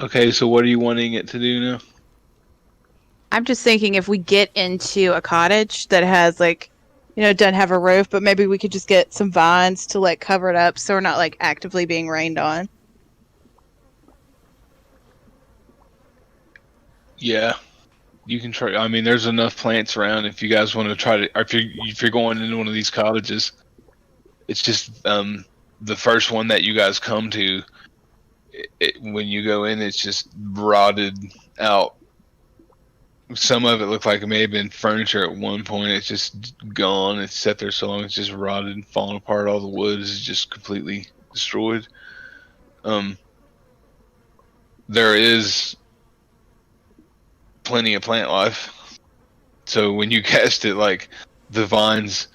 Okay, so what are you wanting it to do now? I'm just thinking if we get into a cottage that has doesn't have a roof, but maybe we could just get some vines to like cover it up so we're not like actively being rained on. Yeah, you can try. I mean, there's enough plants around if you guys want to try to. Or if you're going into one of these cottages, it's just the first one that you guys come to. When you go in, it's just rotted out. Some of it looked like it may have been furniture at one point. It's just gone. It's sat there so long. It's just rotted and fallen apart. All the wood is just completely destroyed. There is plenty of plant life. So when you cast it, like the vines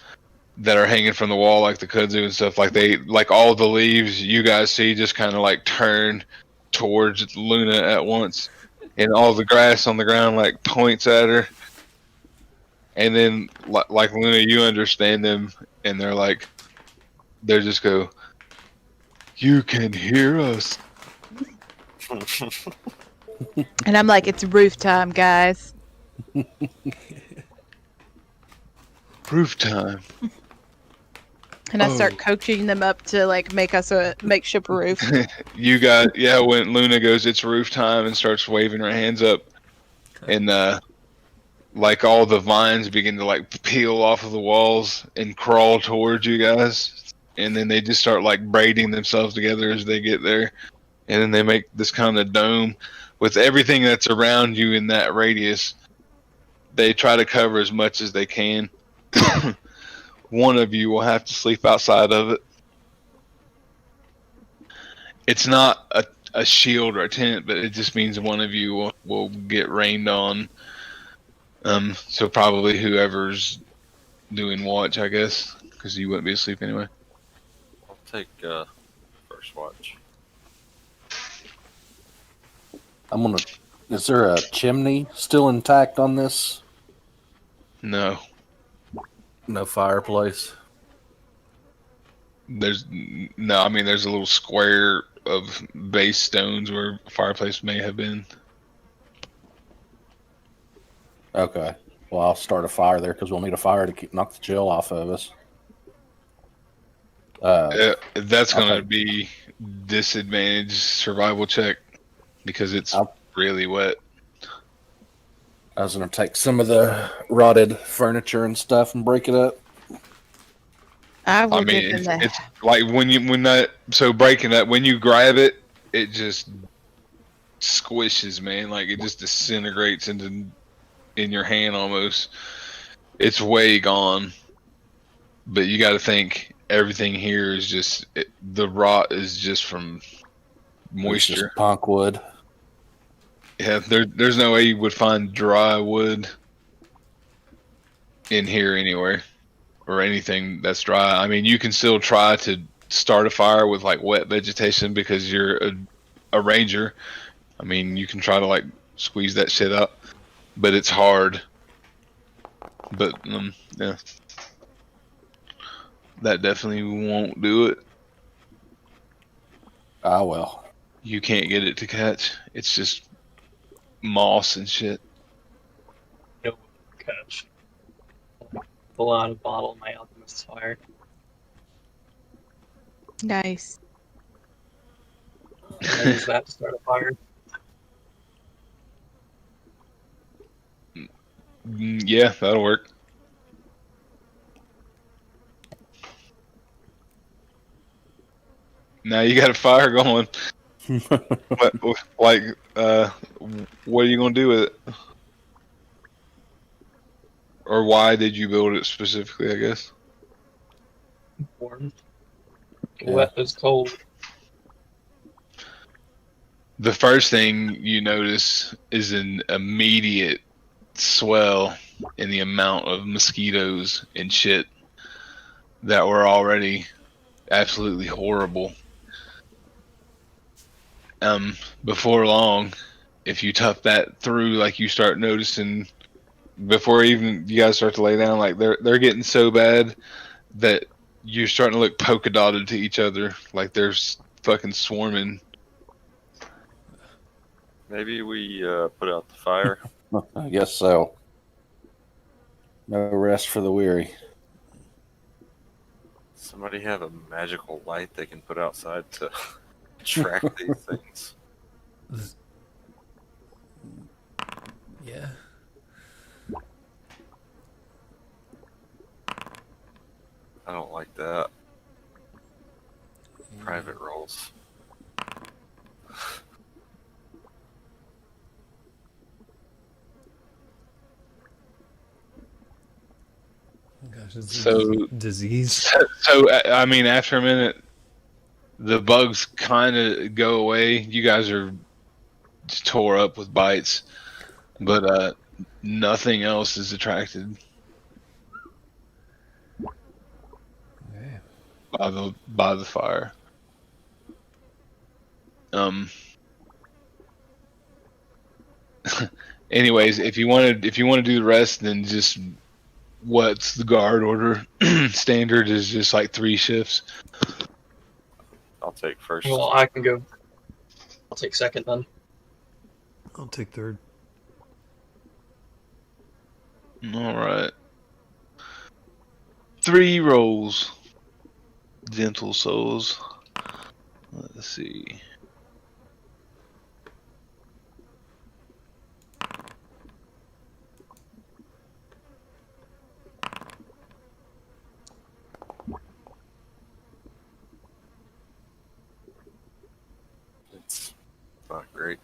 that are hanging from the wall, like the kudzu and stuff, like all the leaves you guys see just kind of like turn towards Luna at once, and all the grass on the ground like points at her. And then, like Luna, you understand them, and they're just go, "You can hear us." And I'm like, it's roof time, guys. Roof time. And I start coaching them up to like make us a makeshift roof. When Luna goes, it's roof time, and starts waving her hands up, and like all the vines begin to like peel off of the walls and crawl towards you guys, and then they just start like braiding themselves together as they get there, and then they make this kind of dome with everything that's around you in that radius. They try to cover as much as they can. One of you will have to sleep outside of it. It's not a shield or a tent, but it just means one of you will get rained on. So probably whoever's doing watch, I guess, because you wouldn't be asleep anyway. I'll take first watch. Is there a chimney still intact on this? No, No fireplace. there's no. I mean, there's a little square of base stones where a fireplace may have been. Okay. Well, I'll start a fire there because we'll need a fire to knock the chill off of us. That's going to okay. be disadvantage survival check because it's really wet. I was going to take some of the rotted furniture and stuff and break it up. I will I mean, give them it's like breaking that, when you grab it, it just squishes, man. Like it just disintegrates in your hand almost. It's way gone. But you got to think everything here is just the rot is just from moisture. It's just punk wood. Yeah, there's no way you would find dry wood in here anywhere, or anything that's dry. I mean, you can still try to start a fire with like wet vegetation because you're a ranger. I mean, you can try to like squeeze that shit up, but it's hard. But yeah, that definitely won't do it. Ah, well. You can't get it to catch. It's just moss and shit. No catch. Pull out a bottle of my alchemist's fire. nice. And use that to start a fire. Yeah, that'll work. Now you got a fire going. What are you gonna do with it? Or why did you build it specifically, I guess? Warm. Yeah. Wet is cold. The first thing you notice is an immediate swell in the amount of mosquitoes and shit that were already absolutely horrible. Before long, if you tough that through, like you start noticing before even you guys start to lay down, like they're getting so bad that you're starting to look polka dotted to each other, like they're fucking swarming. Maybe we put out the fire. I guess so. No rest for the weary. Somebody have a magical light they can put outside to track these things. Yeah. I don't like that. Private roles. Gosh, it's So- disease. So I mean, after a minute, the bugs kind of go away. You guys are just tore up with bites, but nothing else is attracted Okay. by the fire. Anyways, if you want to do the rest, then just what's the guard order? Standard is just like 3 shifts. I'll take first. Well, I can go. I'll take second then. I'll take third. All right. 3 rolls. Gentle souls. Let's see. It's not great.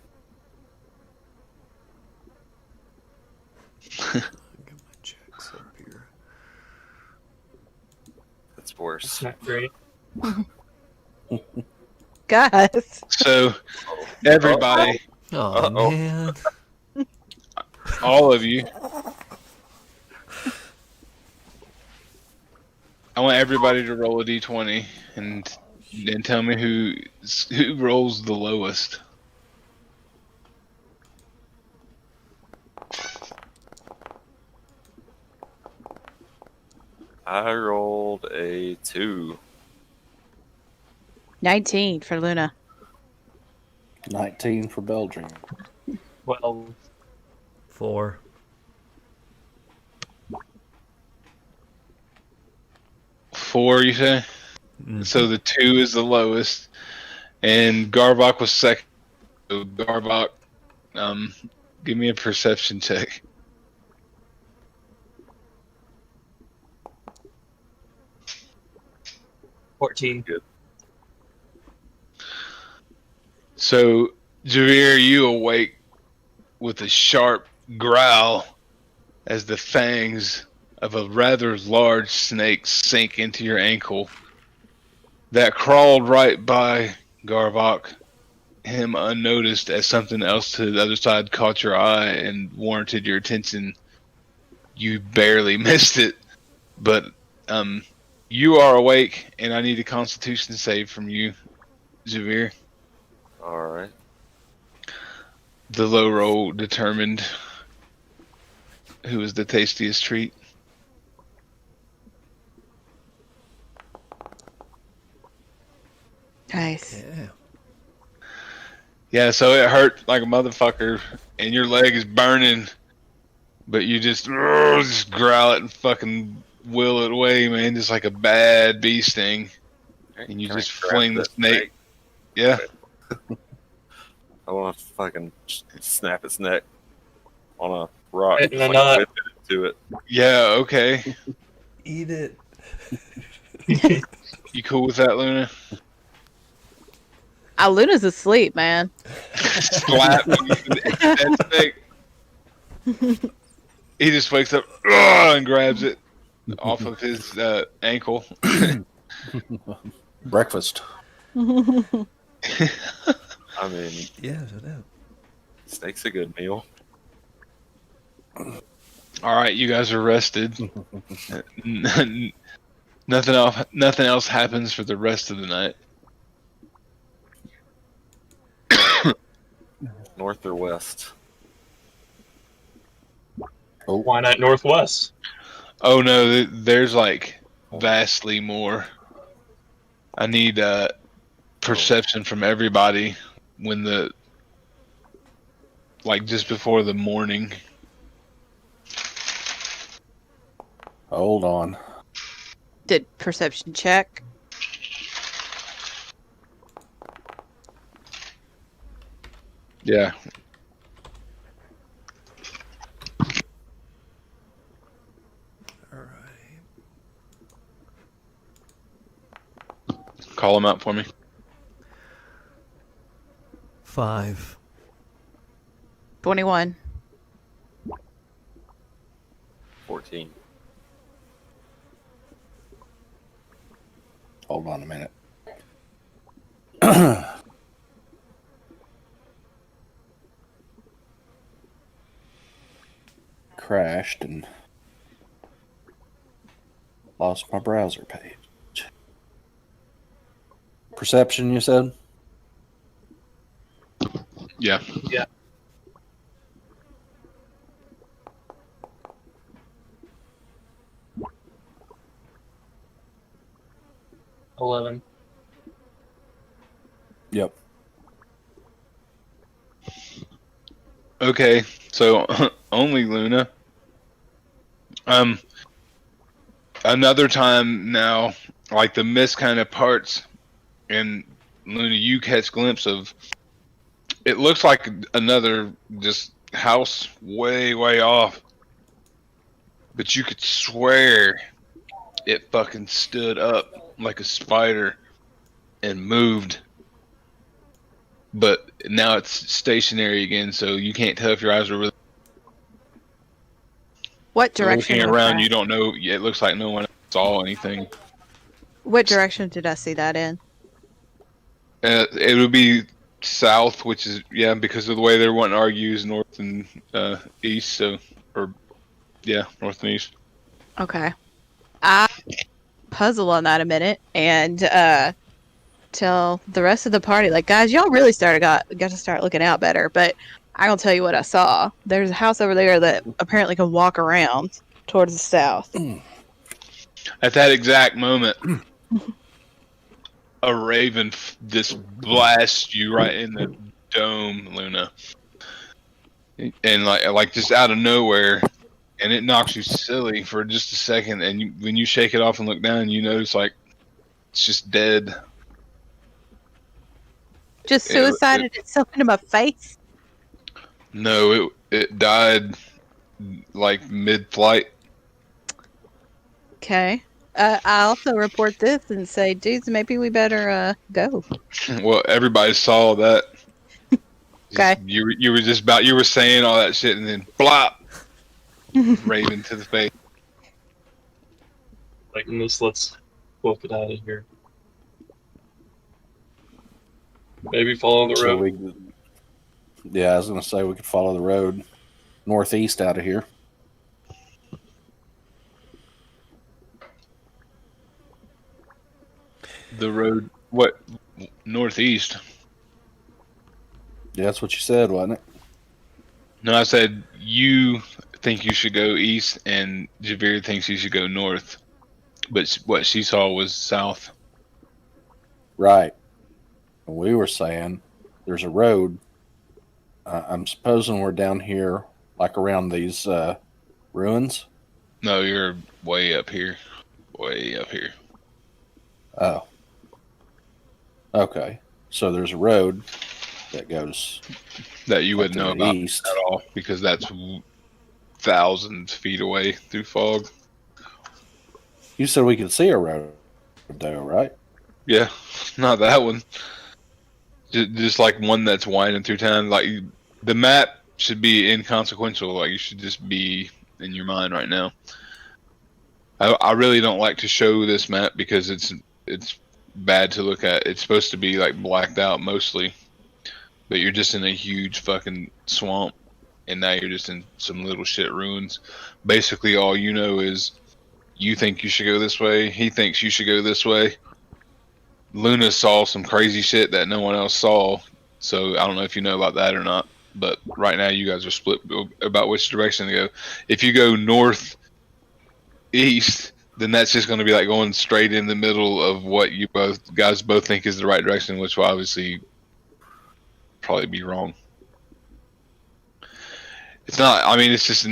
I'll get my checks up here. It's It's worse. not great. Guys. So, everybody, Oh Uh-oh. man. all of you, I want everybody to roll a d20 and tell me who rolls the lowest. I rolled a 2. 19 for Luna. 19 for Belgium. Well, 4. Four, you say? So the 2 is the lowest, and Garbok was second. So Garbok, give me a perception check. – 14. So, Javier, you awake with a sharp growl as the fangs of a rather large snake sink into your ankle. That crawled right by Garbok, him unnoticed, as something else to the other side caught your eye and warranted your attention. You barely missed it, but you are awake, and I need a Constitution save from you, Javier. Alright. The low roll determined who was the tastiest treat. Nice. Yeah. Yeah, so it hurt like a motherfucker, and your leg is burning, but you just growl it and fucking will it away, man, just like a bad bee sting. And you Can I just grab fling the that snake. Yeah. I want to fucking snap its neck on a rock. Right in the Just, nut. whip it to it. Yeah, okay. Eat it. You cool with that, Luna? Luna's asleep, man. Slap that snake. He just wakes up and grabs it off of his ankle. Breakfast. I mean, Yeah, no doubt. steak's a good meal. All right, you guys are rested. Nothing else happens for the rest of the night. North or west? Why not northwest? Oh no, there's like vastly more. I need perception from everybody when just before the morning. Hold on. Did perception check. Yeah. All right. Call him out for me. 5. 21. 14. Hold on a minute. Crashed and lost my browser page. Perception, you said? Yeah. 11. Yep. Okay, so only Luna. Another time now, like the mist kind of parts, and Luna, you catch glimpse of. It looks like another just house way, way off, but you could swear it fucking stood up like a spider and moved. But now it's stationary again, so you can't tell if your eyes are really What direction? looking was around. that? You don't know. It looks like no one saw anything. What direction did I see that in? It would be south, which is because of the way they're wanting to argue is north and east. So, north and east. Okay. I puzzle on that a minute and tell the rest of the party, like, guys, y'all really got to start looking out better. But I gonna tell you what I saw. There's a house over there that apparently can walk around towards the south. At that exact moment, a raven just blasts you right in the dome, Luna, and like just out of nowhere, and it knocks you silly for just a second. And when you shake it off and look down, you notice like it's just dead. Just suicided itself into my face. No, it died like mid-flight. Okay. I also report this and say, dudes, maybe we better go. Well, everybody saw that. Okay. You were just you were saying all that shit and then blop, raven to the face. Like, let's book it out of here. Maybe follow the So road. I was going to say we could follow the road northeast out of here. The road, what, northeast? Yeah, that's what you said, wasn't it? No, I said you think you should go east, and Javier thinks you should go north. But what she saw was south. Right. And we were saying there's a road. I'm supposing we're down here, like around these ruins. No, you're way up here. Way up here. Oh. Okay. So there's a road that goes That you wouldn't to know the about east. at all, because that's thousands of feet away through fog. You said we could see a road, though, right? Yeah, not that one. Just like one that's winding through town. Like the map should be inconsequential. Like you should just be in your mind right now. I really don't like to show this map because it's bad to look at. It's supposed to be like blacked out mostly, but you're just in a huge fucking swamp, and now you're just in some little shit ruins. Basically, all you know is you think you should go this way. He thinks you should go this way. Luna saw some crazy shit that no one else saw, so I don't know if you know about that or not. But right now, you guys are split about which direction to go. If you go northeast, then that's just going to be like going straight in the middle of what you guys both think is the right direction, which will obviously probably be wrong. It's not. I mean, it's just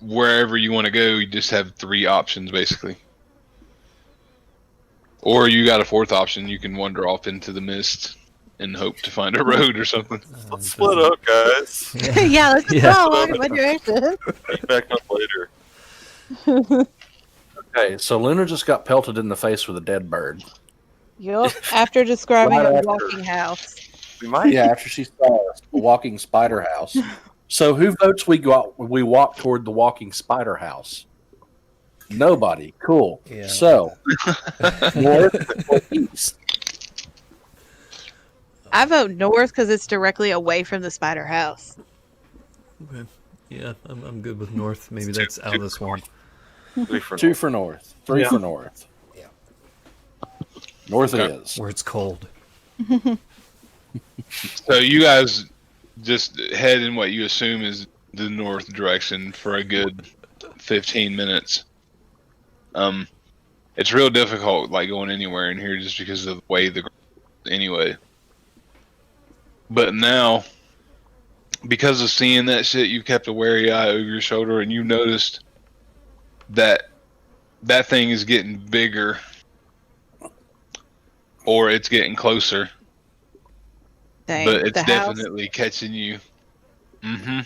wherever you want to go. You just have three options basically. Or you got a fourth option. You can wander off into the mist and hope to find a road or something. Let's split up, guys. Yeah, let's just Yeah. all walk in one direction. Meet back up later. Okay, so Luna just got pelted in the face with a dead bird. Yup. After describing Right a after. walking house. We might. Yeah, after she saw a walking spider house. So who votes we walk toward the walking spider house? Nobody. Cool. Yeah. So north or east? I vote north because it's directly away from the spider house. Okay. Yeah, I'm good with north. Maybe that's out of the swamp. 3 for 2 for north. 3 Yeah. for north. Yeah. North Okay. it is. Where it's cold. So you guys just head in what you assume is the north direction for a good 15 minutes. It's real difficult, like going anywhere in here, just because of the way the anyway. But now, because of seeing that shit, you've kept a wary eye over your shoulder, and you noticed that that thing is getting bigger, or it's getting closer. Dang, But it's the house. definitely catching you. Mm-hmm.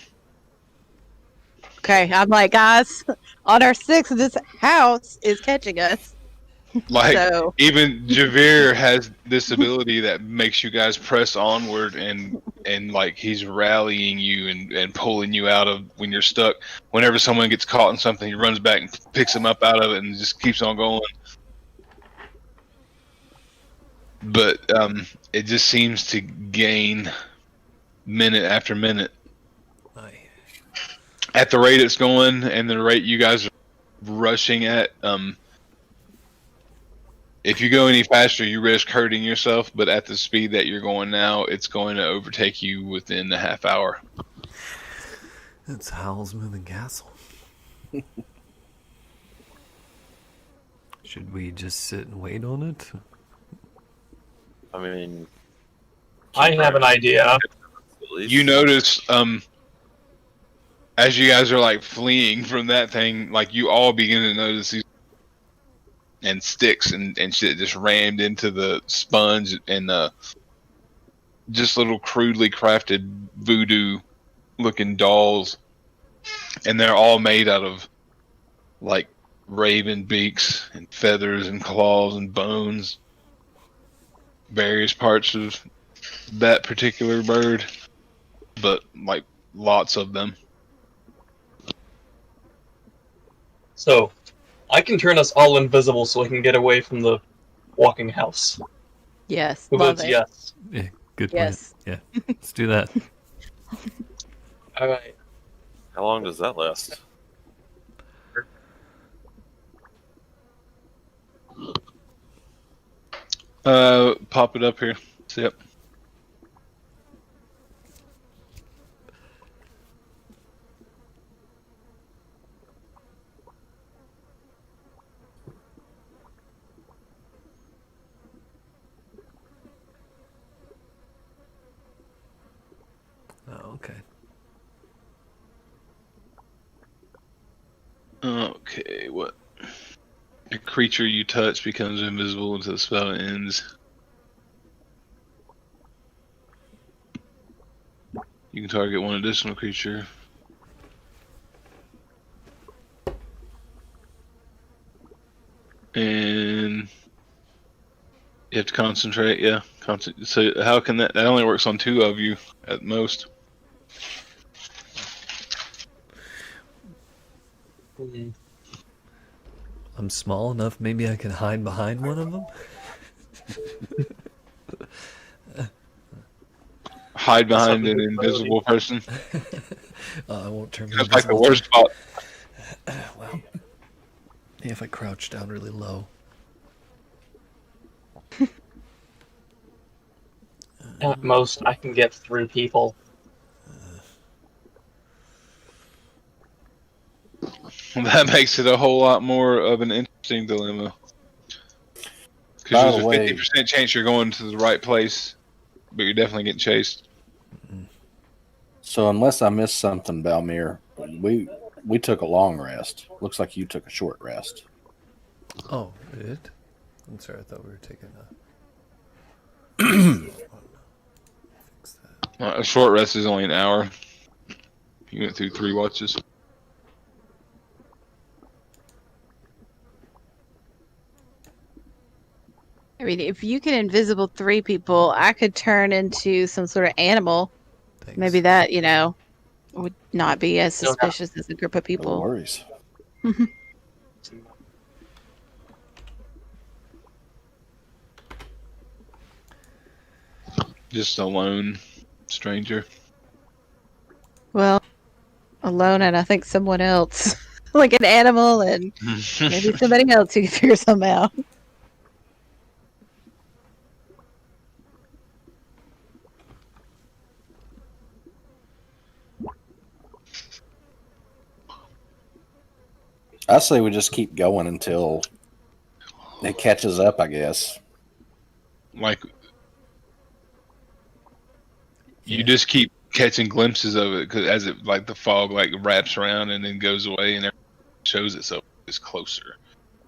Okay, I'm like, guys, on our 6th, this house is catching us. Like, So, even Javier has this ability that makes you guys press onward, and like he's rallying you and pulling you out of when you're stuck. Whenever someone gets caught in something, he runs back and picks them up out of it and just keeps on going. But it just seems to gain minute after minute. Aye. At the rate it's going and the rate you guys are rushing at, if you go any faster, you risk hurting yourself. But at the speed that you're going now, it's going to overtake you within a half hour. It's Howl's Moving Castle. Should we just sit and wait on it? I mean, I have an idea. at least. You notice, as you guys are like fleeing from that thing, like you all begin to notice these and sticks and shit just rammed into the sponge and just little crudely crafted voodoo looking dolls, and they're all made out of like raven beaks and feathers and claws and bones, various parts of that particular bird, but like lots of them. So, I can turn us all invisible so we can get away from the walking house. yes, Who love votes it. yes? Yeah, good plan. Yes. Yeah, let's do that. Alright. How long does that last? Pop it up here. Yep. Oh, okay. Okay, what? A creature you touch becomes invisible until the spell ends. You can target one additional creature. And you have to concentrate, yeah. So how can that only works on 2 of you at most. Hmm. I'm small enough, maybe I can hide behind one of them? Hide behind an invisible person. I won't turn That's like the invisible. worst spot. Well, if I crouch down really low. At most, I can get through people. That makes it a whole lot more of an interesting dilemma. By Because the there's a way- 50% chance you're going to the right place, but you're definitely getting chased. So unless I missed something, Balmir, we took a long rest. Looks like you took a short rest. Oh, it? I'm sorry, I thought we were taking a. Fix that. A short rest is only an hour. You went through 3 watches. I mean, if you can invisible 3 people, I could turn into some sort of animal. Thanks. Maybe that, would not be as Still got- suspicious as a group of No people. worries. Just a lone stranger. Well, alone and I think someone else. Like an animal and maybe somebody else who can figure something out. I say we just keep going until it catches up, I guess. Like, you Yeah. just keep catching glimpses of it because as it like the fog like wraps around and then goes away and it shows itself is closer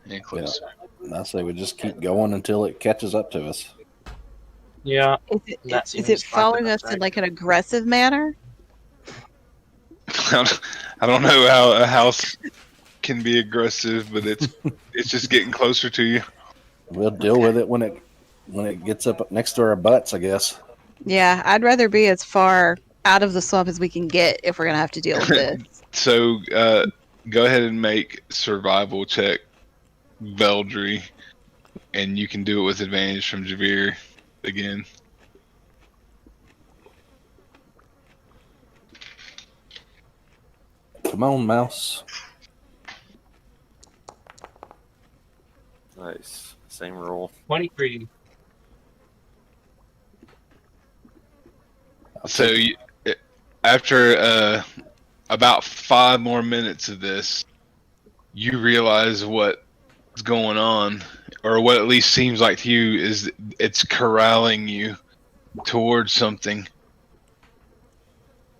and closer. And I say we just keep going until it catches up to us. Yeah. That Is seems it following like us that's in right. like an aggressive manner? I don't know how a house can be aggressive, but it's just getting closer to you. We'll deal with it when it gets up next to our butts, I guess. Yeah, I'd rather be as far out of the swamp as we can get if we're gonna have to deal with this. So go ahead and make survival check, Veldry, and you can do it with advantage from Javier again. Come on, mouse. Nice. Same roll. 23. So after about 5 more minutes of this, you realize what's going on, or what at least seems like to you is it's corralling you towards something.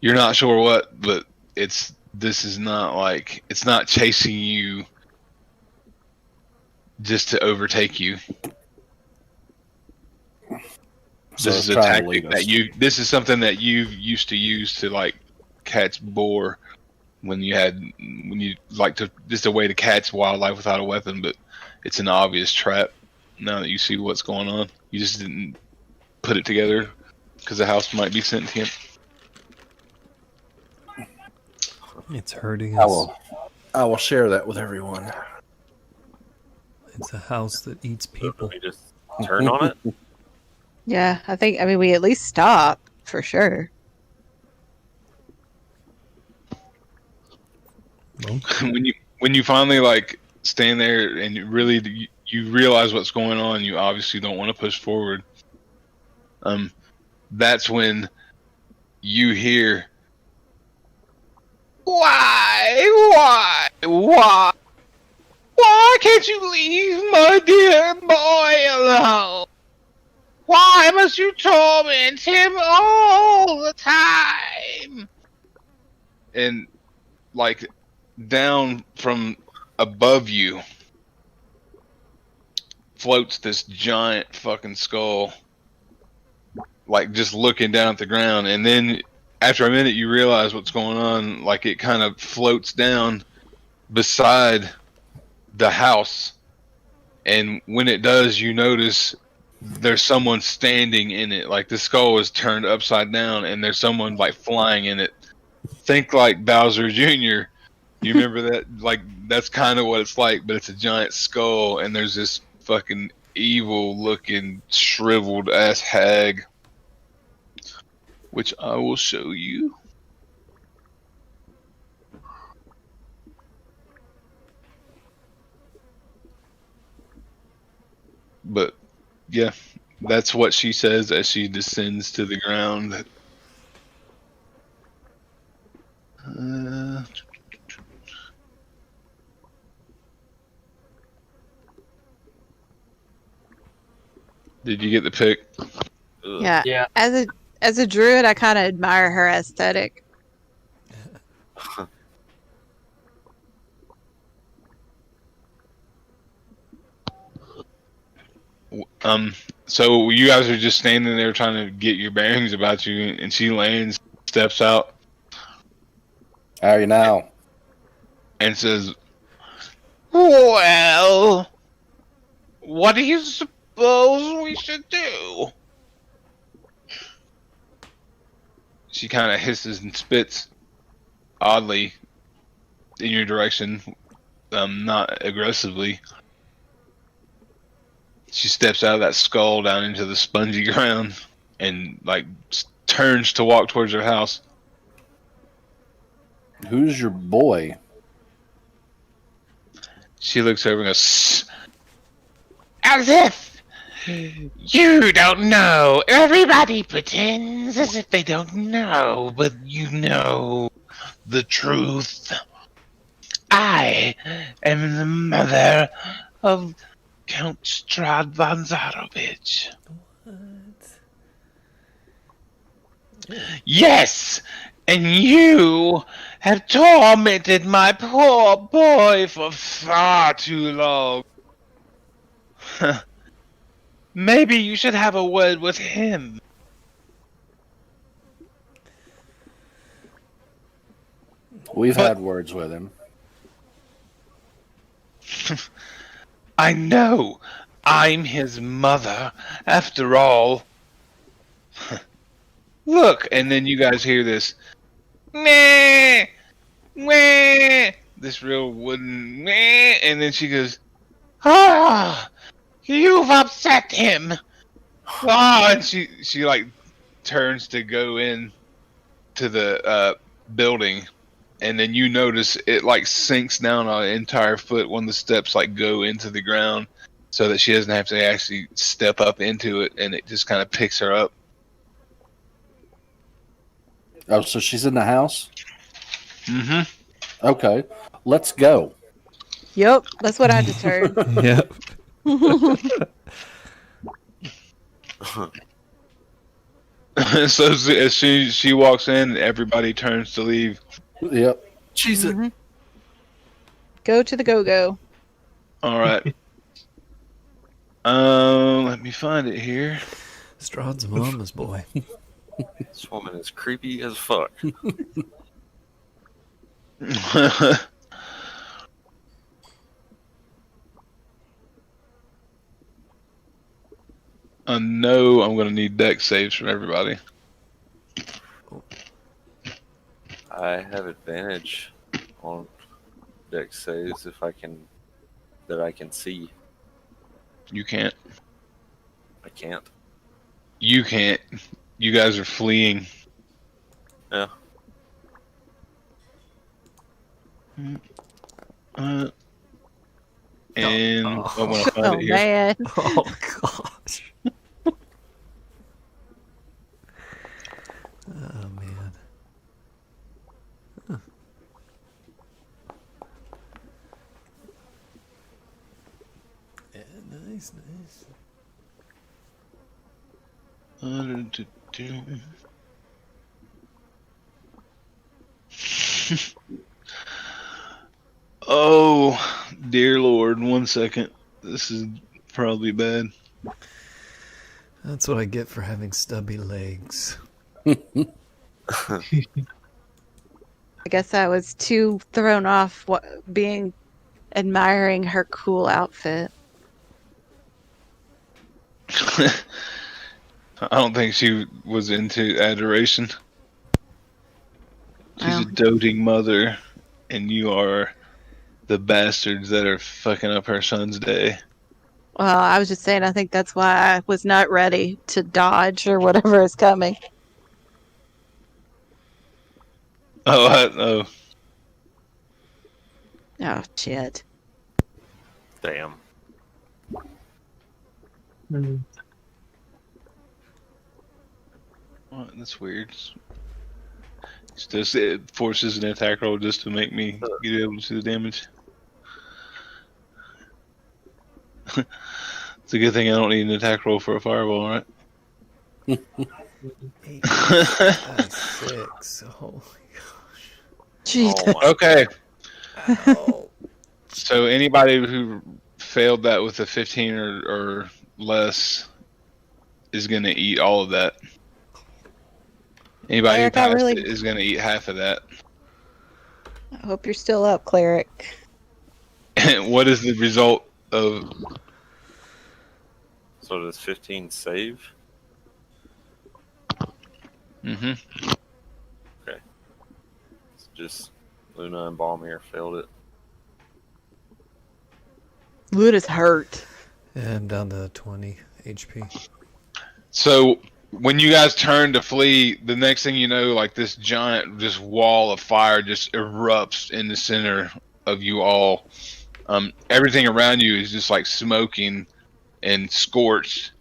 You're not sure what, but this is not like it's not chasing you just to overtake you. So This it's is a trying to tactic lead us. that this is something that you used to use to like catch boar when you like to just a way to catch wildlife without a weapon, but it's an obvious trap now that you see what's going on. You just didn't put it together because the house might be sentient. It's hurting I us. will share that with everyone. It's a house that eats So people. do we just turn on it? Yeah, I mean we at least stop for sure. Well, when you finally like stand there and you realize what's going on, you obviously don't want to push forward. That's when you hear, why can't you leave my dear boy alone? Why must you torment him all the time? And like down from above you floats this giant fucking skull, like just looking down at the ground. And then after a minute you realize what's going on. Like it kind of floats down beside the house, and when it does, you notice there's someone standing in it. Like the skull is turned upside down and there's someone like flying in it. Think like Bowser Jr. You remember that? Like that's kind of what it's like, but it's a giant skull and there's this fucking evil looking shriveled ass hag, which I will show you. But yeah, that's what she says as she descends to the ground. Did you get the pic? Ugh. Yeah. Yeah. As a druid, I kind of admire her aesthetic. So you guys are just standing there trying to get your bearings about you, and she lands, steps out, How are you now? and says, "Well, what do you suppose we should do?" She kind of hisses and spits oddly in your direction, not aggressively. She steps out of that skull down into the spongy ground and like turns to walk towards her house. Who's your boy? She looks over and goes, "As if you don't know. Everybody pretends as if they don't know, but you know the truth. I am the mother of Count Strahd von Zarovich." "Yes, and you have tormented my poor boy for far too long. Maybe you should have a word with him." We've But- had words with him. "I know. I'm his mother, after all." "Look," and then you guys hear this, meh, meh, this real wooden meh, and then she goes, "Ah, you've upset him." Ah, and she like turns to go in to the building, and then you notice it like sinks down an entire foot when the steps like go into the ground, so that she doesn't have to actually step up into it, and it just kind of picks her up. Oh, so she's in the house? Mm-hmm. Okay. Let's go. Yep, that's what I just heard. Yep. So as she walks in, everybody turns to leave. Yep. Jesus. Mhm. Go to the go-go. All right. Let me find it here. Strahd's mama's boy. This woman is creepy as fuck. I know I'm gonna need deck saves from everybody. I have advantage on deck saves if I can see. You can't. I can't. You can't. You guys are fleeing. Yeah. And I want to find Oh it here. man. Oh gosh. Oh man. Huh. Yeah, nice, nice. Oh, dear Lord, 1 second. This is probably bad. That's what I get for having stubby legs. I guess I was too thrown off admiring her cool outfit. I don't think she was into adoration. She's a Wow. doting mother, and you are the bastards that are fucking up her son's day. Well, I was just saying I think that's why I was not ready to dodge or whatever is coming. Oh. Oh shit. Damn. Oh, that's weird. It forces an attack roll just to make me get able to see the damage. It's a good thing I don't need an attack roll for a fireball, right? 8, 5, 6. Holy gosh. Jesus. Oh my Okay, Ow. so anybody who failed that with a 15 or less is going to eat all of that. Anybody who Cleric, I passed really- it is going to eat half of that. I hope you're still up, cleric. And what is the result of? So does 15 save? Mm-hmm. It's just Luna and Balmir failed it. Luna's hurt. Yeah, I'm down to 20 HP. So when you guys turn to flee, the next thing you know, like this giant just wall of fire just erupts in the center of you all. Everything around you is just like smoking and scorched.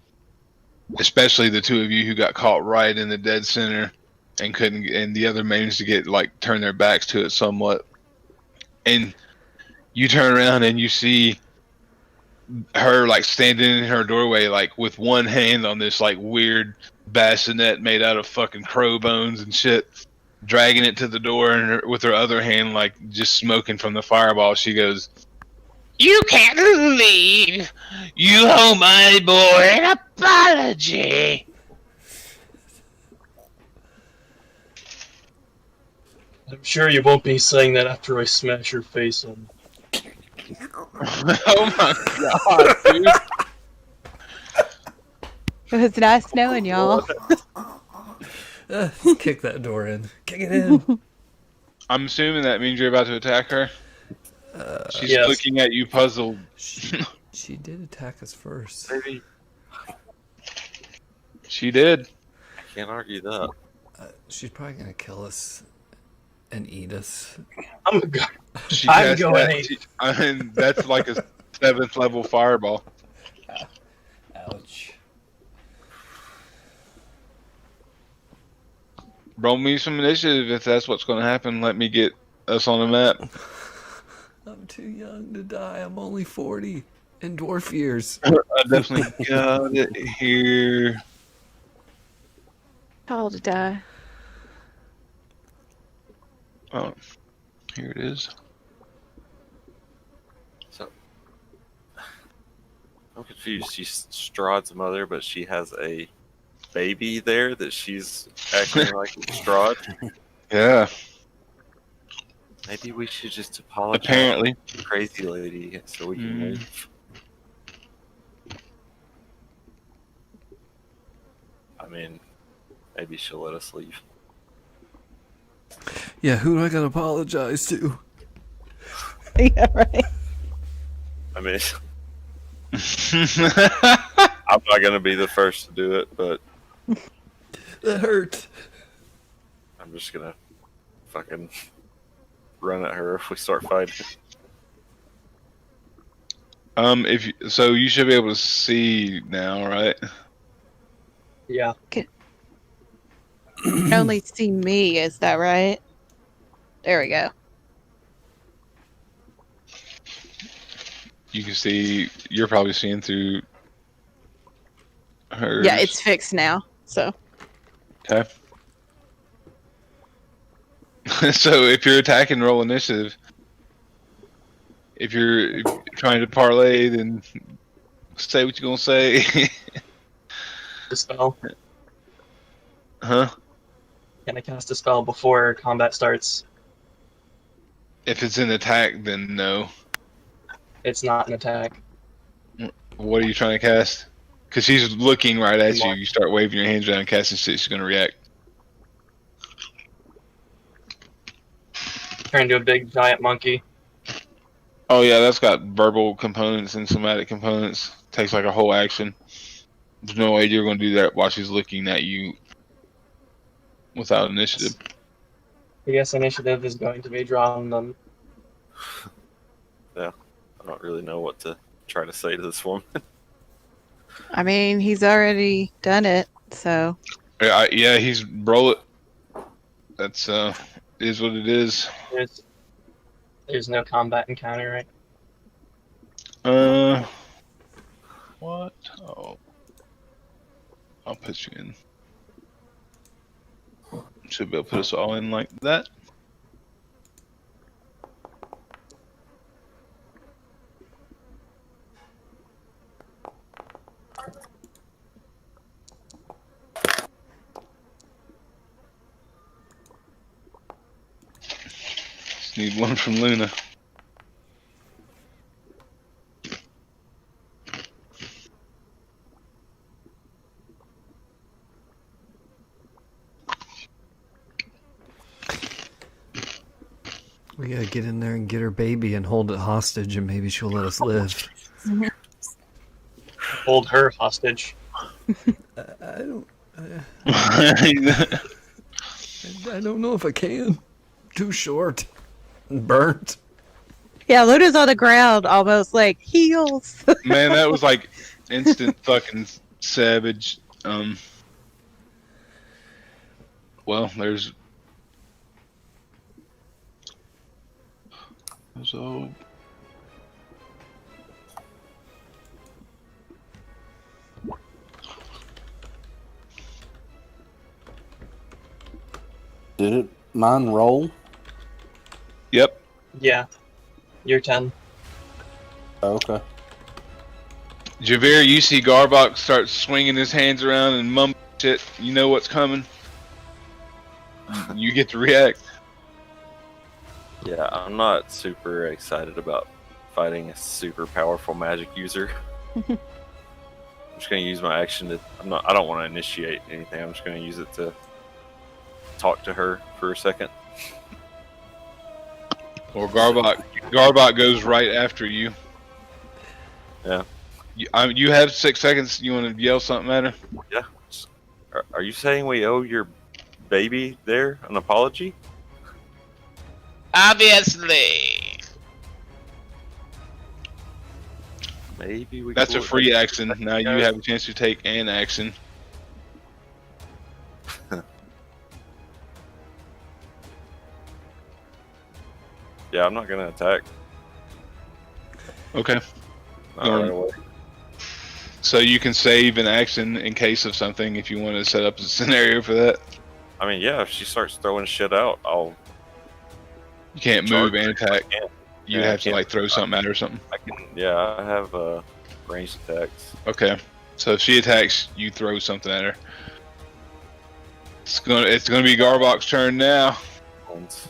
Especially the two of you who got caught right in the dead center and couldn't, and the other managed to get like turn their backs to it somewhat. And you turn around and you see her like standing in her doorway, like with one hand on this like weird bassinet made out of fucking crow bones and shit, dragging it to the door, and with her other hand like just smoking from the fireball. She goes, "You can't leave. You owe my boy an apology." I'm sure you won't be saying that after I smash your face in. Oh my god, dude. It was nice knowing y'all. Kick that door in. Kick it in. I'm assuming that means you're about to attack her. She's Yes. looking at you puzzled. She did attack us first. Maybe. She did. I can't argue that. She's probably gonna kill us and eat us. I'm go- She I'm cast going that- eight. I mean, that's like a 7th level fireball. Ouch. Roll me some initiative if that's what's going to happen. Let me get us on the map. I'm too young to die. I'm only 40 in dwarf years. I definitely got it here. Call to die. Oh, here it is. So I'm confused. She's Strahd's mother, but she has a baby there that she's acting like it's Strahd. Yeah, Maybe we should just apologize apparently. to the crazy lady so we can leave. I mean, maybe she'll let us leave. Yeah, who do I gotta apologize to? Yeah, right. I mean, I'm not gonna be the first to do it, but That hurt. I'm just gonna fucking run at her if we start fighting. If you, so, you should be able to see now, right? yeah. You can only see me, is that right? There we go. You can see. You're probably seeing through hers. Yeah, it's fixed now. So Okay. So if you're attacking, roll initiative. If you're trying to parlay, then say what you're gonna say. The spell. Huh? Can I cast a spell before combat starts? If it's an attack, then no. It's not an attack. What are you trying to cast? Because she's looking right at you. Mark. You start waving your hands around and casting shit, she's gonna react. Turn into a big giant monkey. Oh yeah, that's got verbal components and somatic components. Takes like a whole action. There's no way you're gonna do that while she's looking at you without initiative. I guess initiative is going to be drawn them. I don't really know what to try to say to this woman. I mean, he's already done it. So Yeah, he's roll it. That's is what it is. There's no combat encounter, right? What? Oh, I'll put you in. Should be able to put us all in like that. Need one from Luna. We gotta get in there and get her baby and hold it hostage, and maybe she'll let us live. Hold her hostage. I don't. I don't know if I can. Too short. And burnt. Yeah, Luna's on the ground, almost like heals. Man, that was like instant fucking savage. Well, there's all. Did it mine roll? Yep. Yeah. You're 10. Oh, okay. Javir, you see Garbok start swinging his hands around and mumbling shit. You know what's coming. You get to react. Yeah, I'm not super excited about fighting a super powerful magic user. I'm just gonna use my action to. I don't want to initiate anything. I'm just gonna use it to talk to her for a second. Or Garbok goes right after you. Yeah. You have 6 seconds. You want to yell something at her? Yeah. Are you saying we owe your baby there an apology? Obviously. Maybe we. That's a could- free action. Now you have a chance to take an action. Yeah, I'm not gonna attack. Okay. Not right away. So you can save an action in case of something if you want to set up a scenario for that. I mean, yeah, if she starts throwing shit out, I'll. You can't move and attack. You'd Yeah, I have to can't. like throw something at her or something. I can. Yeah, I have ranged attacks. Okay. So if she attacks, you throw something at her. It's gonna be Garbok's turn now. Once.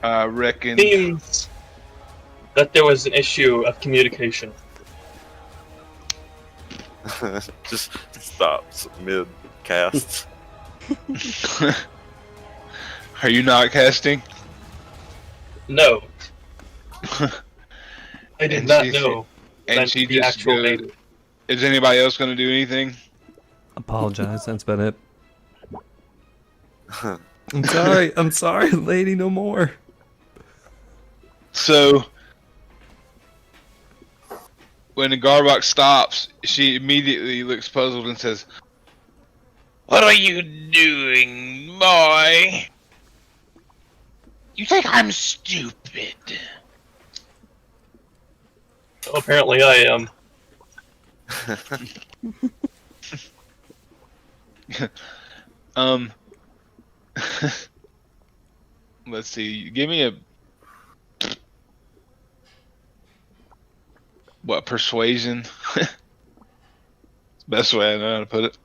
I reckon. Seems that there was an issue of communication. Just stops mid cast. Are you not casting? No. I did And not she- know. And That's she the just actual goes, baby. is anybody else going to do anything? Apologize. That's about it. I'm sorry, lady. No more. So, when the Garbok stops, she immediately looks puzzled and says, What are you doing, boy? You think I'm stupid? Well, apparently I am. Let's see, give me a, persuasion? Best way I know how to put it.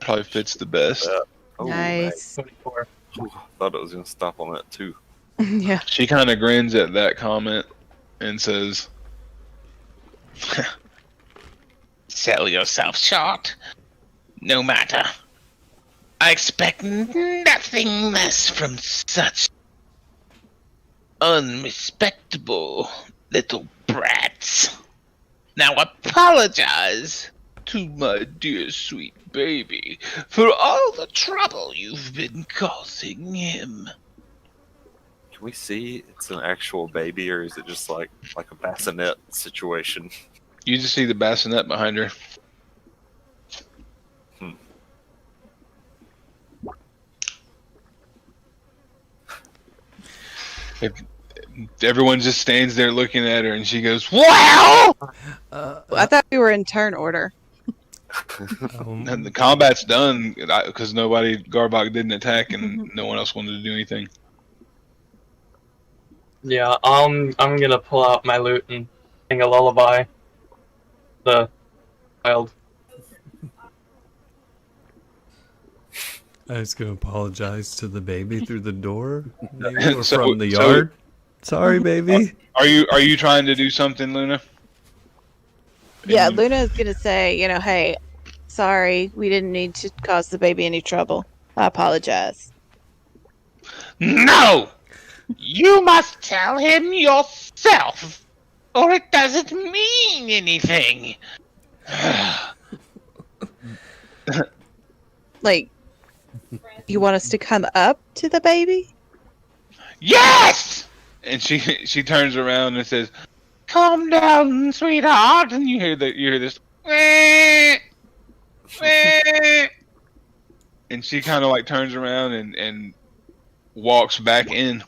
Probably fits the best. Yeah. Oh, Nice. 24. I thought it was gonna stop on that too. Yeah. She kind of grins at that comment and says, Sell yourself short. No matter. I expect nothing less from such unrespectable little brats. Now apologize to my dear sweet baby for all the trouble you've been causing him. Can we see it's an actual baby, or is it just like a bassinet situation? you just see the bassinet behind her. If everyone just stands there looking at her, and she goes, "Wow!" I thought we were in turn order. And the combat's done because Garbok didn't attack, and no one else wanted to do anything. Yeah, I'm gonna pull out my lute and sing a lullaby. The child. I was going to apologize to the baby through the door, maybe, or So- from the so- yard. Sorry, baby. Are you trying to do something, Luna? Yeah, And- Luna is gonna say, hey, sorry, we didn't need to cause the baby any trouble. I apologize. No! You must tell him yourself, or it doesn't mean anything. Like, you want us to come up to the baby? Yes! And she turns around and says, "Calm down, sweetheart." And you hear this, and she kind of like turns around and walks back in.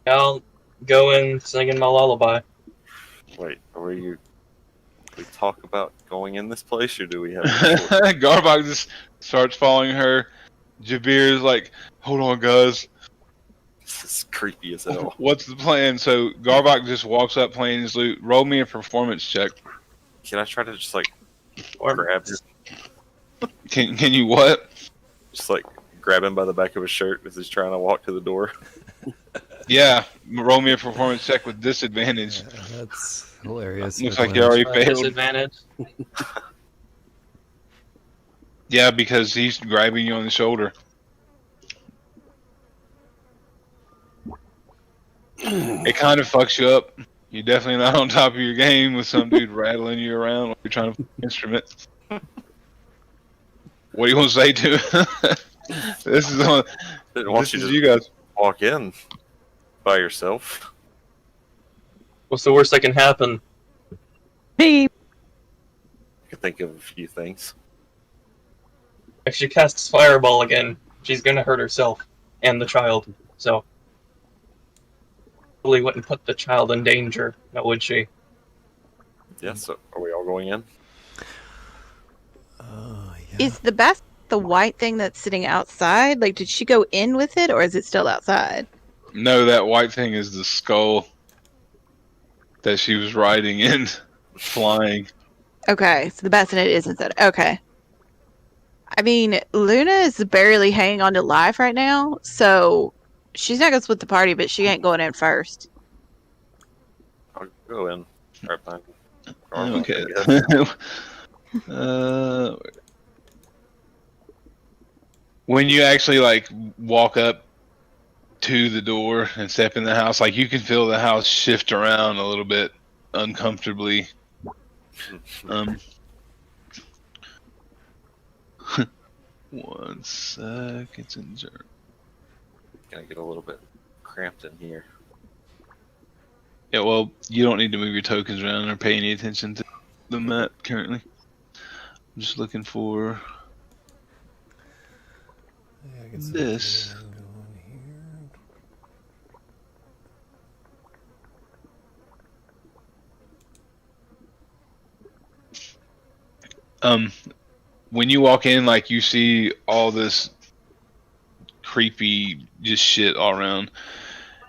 I'll go in singing my lullaby. Wait, we talk about going in this place, or do we have? Garbog just starts following her. Jabir is like, "Hold on, guys. This is creepy as hell. What's the plan?" So Garbog just walks up playing his lute. Roll me a performance check. Can I try to just like Or grab him, Can you what? just like grab him by the back of his shirt as he's trying to walk to the door? Yeah, roll me a performance check with disadvantage. Yeah, that's hilarious. Looks like you already failed. disadvantage. Yeah, because he's grabbing you on the shoulder. It kind of fucks you up. You're definitely not on top of your game with some dude rattling you around while you're trying to play instruments. What do you want to say to him? This is on. Didn't want This you is to you guys. walk in by yourself. What's the worst that can happen? Beep. I could think of a few things. If she casts Fireball again, she's gonna hurt herself and the child. So, probably wouldn't put the child in danger, now would she? Yeah, so are we all going in? Yeah. Is the basket the white thing that's sitting outside? Like, did she go in with it, or is it still outside? No, that white thing is the skull that she was riding in, flying. Okay, so the bassinet is inside. Okay. I mean, Luna is barely hanging on to life right now, so she's not gonna split the party, but she ain't going in first. I'll go in. Right behind. Okay. I guess. When you actually like walk up to the door and step in the house, like you can feel the house shift around a little bit uncomfortably. One sec, it's in German. Gonna get a little bit cramped in here. Yeah, well, you don't need to move your tokens around or pay any attention to the map currently. I'm just looking for Yeah, I can see this. going here. When you walk in, like you see all this creepy just shit all around.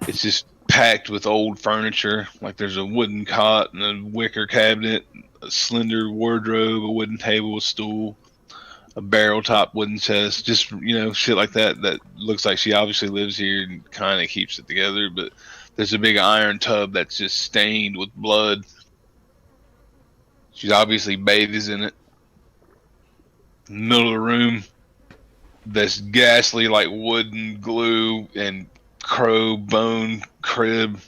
It's just packed with old furniture. Like there's a wooden cot and a wicker cabinet, a slender wardrobe, a wooden table, a stool, a barrel top wooden chest, just shit like that that looks like she obviously lives here and kind of keeps it together. But there's a big iron tub that's just stained with blood. She's obviously bathes in it. Middle of the room, this ghastly like wooden glue and crow bone crib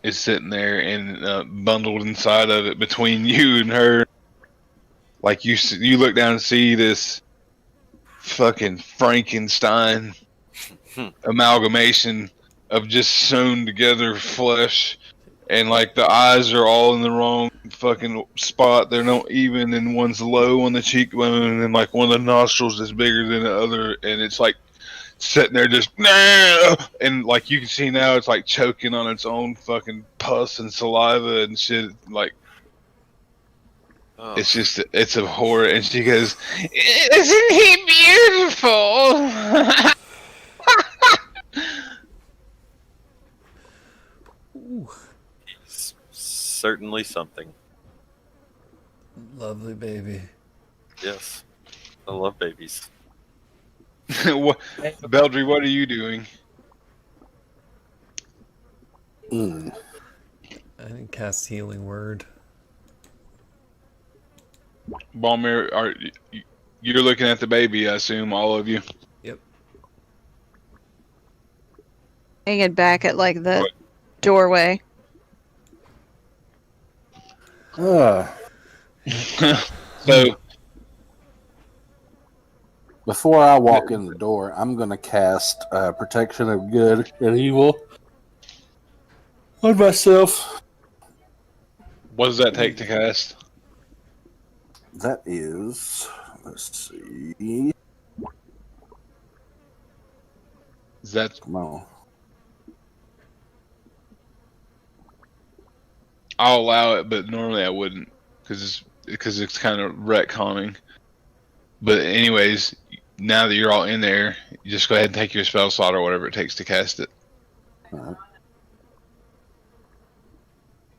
is sitting there and bundled inside of it between you and her. Like you look down and see this fucking Frankenstein amalgamation of just sewn together flesh, and like the eyes are all in the wrong fucking spot. They're not even, and one's low on the cheekbone, and like one of the nostrils is bigger than the other, and it's like sitting there just and like you can see now it's like choking on its own fucking pus and saliva and shit. Like Oh. it's a horror. And she goes, Isn't he beautiful? He's certainly something. Lovely baby. Yes. I love babies. What, Beldry, what are you doing? Mm. I didn't cast Healing Word. Balmer, you're looking at the baby, I assume, all of you. Yep. Hanging back at like the doorway. Uh, So, before I walk in the door, I'm going to cast Protection of Good and Evil on myself. what does that take to cast? That is, let's see. Is that Come on. I'll allow it, but normally I wouldn't because it's kind of retconning. But anyways, now that you're all in there, you just go ahead and take your spell slot or whatever it takes to cast it. Alright.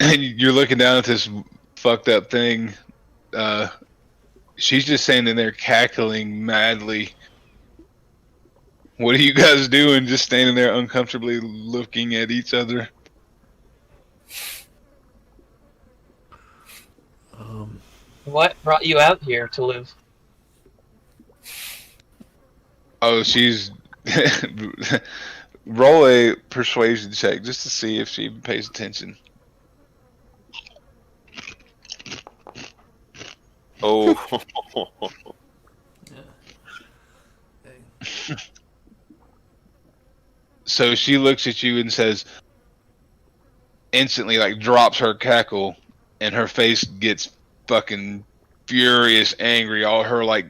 And you're looking down at this fucked up thing. She's just standing there cackling madly. What are you guys doing? Just standing there uncomfortably looking at each other. What brought you out here to live? Oh, she's roll a persuasion check just to see if she even pays attention. Oh. So she looks at you and says, instantly, like, drops her cackle, and her face gets fucking furious, angry. All her, like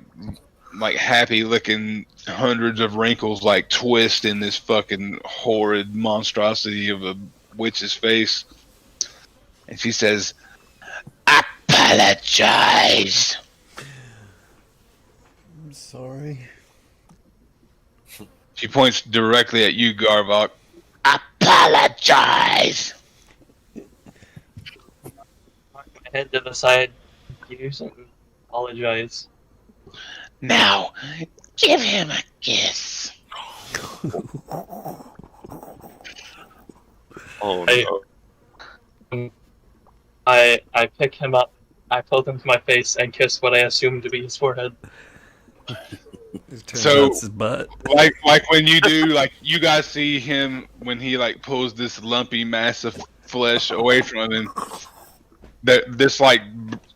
happy looking hundreds of wrinkles, like, twist in this fucking horrid monstrosity of a witch's face. And she says, apologize. I'm sorry. She points directly at you, Garvok. Apologize. My head to the side, confused, and apologize. Now, give him a kiss. Oh Hey. no. I pick him up, I poke him to my face, and kiss what I assume to be his forehead. It turns So- out it's his butt. Like when you do, like, you guys see him when he, like, pulls this lumpy mass of flesh away from him. This, like,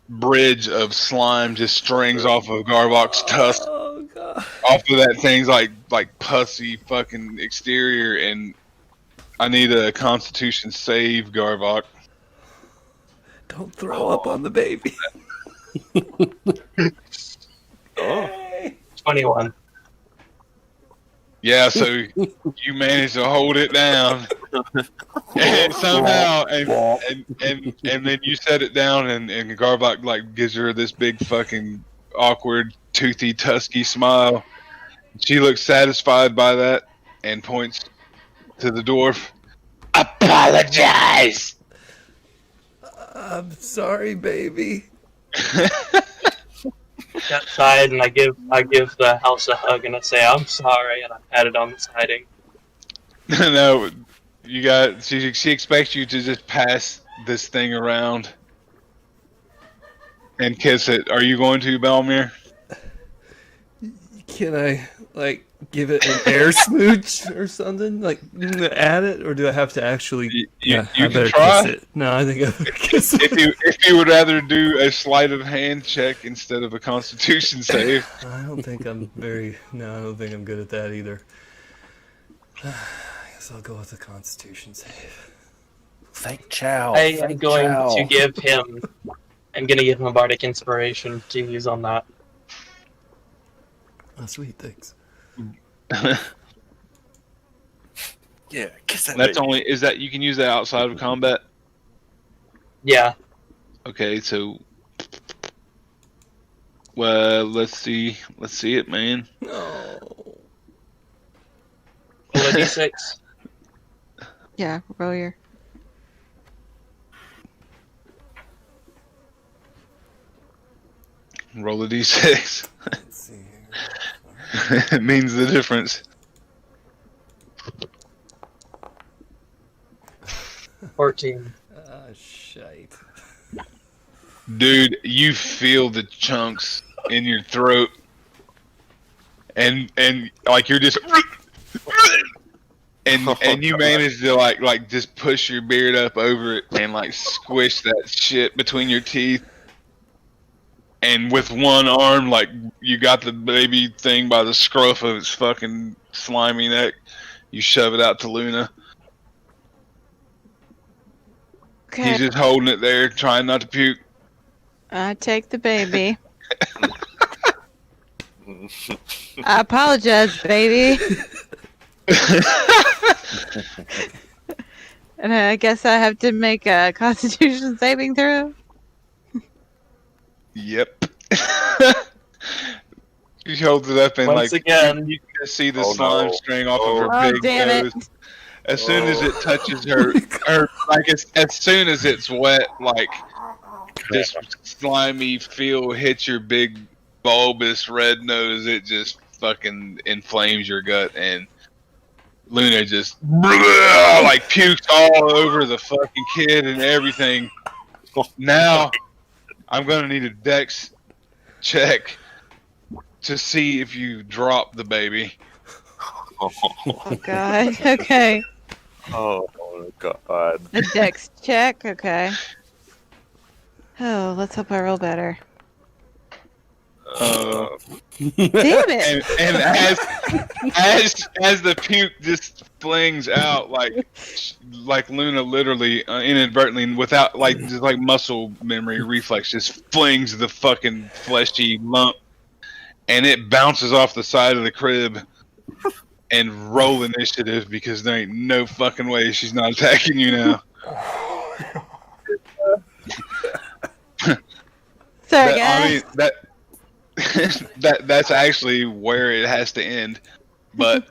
bridge of slime just strings off of Garvok's tusk, Oh god. off of that thing's, like pussy fucking exterior, and I need a Constitution save, Garvok. Don't throw up on the baby. Oh. 21. Yeah, so you managed to hold it down, and somehow, and then you set it down, and Garvok, like, gives her this big fucking awkward, toothy, tusky smile. She looks satisfied by that and points to the dwarf. Apologize. I'm sorry, baby. Outside, and I give the house a hug, and I say, I'm sorry, and I pat it on the siding. No, you got. She expects you to just pass this thing around and kiss it. Are you going to, Belmir? Can I, like, give it an air smooch or something? Like, add it? Or do I have to actually... You I can better try. kiss it. No, I think I better kiss it. If you would rather do a sleight of hand check instead of a Constitution save. I don't think I'm very... No, I don't think I'm good at that either. I guess I'll go with the Constitution save. Fake chow. I am fake going chow. to give him... I'm gonna give him a bardic inspiration to use on that. Oh, sweet, thanks. Yeah, kiss that That's baby. only is that you can use that outside of combat. Yeah. Okay, so well, let's see it, man. No. Roll a d6. Yeah, roll your. Roll a d6. Let's see here. It means the difference. 14. Shite. Dude, you feel the chunks in your throat, and like you're just, and you manage to like just push your beard up over it and like squish that shit between your teeth, and with one arm, like you got the baby thing by the scruff of its fucking slimy neck, you shove it out to Luna. Okay. He's just holding it there, trying not to puke. I take the baby. I apologize, baby. And I guess I have to make a Constitution saving throw. Yep. She holds it up and Once like again, you can just see the Oh, slime no. string off of her Oh, big damn it. nose. As soon as it touches her like as soon as it's wet, like this slimy feel hits your big bulbous red nose, it just fucking inflames your gut, and Luna just like pukes all over the fucking kid and everything. Now I'm gonna need a dex check to see if you drop the baby. Oh, God. Okay. Oh god. A dex check. Okay. Oh, let's hope I roll better. Uh, Damn it. and as the puke just flings out, like Luna literally inadvertently, without like just like muscle memory reflex, just flings the fucking fleshy lump, and it bounces off the side of the crib. And roll initiative, because there ain't no fucking way she's not attacking you now. Sorry, I mean guys. that's actually where it has to end. But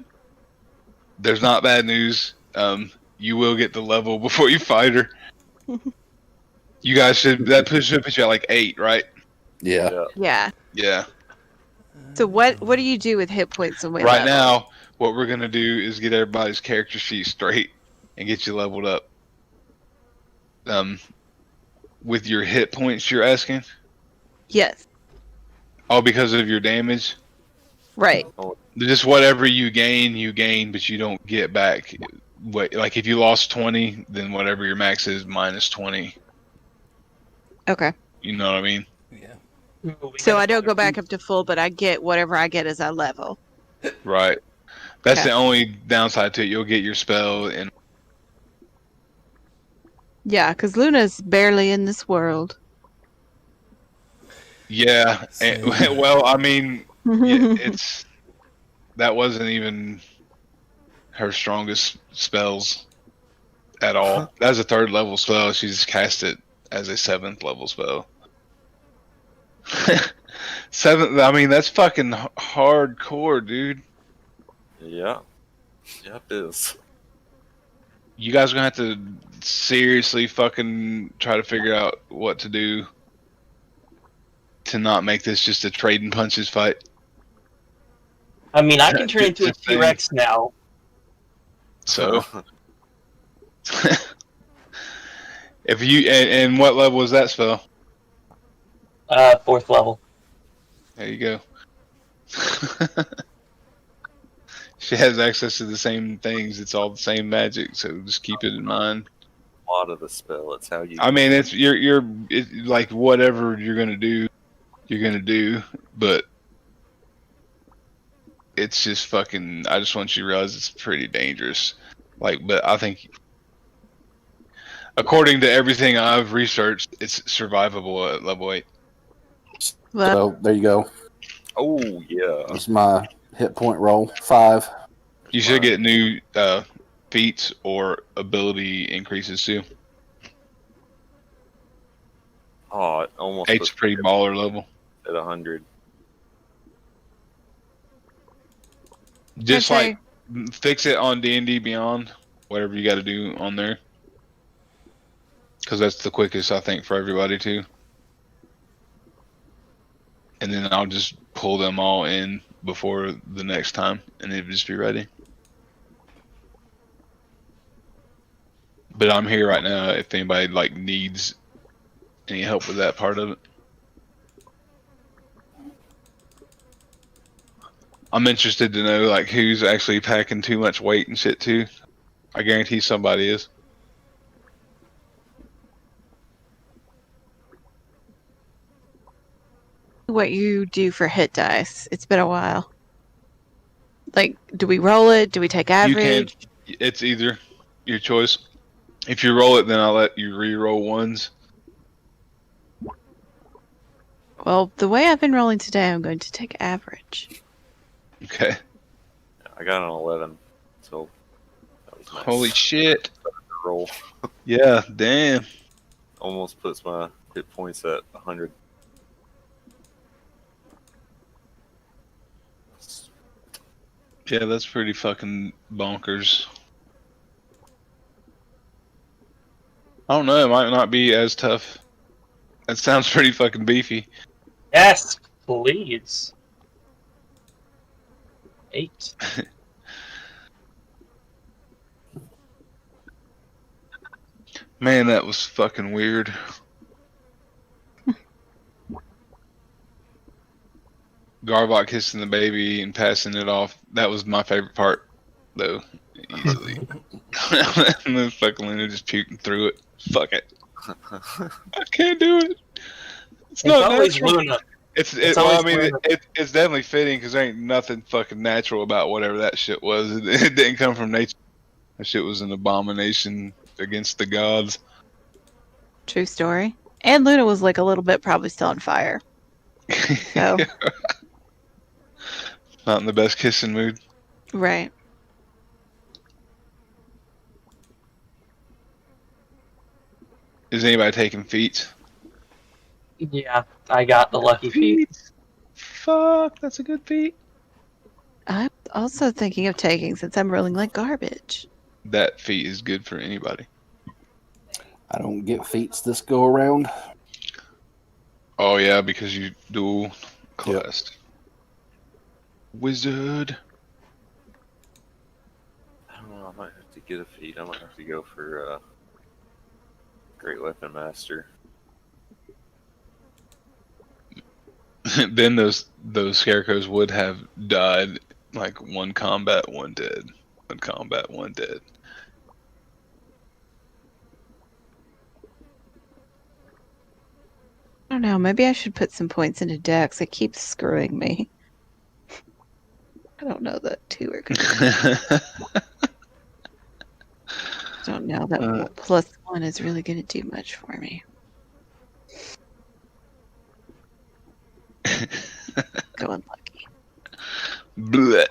there's not bad news. You will get the level before you fight her. You guys should put you at like 8, right? Yeah. Yeah. Yeah. So what do you do with hit points and weight Right level? now, what we're gonna do is get everybody's character sheet straight and get you leveled up. With your hit points, you're asking? Yes. Oh, because of your damage? Right. Just whatever you gain, but you don't get back. Like if you lost 20, then whatever your max is minus 20. Okay. You know what I mean? Yeah. So I don't go back up to full, but I get whatever I get as I level. Right. That's Okay. the only downside to it. You'll get your spell, and Yeah, because Luna's barely in this world. yeah. Same. Well, I mean, yeah, that wasn't even her strongest spells at all. That was a 3rd level spell. She just cast it as a 7th level spell. 7th. I mean, that's fucking hardcore, dude. Yeah. Yeah, it is. You guys are gonna have to seriously fucking try to figure out what to do to not make this just a trading punches fight. I mean, I can turn into a Just saying. T-Rex now. So, if you and what level was that spell? 4th level. There you go. She has access to the same things. It's all the same magic, so just keep it in mind. A lot of the spell. It's how you. I mean, it's it's like whatever you're gonna do, but it's just fucking. I just want you to realize it's pretty dangerous. Like, but I think, according to everything I've researched, it's survivable at level 8. Well, So there you go. Oh yeah. That's my hit point roll. 5. You should get new feats or ability increases too. Oh, it almost 8's puts pretty me baller level. at 100. Just Okay. like fix it on D&D Beyond, whatever you got to do on there, because that's the quickest I think for everybody too. And then I'll just pull them all in before the next time, and it'd just be ready. But I'm here right now if anybody like needs any help with that part of it. I'm interested to know like who's actually packing too much weight and shit too. I guarantee somebody is. What you do for hit dice? It's been a while. Like, do we roll it? Do we take average? You can. It's either your choice. If you roll it, then I'll let you re-roll ones. Well, the way I've been rolling today, I'm going to take average. Okay. I got an 11, so that was nice. Holy shit. Roll. Yeah, damn. Almost puts my hit points at 100. Yeah, that's pretty fucking bonkers. I don't know, it might not be as tough. That sounds pretty fucking beefy. Yes, please. 8. Man, that was fucking weird. Garbot kissing the baby and passing it off. That was my favorite part, though. Easily. And then fucking Luna just puking through it. Fuck it. I can't do it. It's not always natural. Luna. It's always I mean, Luna. it's definitely fitting because there ain't nothing fucking natural about whatever that shit was. It didn't come from nature. That shit was an abomination against the gods. True story. And Luna was like a little bit probably still on fire. So, Not in the best kissing mood. right. Is anybody taking feats? Yeah, I got the lucky feet. Fuck, that's a good feat. I'm also thinking of taking since I'm rolling like garbage. That feat is good for anybody. I don't get feats this go around. Oh yeah, because you dual class. Wizard. I don't know, I might have to get a feat. I might have to go for Great Weapon Master. Then those scarecrows would have died like one combat, one dead. One combat, one dead. I don't know. Maybe I should put some points into Dex. It keeps screwing me. I don't know that 2 are good. I don't know that +1 is really going to do much for me. Go unlucky. Blech.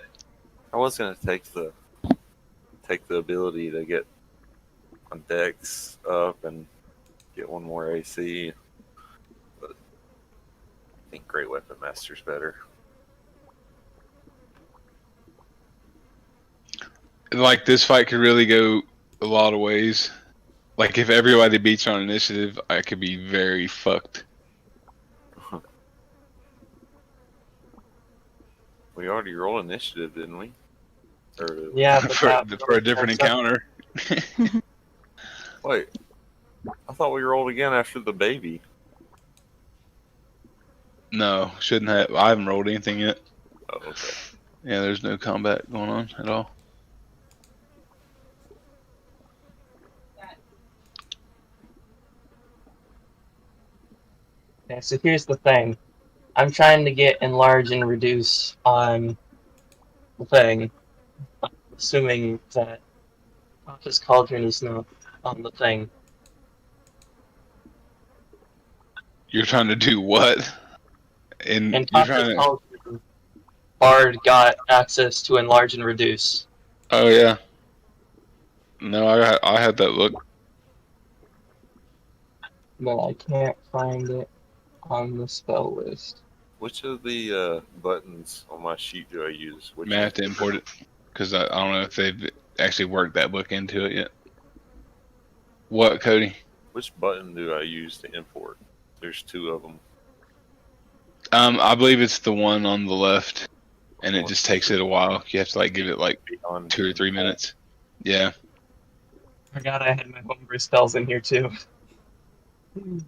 I was gonna take the ability to get my dex up and get one more AC, but I think Great Weapon Master's better. Like this fight could really go a lot of ways. Like if everybody beats on initiative, I could be very fucked. We already rolled initiative, didn't we? Or, Yeah, but for a different encounter. wait, I thought we rolled again after the baby. No, shouldn't have. I haven't rolled anything yet. Oh, okay. Yeah, there's no combat going on at all. Okay, so here's the thing. I'm trying to get enlarge and reduce on the thing, assuming that Office Cauldron is not on the thing. You're trying to do what? And you're Office trying to. Cauldron, Bard got access to enlarge and reduce. Oh yeah. No, I had that look. But I can't find it on the spell list. Which of the buttons on my sheet do I use? Which May have to import it because I don't know if they've actually worked that book into it yet. What, Cody? Which button do I use to import? There's 2 of them. I believe it's the one on the left. and it just takes it a while. You have to like give it like Beyond 2 or 3 minutes. Yeah. I forgot I had my homebrew spells in here too. You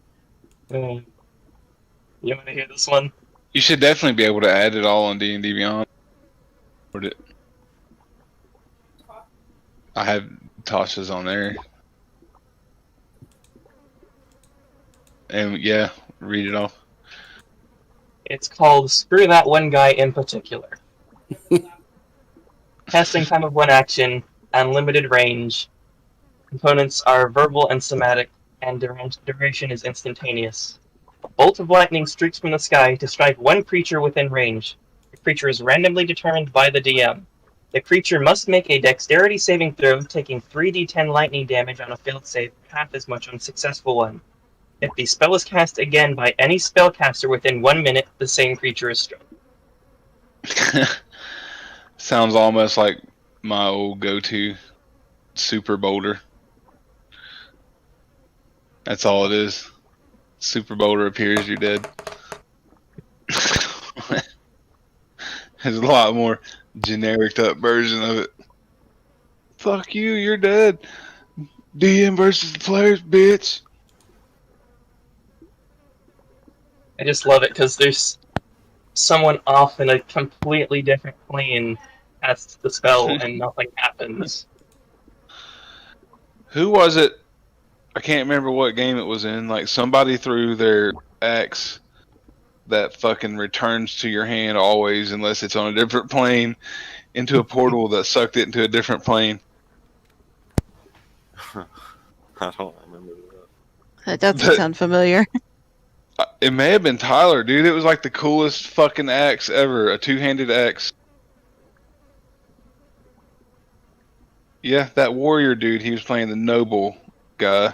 want to hear this one? You should definitely be able to add it all on D&D Beyond. I have Tasha's on there. And yeah, read it off. It's called Screw That One Guy in Particular. Casting time of 1 action, unlimited range. Components are verbal and somatic, and duration is instantaneous. A bolt of lightning streaks from the sky to strike 1 creature within range. The creature is randomly determined by the DM. The creature must make a dexterity saving throw, taking 3d10 lightning damage on a failed save, half as much on a successful one. If the spell is cast again by any spellcaster within 1 minute, the same creature is struck. Sounds almost like my old go-to super boulder. That's all it is. Super boulder appears, you're dead. There's a lot more generic up version of it. Fuck you, you're dead. DM versus the players, bitch. I just love it because there's someone off in a completely different plane casts the spell and nothing happens. Who was it? I can't remember what game it was in. Like somebody threw their axe that fucking returns to your hand always unless it's on a different plane into a portal that sucked it into a different plane. I don't remember that. That doesn't sound familiar. It may have been Tyler, dude. It was like the coolest fucking axe ever. A 2-handed axe. Yeah, that warrior dude. He was playing the noble guy.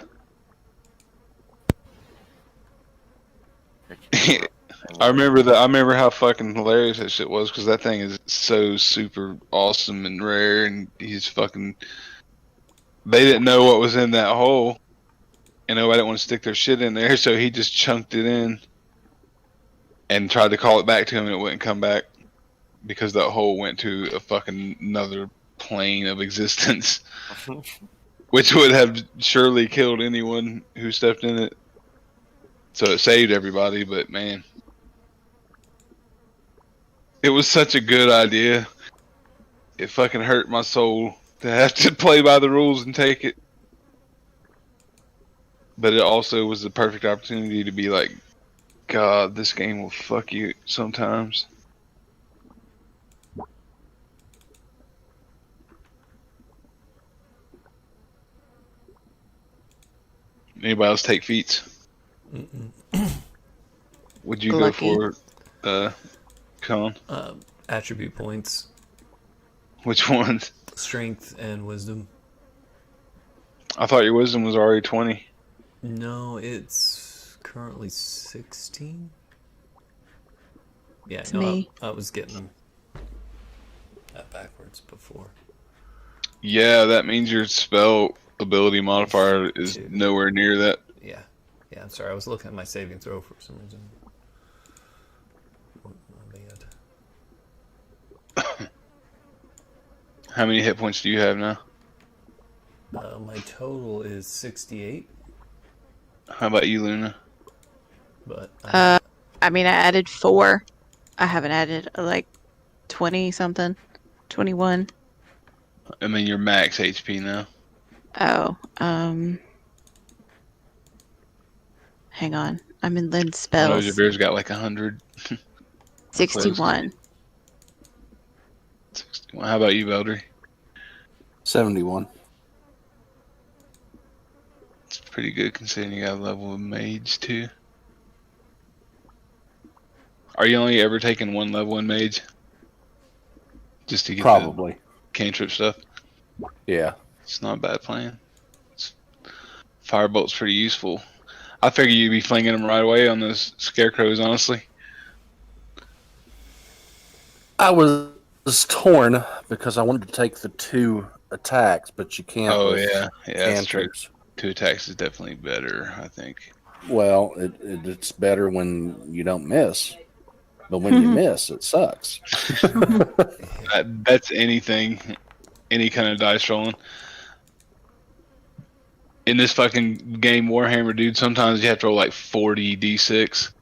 I remember how fucking hilarious that shit was because that thing is so super awesome and rare, and he's fucking. They didn't know what was in that hole, and nobody didn't want to stick their shit in there, so he just chunked it in, and tried to call it back to him, and it wouldn't come back because that hole went to a fucking another plane of existence, which would have surely killed anyone who stepped in it. So it saved everybody, but man. It was such a good idea. It fucking hurt my soul to have to play by the rules and take it. But it also was the perfect opportunity to be like, God, this game will fuck you sometimes. Anybody else take feats? Would you Lucky. go for Con? Attribute points, Which ones? strength, and wisdom. I thought your wisdom was already 20. No, it's currently 16. Yeah, It's no, me. I was getting that backwards before. Yeah, that means your spell ability modifier is Two. nowhere near that. Yeah, I'm sorry. I was looking at my saving throw for some reason. My bad. How many hit points do you have now? My total is 68, How about you, Luna? but I mean, I added 4. I haven't added like 20 something, 21. I mean, your max HP now. Oh, hang on. I'm in Lynn's I know spells. your bear's got like 100. 61. 61. How about you, Beldry? 71. It's pretty good considering you got a level of mage too. Are you only ever taking one level in mage? Just to get Probably. the cantrip stuff? Yeah. It's not a bad plan. Firebolt's pretty useful. I figure you'd be flinging them right away on those scarecrows, honestly. I was torn because I wanted to take the 2 attacks, but you can't. Oh, with yeah. Yeah, that's true. cantrips. 2 attacks is definitely better, I think. Well, it's better when you don't miss. But when you miss, it sucks. That's anything, any kind of dice rolling. In this fucking game, Warhammer, dude, sometimes you have to roll like 40 d6.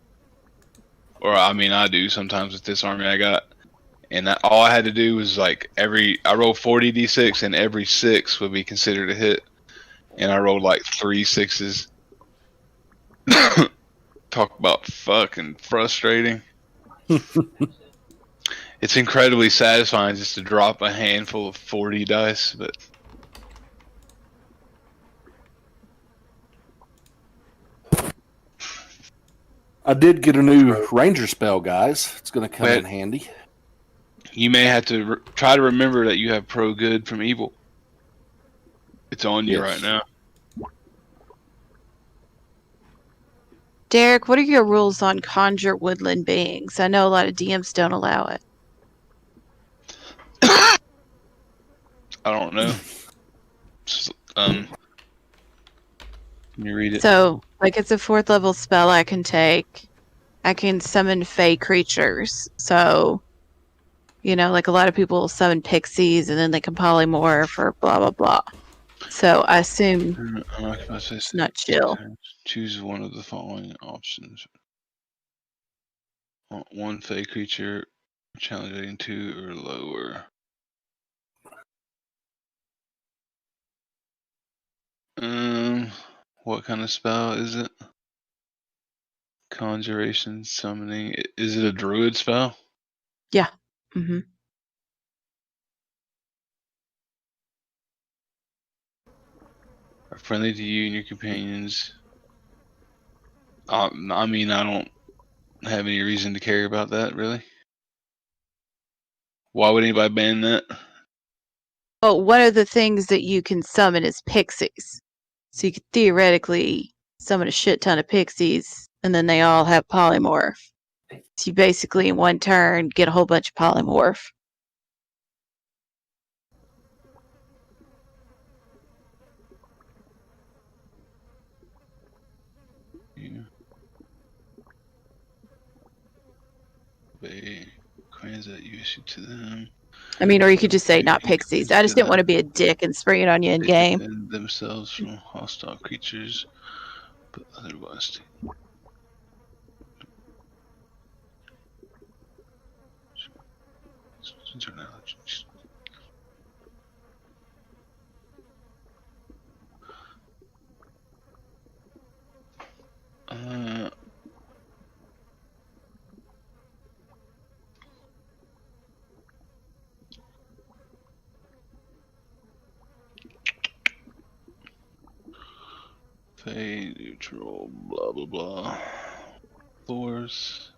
Or, I mean, I do sometimes with this army I got. And all I had to do was like I rolled 40 d6 and every 6 would be considered a hit. And I rolled like 3 6s. Talk about fucking frustrating. It's incredibly satisfying just to drop a handful of 40 dice, but I did get a new ranger spell, guys. It's going to come in handy. you may have to try to remember that you have pro good from evil. It's on you right now. Derek, what are your rules on conjure woodland beings? I know a lot of DMs don't allow it. I don't know. Can you read it? So, like, it's a 4th level spell I can take. I can summon fey creatures. So, you know, like a lot of people summon pixies and then they can polymorph or blah, blah, blah. So, I assume it's not chill. Choose one of the following options. 1 fey creature, challenge rating 2 or lower. What kind of spell is it? Conjuration, summoning. Is it a druid spell? Yeah. Mm-hmm. Are friendly to you and your companions. I mean, I don't have any reason to care about that, really. Why would anybody ban that? Well, one of the things that you can summon is pixies. So you could theoretically summon a shit ton of pixies, and then they all have polymorph. So you basically, in one turn, get a whole bunch of polymorph. Yeah. Obey commands that you issue to them. I mean, or you could just say not pixies. I just didn't want to be a dick and spring it on you in game. Defend themselves from hostile creatures, but otherwise. Fey, neutral, blah blah blah. Force.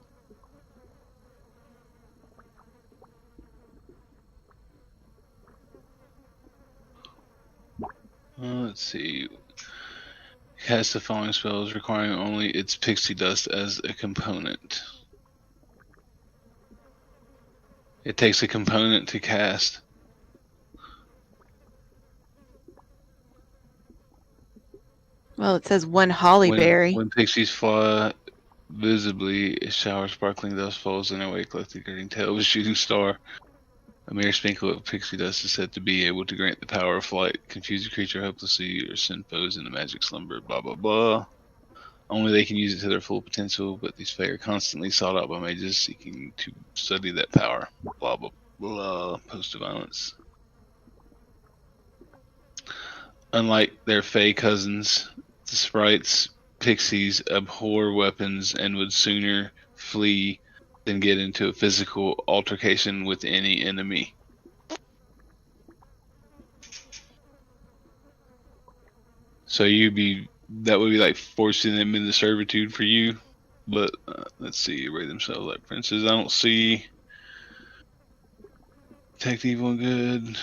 Let's see. Cast the following spells requiring only its pixie dust as a component. It takes a component to cast. Well, it says 1 hollyberry. When pixies fly visibly, a shower of sparkling dust falls in a wake like the green tail of a shooting star. A mere sprinkle of pixie dust is said to be able to grant the power of flight, confuse a creature hopelessly, or send foes into magic slumber, blah blah blah. Only they can use it to their full potential, but these fey are constantly sought out by mages seeking to study that power, blah blah blah. Post to violence. Unlike their fey cousins, the sprites, pixies abhor weapons and would sooner flee than get into a physical altercation with any enemy. So that would be like forcing them into servitude for you. But let's see, array themselves like princes. I don't see detect evil and good.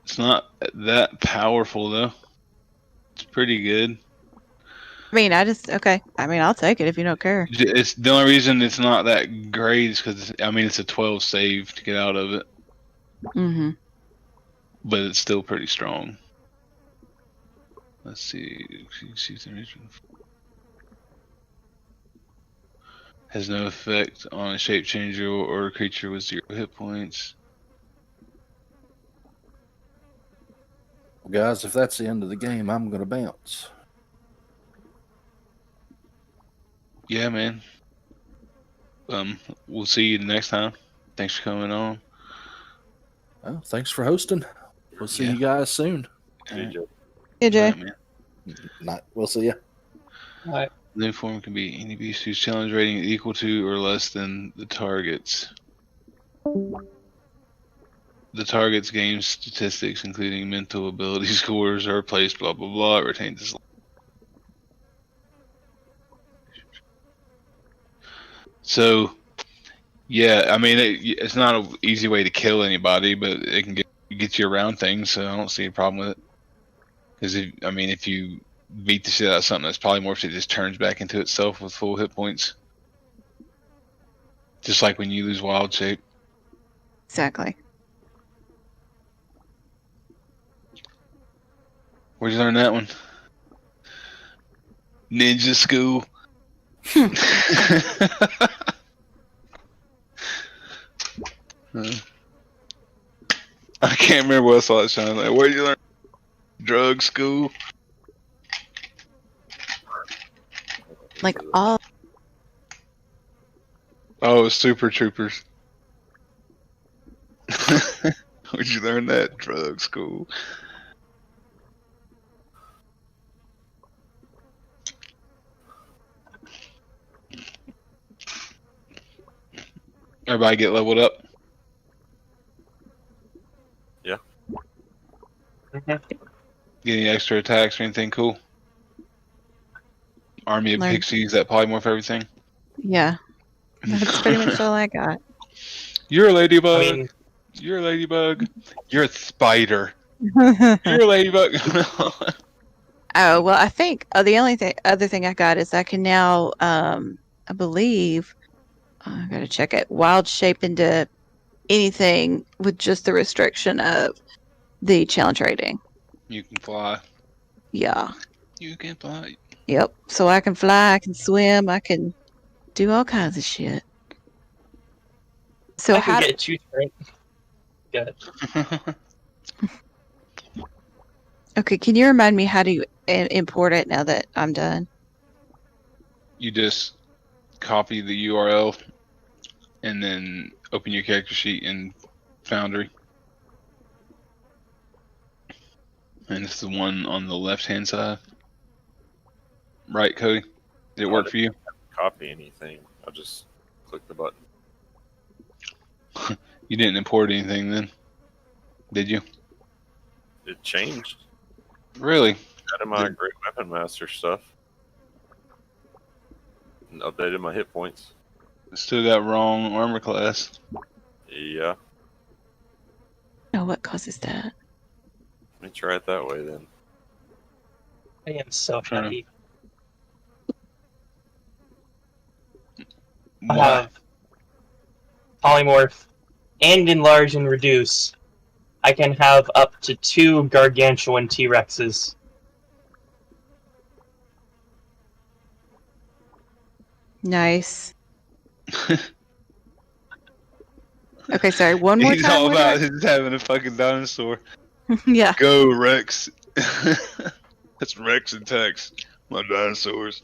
It's not that powerful though. It's pretty good. I mean, okay. I mean, I'll take it if you don't care. It's the only reason it's not that great is because it's a 12 save to get out of it. Mm-hmm. But it's still pretty strong. Let's see. Has no effect on a shape changer or a creature with 0 hit points. Well, guys, if that's the end of the game, I'm going to bounce. Yeah, man. We'll see you next time. Thanks for coming on. Well, thanks for hosting. We'll see Yeah. you guys soon. GG. Hey, Good Jay. night, man. We'll see you. All right. New form can be any beast whose challenge rating is equal to or less than the target's. The target's game statistics, including mental ability scores, are placed, blah, blah, blah. It retains its. So, yeah, I mean, it's not an easy way to kill anybody, but it can get you around things, so I don't see a problem with it. Because, if you beat the shit out of something that's polymorphed, it just turns back into itself with full hit points. Just like when you lose wild shape. Exactly. Where'd you learn that one? Ninja school. I can't remember what I saw it sound like. Where'd you learn? Drug school. Like all. Oh, Super Troopers. Where'd you learn that? Drug school. Everybody get leveled up. Yeah. Mhm. Get any extra attacks or anything cool? Army of Learn. pixies that polymorph everything. Yeah. That's pretty much all I got. You're a ladybug. I mean, You're a ladybug. You're a spider. You're a ladybug. Oh, well, I think the only other thing I got is I can now, I believe, I gotta check it, wild shape into anything with just the restriction of the challenge rating. You can fly. Yeah. You can fly. Yep. So I can fly, I can swim, I can do all kinds of shit. So I how can get 2 turns. Good. okay, can you remind me how to import it now that I'm done? You just copy the URL and then open your character sheet in Foundry. And it's the one on the left-hand side. Right, Cody? Did it work for you? Copy anything. I just click the button. You didn't import anything then, did you? It changed. Really? Added my Great Weapon Master stuff. And updated my hit points. Still got wrong armor class. Yeah. Oh, what causes that? Let me try it that way then. I am so Trying to- happy. I Why? have polymorph and enlarge and reduce. I can have up to 2 gargantuan T-Rexes. Nice. Okay, sorry. One more He's time. all what did I- about just having a fucking dinosaur. Yeah. Go, Rex. That's Rex and Tex. My dinosaurs.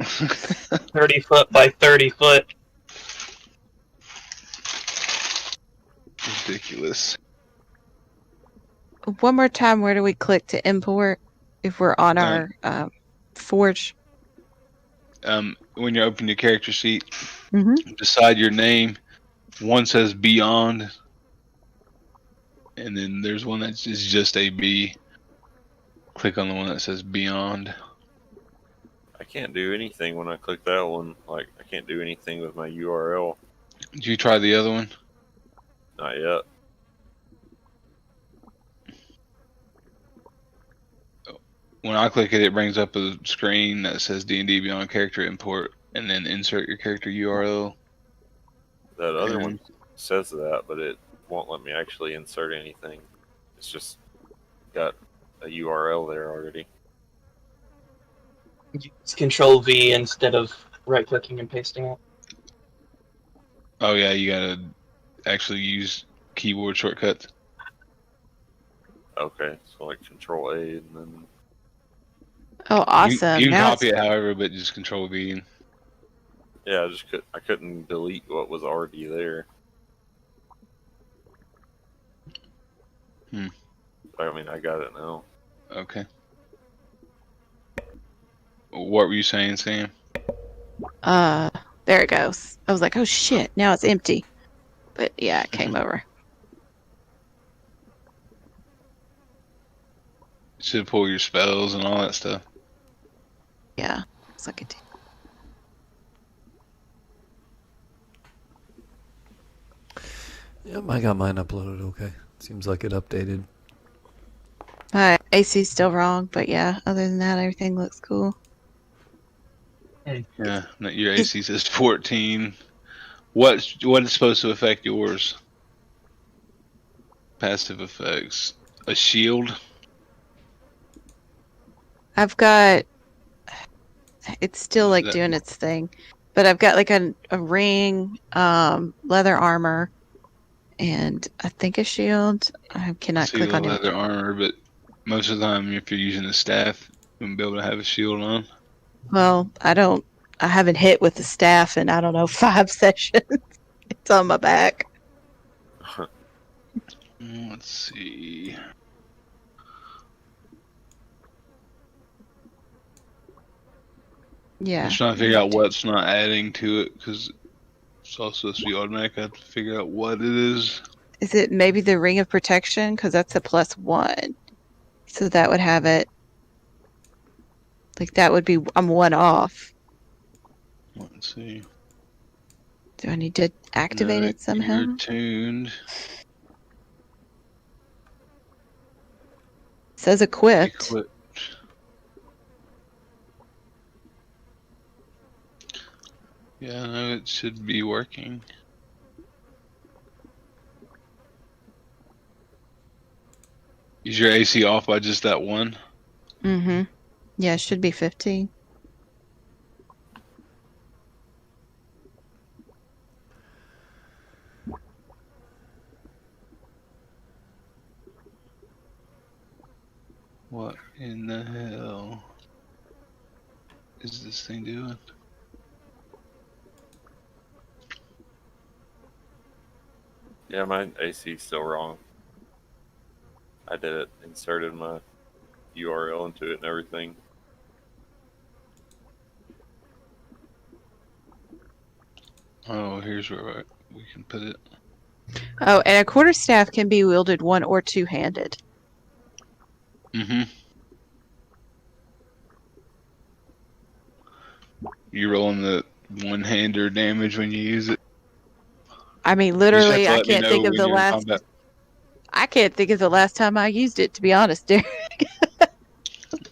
30 foot by 30 foot. Ridiculous. One more time. Where do we click to import if we're on our forge? When you open your character sheet, Mm-hmm. beside your name, one says Beyond, and then there's one that's just a B. Click on the one that says Beyond. I can't do anything when I click that one. Like, I can't do anything with my URL. Did you try the other one? Not yet. When I click it, it brings up a screen that says D&D Beyond Character Import, and then insert your character URL. That other And- one says that, but it won't let me actually insert anything. It's just got a URL there already. use Control V instead of right clicking and pasting it. Oh yeah, you gotta actually use keyboard shortcuts. Okay, so like Control A and then. Oh, awesome. You can Now copy it's, it however, but just Control V. Yeah, I couldn't delete what was already there. Hmm. I mean, I got it now. Okay. What were you saying, Sam? there it goes. I was like, oh shit, now it's empty. But yeah, it came over. Should pull your spells and all that stuff. Yeah, it's like it. Yep, I got mine uploaded. Okay, seems like it updated. My AC's still wrong, but yeah, other than that, everything looks cool. Yeah, your AC says 14. What is supposed to affect yours? Passive effects. A shield. I've got. It's still like That- doing its thing, but I've got like a ring, leather armor, and I think a shield. I cannot See click the on it. leather armor, but most of the time, if you're using a staff, you wouldn't be able to have a shield on. Well, I haven't hit with the staff in, I don't know, 5 sessions. It's on my back. Let's see. Yeah. I'm just trying to figure out what's not adding to it because it's all supposed to be automatic. I have to figure out what it is. Is it maybe the ring of protection? Because that's a +1. So that would have it. Like that would be, I'm 1 off. Let's see. Do I need to activate No, it somehow? You're tuned. It says equipped. Equipped. Yeah, no, it should be working. Is your AC off by just that one? Mm-hmm. Yeah, it should be 15. What in the hell is this thing doing? Yeah, my AC is still wrong. I did it, inserted my URL into it and everything. Oh, here's where we can put it. Oh, and a quarterstaff can be wielded 1 or 2-handed. Mm-hmm. You rolling the one-hander damage when you use it. I mean, You just have literally, to I let me can't know think of when the you're in last. combat. I can't think of the last time I used it, to be honest, Derek.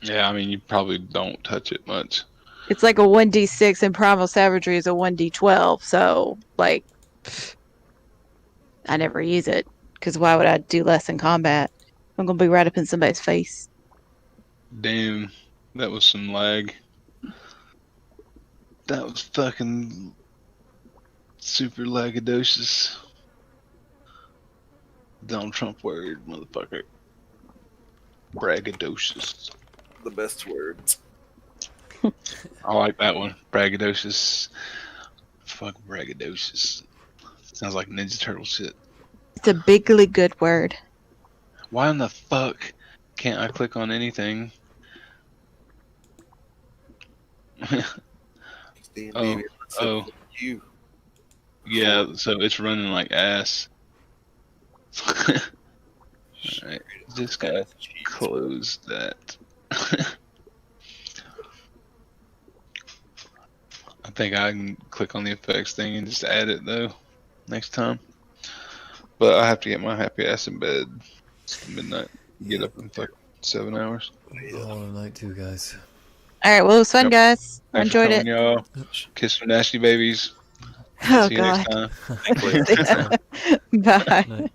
Yeah, I mean, you probably don't touch it much. It's like a 1d6 and Primal Savagery is a 1d12, so, like, I never use it. Because why would I do less in combat? I'm going to be right up in somebody's face. Damn, that was some lag. That was fucking super lagadocious. Donald Trump word, motherfucker. Braggadocious. The best words. I like that one. Braggadocious. Fuck braggadocious. Sounds like Ninja Turtle shit. It's a bigly good word. Why in the fuck can't I click on anything? D&D, oh. You. Yeah, so it's running like ass. Alright, just gotta close that. I think I can click on the effects thing and just add it though next time. But I have to get my happy ass in bed. It's midnight. Get up in like 7 hours. All tonight too, guys. All right, well, it was fun, Yep. guys. I Thanks for enjoyed it. coming, y'all. Kiss some nasty babies. Oh, See you God. next time. Bye. Night.